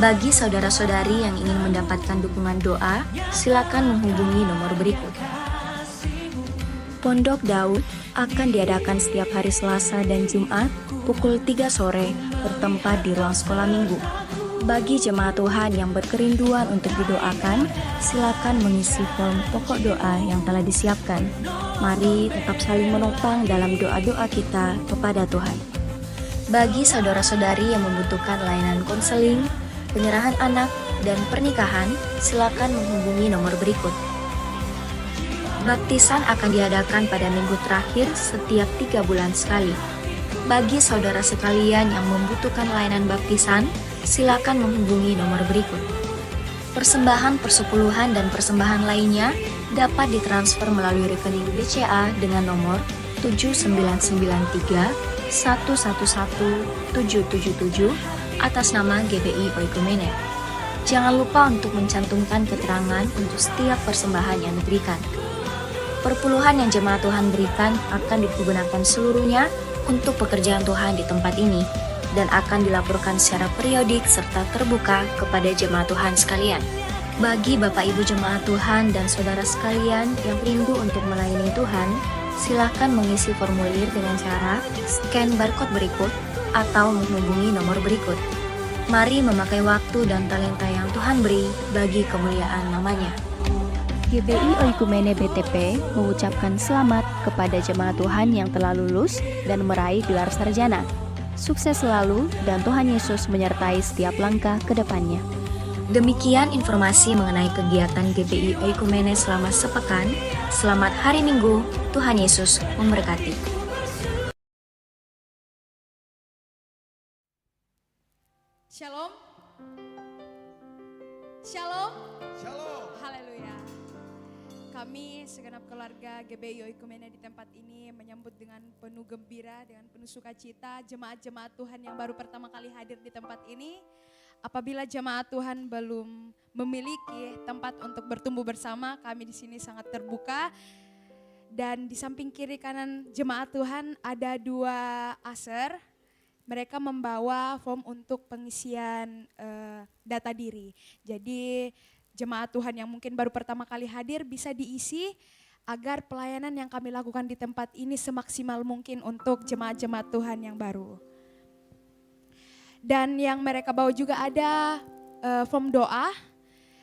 Bagi saudara-saudari yang ingin mendapatkan dukungan doa, silakan menghubungi nomor berikut. Pondok Daud akan diadakan setiap hari Selasa dan Jumat pukul 3 sore bertempat di ruang sekolah minggu. Bagi jemaat Tuhan yang berkerinduan untuk didoakan, silakan mengisi form pokok doa yang telah disiapkan. Mari tetap saling menopang dalam doa-doa kita kepada Tuhan. Bagi saudara-saudari yang membutuhkan layanan konseling, penyerahan anak, dan pernikahan, silakan menghubungi nomor berikut. Baptisan akan diadakan pada minggu terakhir setiap 3 bulan sekali. Bagi saudara sekalian yang membutuhkan layanan baptisan, silakan menghubungi nomor berikut. Persembahan persepuluhan dan persembahan lainnya dapat ditransfer melalui rekening BCA dengan nomor 7993 111 777 atas nama GBI Oikumene. Jangan lupa untuk mencantumkan keterangan untuk setiap persembahan yang diberikan. Perpuluhan yang jemaat Tuhan berikan akan digunakan seluruhnya untuk pekerjaan Tuhan di tempat ini dan akan dilaporkan secara periodik serta terbuka kepada jemaat Tuhan sekalian. Bagi Bapak Ibu jemaat Tuhan dan saudara sekalian yang rindu untuk melayani Tuhan, silakan mengisi formulir dengan cara scan barcode berikut atau menghubungi nomor berikut. Mari memakai waktu dan talenta yang Tuhan beri bagi kemuliaan namanya. GBI Oikumene BTP mengucapkan selamat kepada jemaat Tuhan yang telah lulus dan meraih gelar sarjana. Sukses selalu dan Tuhan Yesus menyertai setiap langkah ke depannya. Demikian informasi mengenai kegiatan GBI Oikumene selama sepekan. Selamat hari Minggu, Tuhan Yesus memberkati. Shalom. Shalom. Shalom. Haleluya. Kami segenap keluarga GBI Oikumene di tempat ini menyambut dengan penuh gembira, dengan penuh sukacita jemaat-jemaat Tuhan yang baru pertama kali hadir di tempat ini. Apabila jemaat Tuhan belum memiliki tempat untuk bertumbuh bersama, kami di sini sangat terbuka. Dan di samping kiri kanan jemaat Tuhan ada 2 aser. Mereka membawa form untuk pengisian data diri. Jadi jemaat Tuhan yang mungkin baru pertama kali hadir bisa diisi agar pelayanan yang kami lakukan di tempat ini semaksimal mungkin untuk jemaat-jemaat Tuhan yang baru. Dan yang mereka bawa juga ada form doa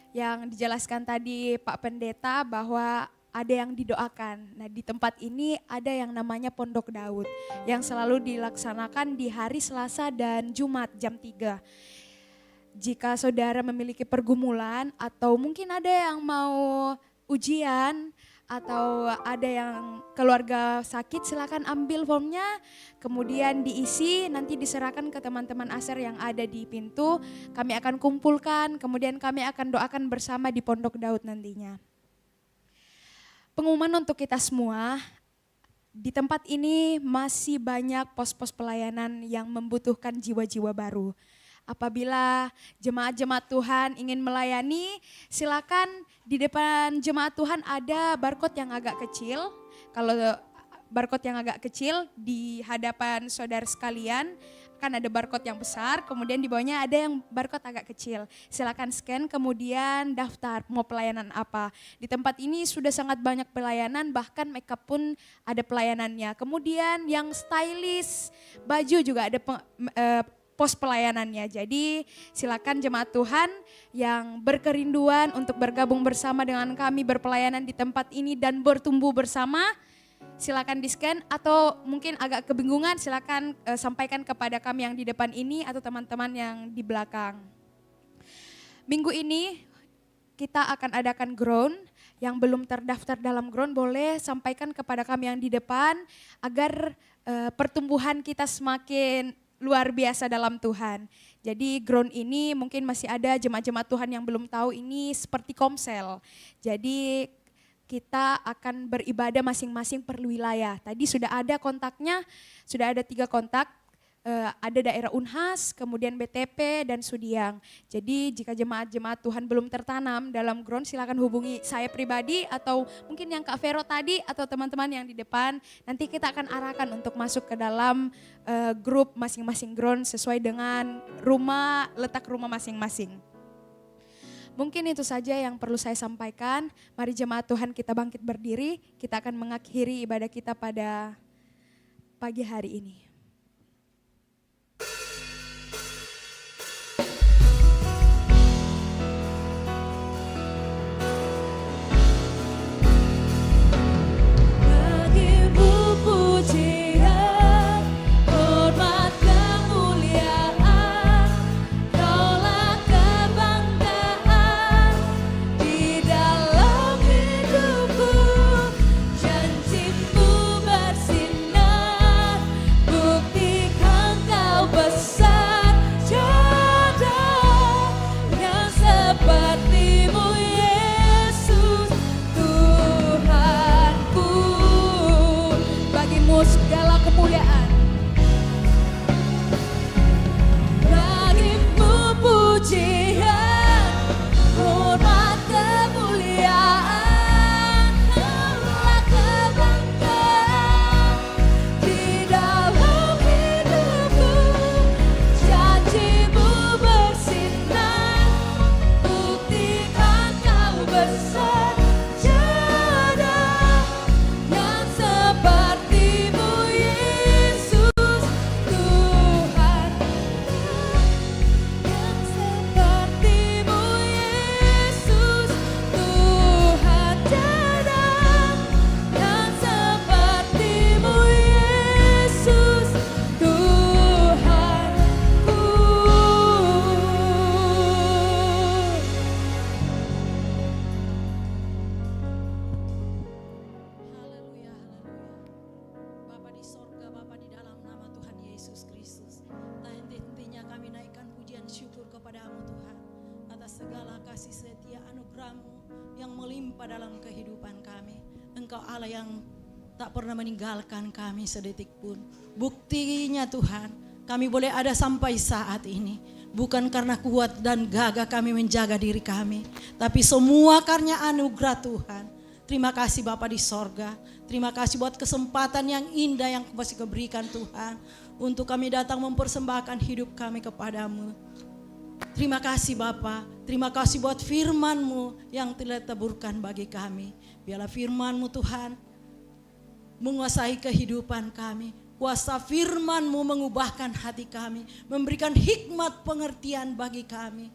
yang dijelaskan tadi Pak Pendeta bahwa ada yang didoakan. Nah di tempat ini ada yang namanya Pondok Daud yang selalu dilaksanakan di hari Selasa dan Jumat jam 3. Jika saudara memiliki pergumulan atau mungkin ada yang mau ujian atau ada yang keluarga sakit, silakan ambil formnya, kemudian diisi, nanti diserahkan ke teman-teman ASER yang ada di pintu. Kami akan kumpulkan, kemudian kami akan doakan bersama di Pondok Daud nantinya. Pengumuman untuk kita semua, di tempat ini masih banyak pos-pos pelayanan yang membutuhkan jiwa-jiwa baru. Apabila jemaat-jemaat Tuhan ingin melayani, silakan di depan jemaat Tuhan ada barcode yang agak kecil. Kalau barcode yang agak kecil di hadapan saudara sekalian, kan ada barcode yang besar, kemudian di bawahnya ada yang barcode agak kecil. Silakan scan, kemudian daftar mau pelayanan apa. Di tempat ini sudah sangat banyak pelayanan, bahkan makeup pun ada pelayanannya. Kemudian yang stylist, baju juga ada pos pelayanannya. Jadi silakan jemaat Tuhan yang berkerinduan untuk bergabung bersama dengan kami berpelayanan di tempat ini dan bertumbuh bersama, silakan di-scan, atau mungkin agak kebingungan silakan sampaikan kepada kami yang di depan ini atau teman-teman yang di belakang. Minggu ini kita akan adakan ground. Yang belum terdaftar dalam ground boleh sampaikan kepada kami yang di depan agar pertumbuhan kita semakin luar biasa dalam Tuhan. Jadi ground ini mungkin masih ada jemaat-jemaat Tuhan yang belum tahu, ini seperti komsel. Jadi kita akan beribadah masing-masing per wilayah. Tadi sudah ada kontaknya, sudah ada 3 kontak. Ada daerah Unhas, kemudian BTP dan Sudiang. Jadi jika jemaat-jemaat Tuhan belum tertanam dalam ground, silakan hubungi saya pribadi atau mungkin yang Kak Vero tadi atau teman-teman yang di depan. Nanti kita akan arahkan untuk masuk ke dalam grup masing-masing ground sesuai dengan letak rumah masing-masing. Mungkin itu saja yang perlu saya sampaikan. Mari jemaat Tuhan kita bangkit berdiri, kita akan mengakhiri ibadah kita pada pagi hari ini. Segala kemuliaan bagimu, pujian, hormat, kemuliaan, Allah kebanggaan di dalam hidupku. Janjimu bersinar, buktikan kau besar. Tiada yang seperti dalam kehidupan kami. Engkau Allah yang tak pernah meninggalkan kami sedetik pun. Buktinya Tuhan, kami boleh ada sampai saat ini bukan karena kuat dan gagah kami menjaga diri kami, tapi semua karena anugerah Tuhan. Terima kasih Bapa di sorga. Terima kasih buat kesempatan yang indah yang masih Kau berikan Tuhan, untuk kami datang mempersembahkan hidup kami kepadamu. Terima kasih Bapa, terima kasih buat firman-Mu yang telah taburkan bagi kami. Biarlah firman-Mu Tuhan menguasai kehidupan kami. Kuasa firman-Mu mengubahkan hati kami, memberikan hikmat pengertian bagi kami.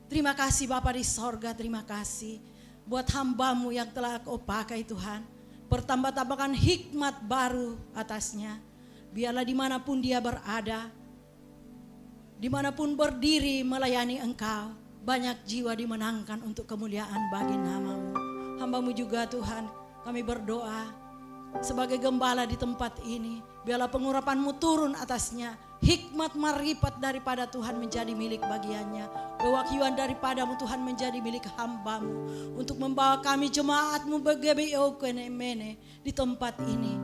Terima kasih Bapa di sorga, terima kasih buat hamba-Mu yang telah Kau pakai Tuhan. Pertambah-tambahkan hikmat baru atasnya. Biarlah dimanapun dia berada, dimanapun berdiri melayani Engkau, banyak jiwa dimenangkan untuk kemuliaan bagi nama-Mu. Hamba-Mu juga Tuhan, Kami berdoa sebagai gembala di tempat ini, biarlah pengurapan-Mu turun atasnya. Hikmat marifat daripada Tuhan menjadi milik bagiannya. Pewahyuan daripada-Mu Tuhan menjadi milik hamba-Mu. Untuk membawa kami jemaat-Mu BGBI Okenemene di tempat ini.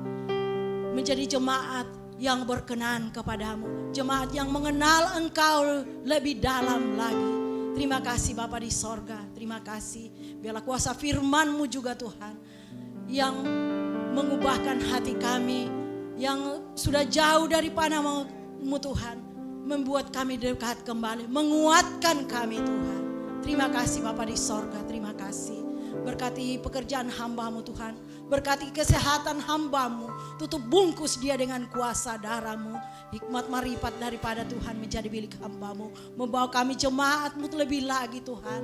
Menjadi jemaat yang berkenan kepadamu. Jemaat yang mengenal Engkau lebih dalam lagi. Terima kasih Bapa di sorga. Terima kasih. Biarlah kuasa firman-Mu juga Tuhan. Yang mengubahkan hati kami. Yang sudah jauh daripada-Mu Tuhan, membuat kami dekat kembali, menguatkan kami Tuhan. Terima kasih Bapa di sorga, terima kasih. Berkati pekerjaan hamba-Mu Tuhan, berkati kesehatan hamba-Mu, tutup bungkus dia dengan kuasa darah-Mu. Hikmat marifat daripada Tuhan menjadi milik hamba-Mu, membawa kami jemaat-Mu lebih lagi Tuhan,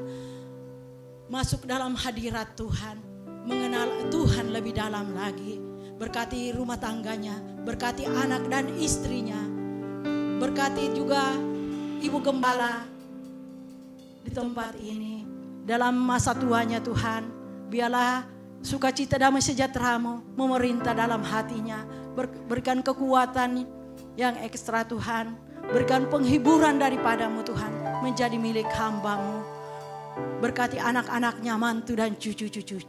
masuk dalam hadirat Tuhan, mengenal Tuhan lebih dalam lagi. Berkati rumah tangganya, berkati anak dan istrinya. Berkati juga Ibu Gembala di tempat ini. Dalam masa tuanya Tuhan, biarlah sukacita damai sejahtera-Mu memerintah dalam hatinya. Berikan kekuatan yang ekstra Tuhan. Berikan penghiburan daripada-Mu Tuhan menjadi milik hamba-Mu. Berkati anak-anaknya, mantu dan cucu-cucu.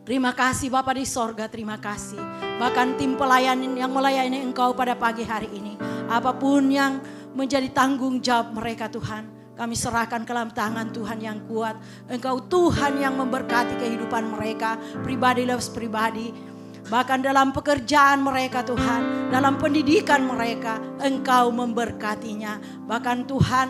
Terima kasih Bapa di sorga, terima kasih. Bahkan tim pelayan yang melayani Engkau pada pagi hari ini. Apapun yang menjadi tanggung jawab mereka Tuhan, kami serahkan ke dalam tangan Tuhan yang kuat. Engkau Tuhan yang memberkati kehidupan mereka, pribadi lepas pribadi. Bahkan dalam pekerjaan mereka Tuhan, dalam pendidikan mereka, Engkau memberkatinya. Bahkan Tuhan,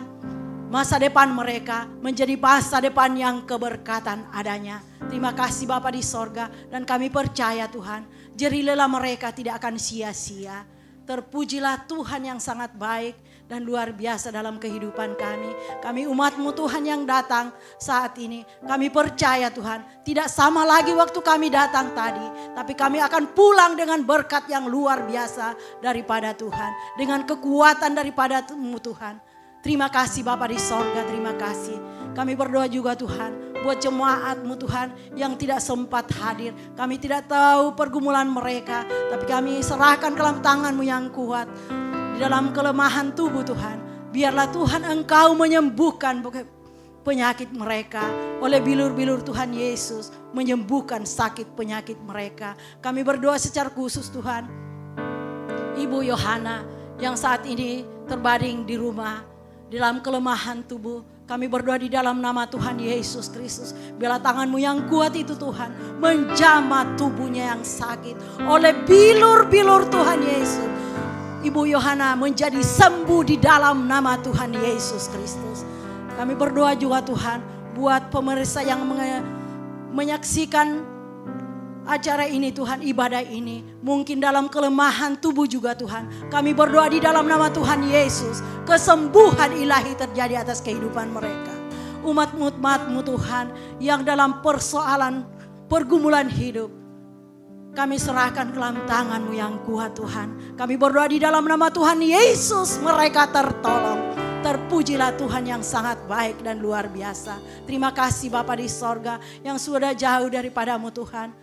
masa depan mereka menjadi masa depan yang keberkatan adanya. Terima kasih Bapa di sorga, dan kami percaya Tuhan, jerilelah mereka tidak akan sia-sia. Terpujilah Tuhan yang sangat baik dan luar biasa dalam kehidupan kami. Kami umat-Mu Tuhan yang datang saat ini. Kami percaya Tuhan, tidak sama lagi waktu kami datang tadi. Tapi kami akan pulang dengan berkat yang luar biasa daripada Tuhan. Dengan kekuatan daripada-Mu Tuhan. Terima kasih Bapa di sorga, terima kasih. Kami berdoa juga Tuhan, buat jemaat-Mu Tuhan yang tidak sempat hadir. Kami tidak tahu pergumulan mereka, tapi kami serahkan ke dalam tangan-Mu yang kuat. Di dalam kelemahan tubuh Tuhan, biarlah Tuhan Engkau menyembuhkan penyakit mereka. Oleh bilur-bilur Tuhan Yesus, menyembuhkan sakit penyakit mereka. Kami berdoa secara khusus Tuhan, Ibu Yohana yang saat ini terbaring di rumah, dalam kelemahan tubuh, kami berdoa di dalam nama Tuhan Yesus Kristus. Biarlah tangan-Mu yang kuat itu Tuhan menjamah tubuhnya yang sakit. Oleh bilur-bilur Tuhan Yesus, Ibu Yohana menjadi sembuh di dalam nama Tuhan Yesus Kristus. Kami berdoa juga Tuhan buat pemirsa yang menyaksikan acara ini Tuhan, ibadah ini. Mungkin dalam kelemahan tubuh juga Tuhan. Kami berdoa di dalam nama Tuhan Yesus. Kesembuhan ilahi terjadi atas kehidupan mereka. Umat-umat-Mu Tuhan yang dalam persoalan pergumulan hidup, kami serahkan ke dalam tangan-Mu yang kuat Tuhan. Kami berdoa di dalam nama Tuhan Yesus mereka tertolong. Terpujilah Tuhan yang sangat baik dan luar biasa. Terima kasih Bapa di sorga yang sudah jauh daripada-Mu Tuhan.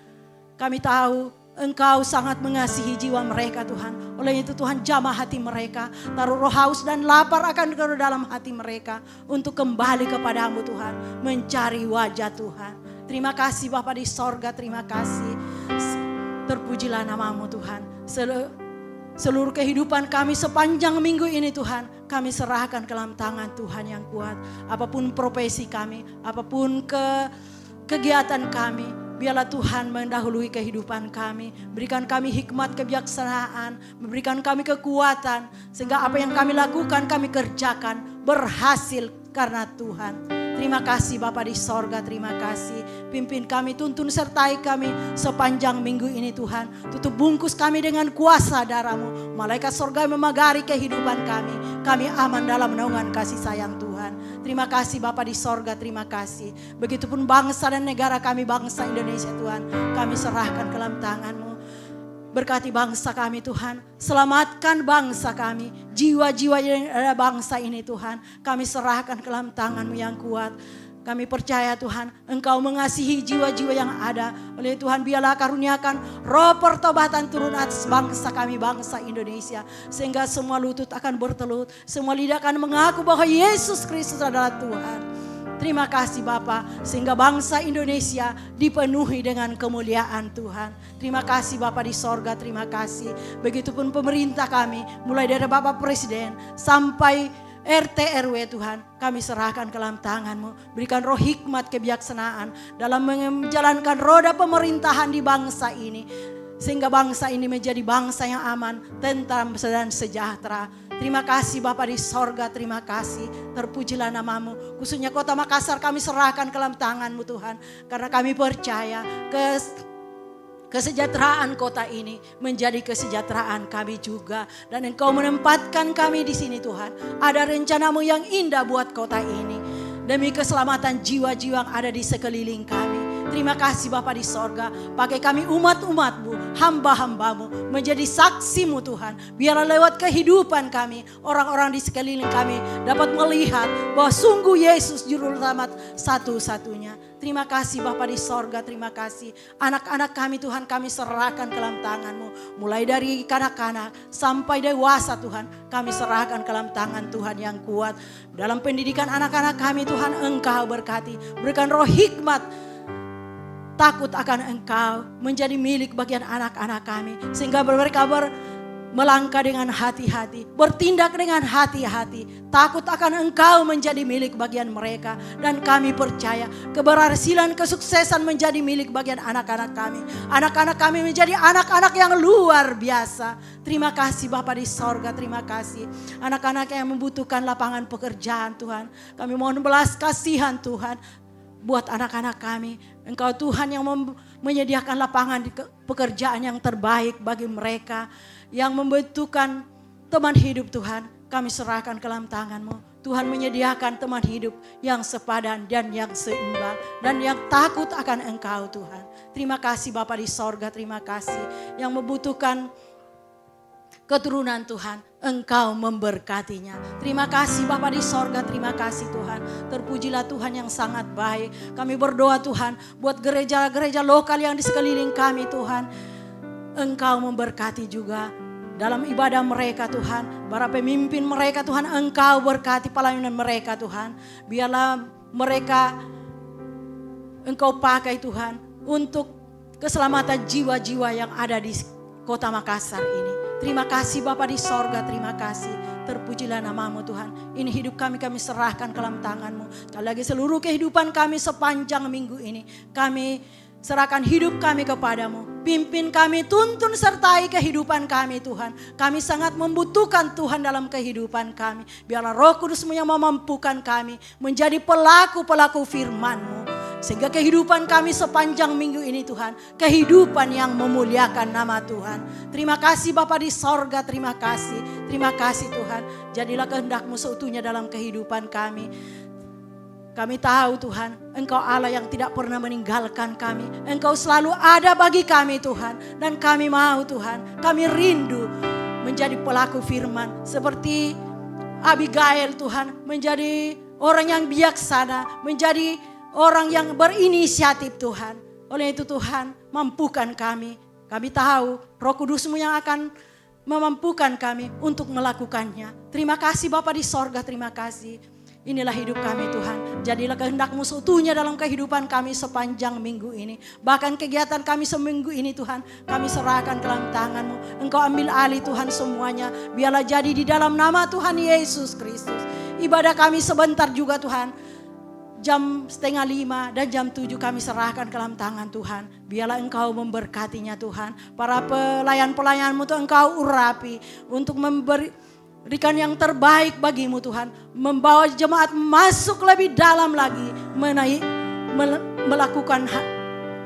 Kami tahu Engkau sangat mengasihi jiwa mereka Tuhan. Oleh itu Tuhan, jamah hati mereka. Taruh roh haus dan lapar akan ke dalam hati mereka. Untuk kembali kepada-Mu Tuhan. Mencari wajah Tuhan. Terima kasih Bapa di sorga, terima kasih. Terpujilah nama-Mu Tuhan. Seluruh kehidupan kami sepanjang minggu ini Tuhan, kami serahkan ke dalam tangan Tuhan yang kuat. Apapun profesi kami, apapun kegiatan kami, biarlah Tuhan mendahului kehidupan kami. Berikan kami hikmat kebijaksanaan, memberikan kami kekuatan. Sehingga apa yang kami lakukan, kami kerjakan berhasil karena Tuhan. Terima kasih Bapa di sorga, terima kasih. Pimpin kami, tuntun sertai kami sepanjang minggu ini Tuhan. Tutup bungkus kami dengan kuasa darah-Mu. Malaikat sorga memagari kehidupan kami. Kami aman dalam naungan kasih sayang Tuhan. Terima kasih Bapa di sorga, terima kasih. Begitupun bangsa dan negara kami, bangsa Indonesia Tuhan. Kami serahkan ke dalam tangan-Mu. Berkati bangsa kami Tuhan, selamatkan bangsa kami, jiwa-jiwa yang ada bangsa ini Tuhan. Kami serahkan ke dalam tangan-Mu yang kuat. Kami percaya Tuhan, Engkau mengasihi jiwa-jiwa yang ada. Oleh Tuhan, biarlah karuniakan roh pertobatan turun atas bangsa kami, bangsa Indonesia. Sehingga semua lutut akan bertelut, semua lidah akan mengaku bahwa Yesus Kristus adalah Tuhan. Terima kasih Bapa, sehingga bangsa Indonesia dipenuhi dengan kemuliaan Tuhan. Terima kasih Bapa di sorga, terima kasih. Begitupun pemerintah kami, mulai dari Bapak Presiden sampai RT RW Tuhan, kami serahkan ke dalam tangan-Mu. Berikan roh hikmat kebijaksanaan dalam menjalankan roda pemerintahan di bangsa ini. Sehingga bangsa ini menjadi bangsa yang aman, tentram dan sejahtera. Terima kasih Bapa di sorga, terima kasih. Terpujilah nama-Mu. Khususnya kota Makassar kami serahkan ke dalam tangan-Mu Tuhan. Karena kami percaya kesejahteraan kota ini menjadi kesejahteraan kami juga. Dan Engkau menempatkan kami di sini Tuhan. Ada rencana-Mu yang indah buat kota ini. Demi keselamatan jiwa-jiwa yang ada di sekeliling kami. Terima kasih Bapa di sorga. Pakai kami umat-umat-Mu, hamba-hamba-Mu. Menjadi saksi-Mu Tuhan. Biarlah lewat kehidupan kami, orang-orang di sekeliling kami dapat melihat bahwa sungguh Yesus juru selamat satu-satunya. Terima kasih Bapa di sorga, terima kasih. Anak-anak kami Tuhan kami serahkan ke dalam tangan-Mu. Mulai dari kanak-kanak sampai dewasa Tuhan. Kami serahkan ke dalam tangan Tuhan yang kuat. Dalam pendidikan anak-anak kami Tuhan Engkau berkati. Berikan roh hikmat. Takut akan Engkau menjadi milik bagian anak-anak kami. Sehingga mereka melangkah dengan hati-hati. Bertindak dengan hati-hati. Takut akan Engkau menjadi milik bagian mereka. Dan kami percaya keberhasilan, kesuksesan menjadi milik bagian anak-anak kami. Anak-anak kami menjadi anak-anak yang luar biasa. Terima kasih Bapa di sorga, terima kasih. Anak-anak yang membutuhkan lapangan pekerjaan Tuhan. Kami mohon belas kasihan Tuhan. Buat anak-anak kami, Engkau Tuhan yang menyediakan lapangan pekerjaan yang terbaik bagi mereka. Yang membutuhkan teman hidup Tuhan, kami serahkan ke dalam tangan-Mu. Tuhan menyediakan teman hidup yang sepadan dan yang seimbang. Dan yang takut akan Engkau Tuhan. Terima kasih Bapa di sorga, terima kasih. Yang membutuhkan keturunan Tuhan, Engkau memberkatinya. Terima kasih Bapa di sorga, terima kasih Tuhan. Terpujilah Tuhan yang sangat baik. Kami berdoa Tuhan buat gereja-gereja lokal yang di sekeliling kami Tuhan. Engkau memberkati juga dalam ibadah mereka Tuhan. Para pemimpin mereka Tuhan, Engkau berkati pelayanan mereka Tuhan. Biarlah mereka Engkau pakai Tuhan untuk keselamatan jiwa-jiwa yang ada di kota Makassar ini. Terima kasih Bapa di sorga, terima kasih. Terpujilah nama-Mu Tuhan. Ini hidup kami serahkan ke dalam tangan-Mu. Sekali lagi seluruh kehidupan kami sepanjang minggu ini. Kami serahkan hidup kami kepadamu. Pimpin kami, tuntun sertai kehidupan kami Tuhan. Kami sangat membutuhkan Tuhan dalam kehidupan kami. Biarlah Roh Kudus-Mu yang memampukan kami menjadi pelaku-pelaku firman-Mu. Sehingga kehidupan kami sepanjang minggu ini Tuhan. Kehidupan yang memuliakan nama Tuhan. Terima kasih Bapa di sorga, terima kasih. Terima kasih Tuhan. Jadilah kehendak-Mu seutuhnya dalam kehidupan kami. Kami tahu Tuhan, Engkau Allah yang tidak pernah meninggalkan kami. Engkau selalu ada bagi kami Tuhan. Dan kami mau Tuhan, kami rindu menjadi pelaku firman. Seperti Abigail Tuhan, menjadi orang yang bijaksana, menjadi orang yang berinisiatif Tuhan. Oleh itu Tuhan, mampukan kami. Kami tahu Roh Kudus-Mu yang akan memampukan kami untuk melakukannya. Terima kasih Bapa di sorga, terima kasih. Inilah hidup kami Tuhan. Jadilah kehendak-Mu seutuhnya dalam kehidupan kami sepanjang minggu ini. Bahkan kegiatan kami seminggu ini Tuhan, kami serahkan ke dalam tangan-Mu. Engkau ambil alih Tuhan semuanya. Biarlah jadi di dalam nama Tuhan Yesus Kristus. Ibadah kami sebentar juga Tuhan. Jam 4:30 dan jam 7 kami serahkan ke dalam tangan Tuhan. Biarlah Engkau memberkatinya Tuhan. Para pelayan-pelayan-Mu Tuhan Engkau urapi untuk berikan yang terbaik bagi-Mu Tuhan. Membawa jemaat masuk lebih dalam lagi. Melakukan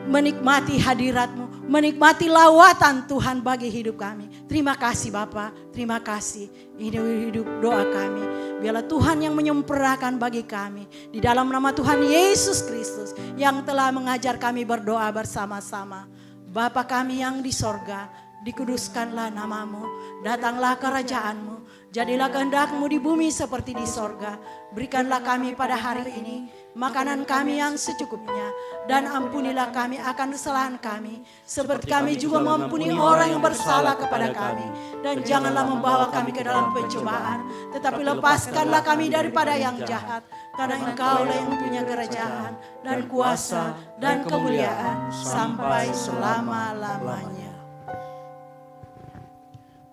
menikmati hadirat-Mu. Menikmati lawatan Tuhan bagi hidup kami. Terima kasih Bapa, terima kasih. Ini hidup doa kami. Biarlah Tuhan yang menyempurnakan bagi kami. Di dalam nama Tuhan Yesus Kristus yang telah mengajar kami berdoa bersama-sama. Bapa kami yang di sorga, dikuduskanlah namamu, datanglah kerajaanmu, jadilah kehendak-Mu di bumi seperti di sorga. Berikanlah kami pada hari ini makanan kami yang secukupnya, dan ampunilah kami akan kesalahan kami, seperti kami juga mengampuni orang yang bersalah kepada kami. Dan janganlah membawa kami ke dalam pencobaan, tetapi lepaskanlah kami daripada yang jahat. Karena Engkaulah yang punya kerajaan dan kuasa dan kemuliaan sampai selama-lamanya.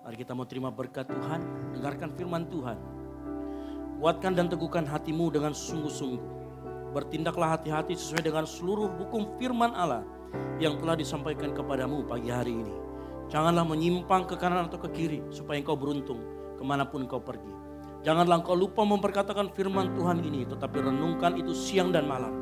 Mari kita mau terima berkat Tuhan, dengarkan firman Tuhan. Kuatkan dan teguhkan hatimu dengan sungguh-sungguh. Bertindaklah hati-hati sesuai dengan seluruh hukum firman Allah yang telah disampaikan kepadamu pagi hari ini. Janganlah menyimpang ke kanan atau ke kiri supaya engkau beruntung kemanapun engkau pergi. Janganlah engkau lupa memperkatakan firman Tuhan ini, tetapi renungkan itu siang dan malam,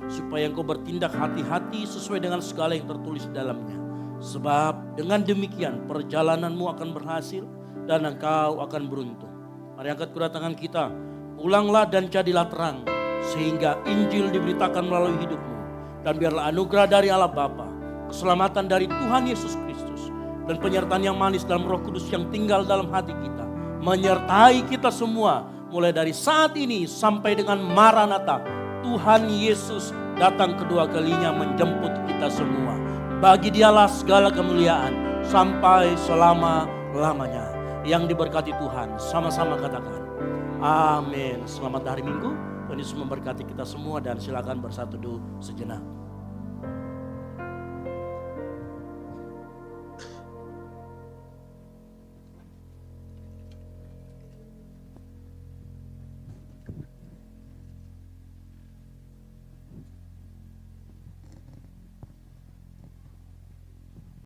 supaya engkau bertindak hati-hati sesuai dengan segala yang tertulis di dalamnya. Sebab dengan demikian perjalananmu akan berhasil dan engkau akan beruntung. Mari angkat kedua tangan kita, pulanglah dan jadilah terang, sehingga Injil diberitakan melalui hidupmu. Dan biarlah anugerah dari Allah Bapa, keselamatan dari Tuhan Yesus Kristus, dan penyertaan yang manis dalam Roh Kudus yang tinggal dalam hati kita, menyertai kita semua mulai dari saat ini sampai dengan Maranatha. Tuhan Yesus datang kedua kalinya menjemput kita semua. Bagi Dialah segala kemuliaan sampai selama-lamanya. Yang diberkati Tuhan, sama-sama katakan amin. Selamat hari Minggu. Tuhan Yesus memberkati kita semua, dan silakan bersatu dulu sejenak.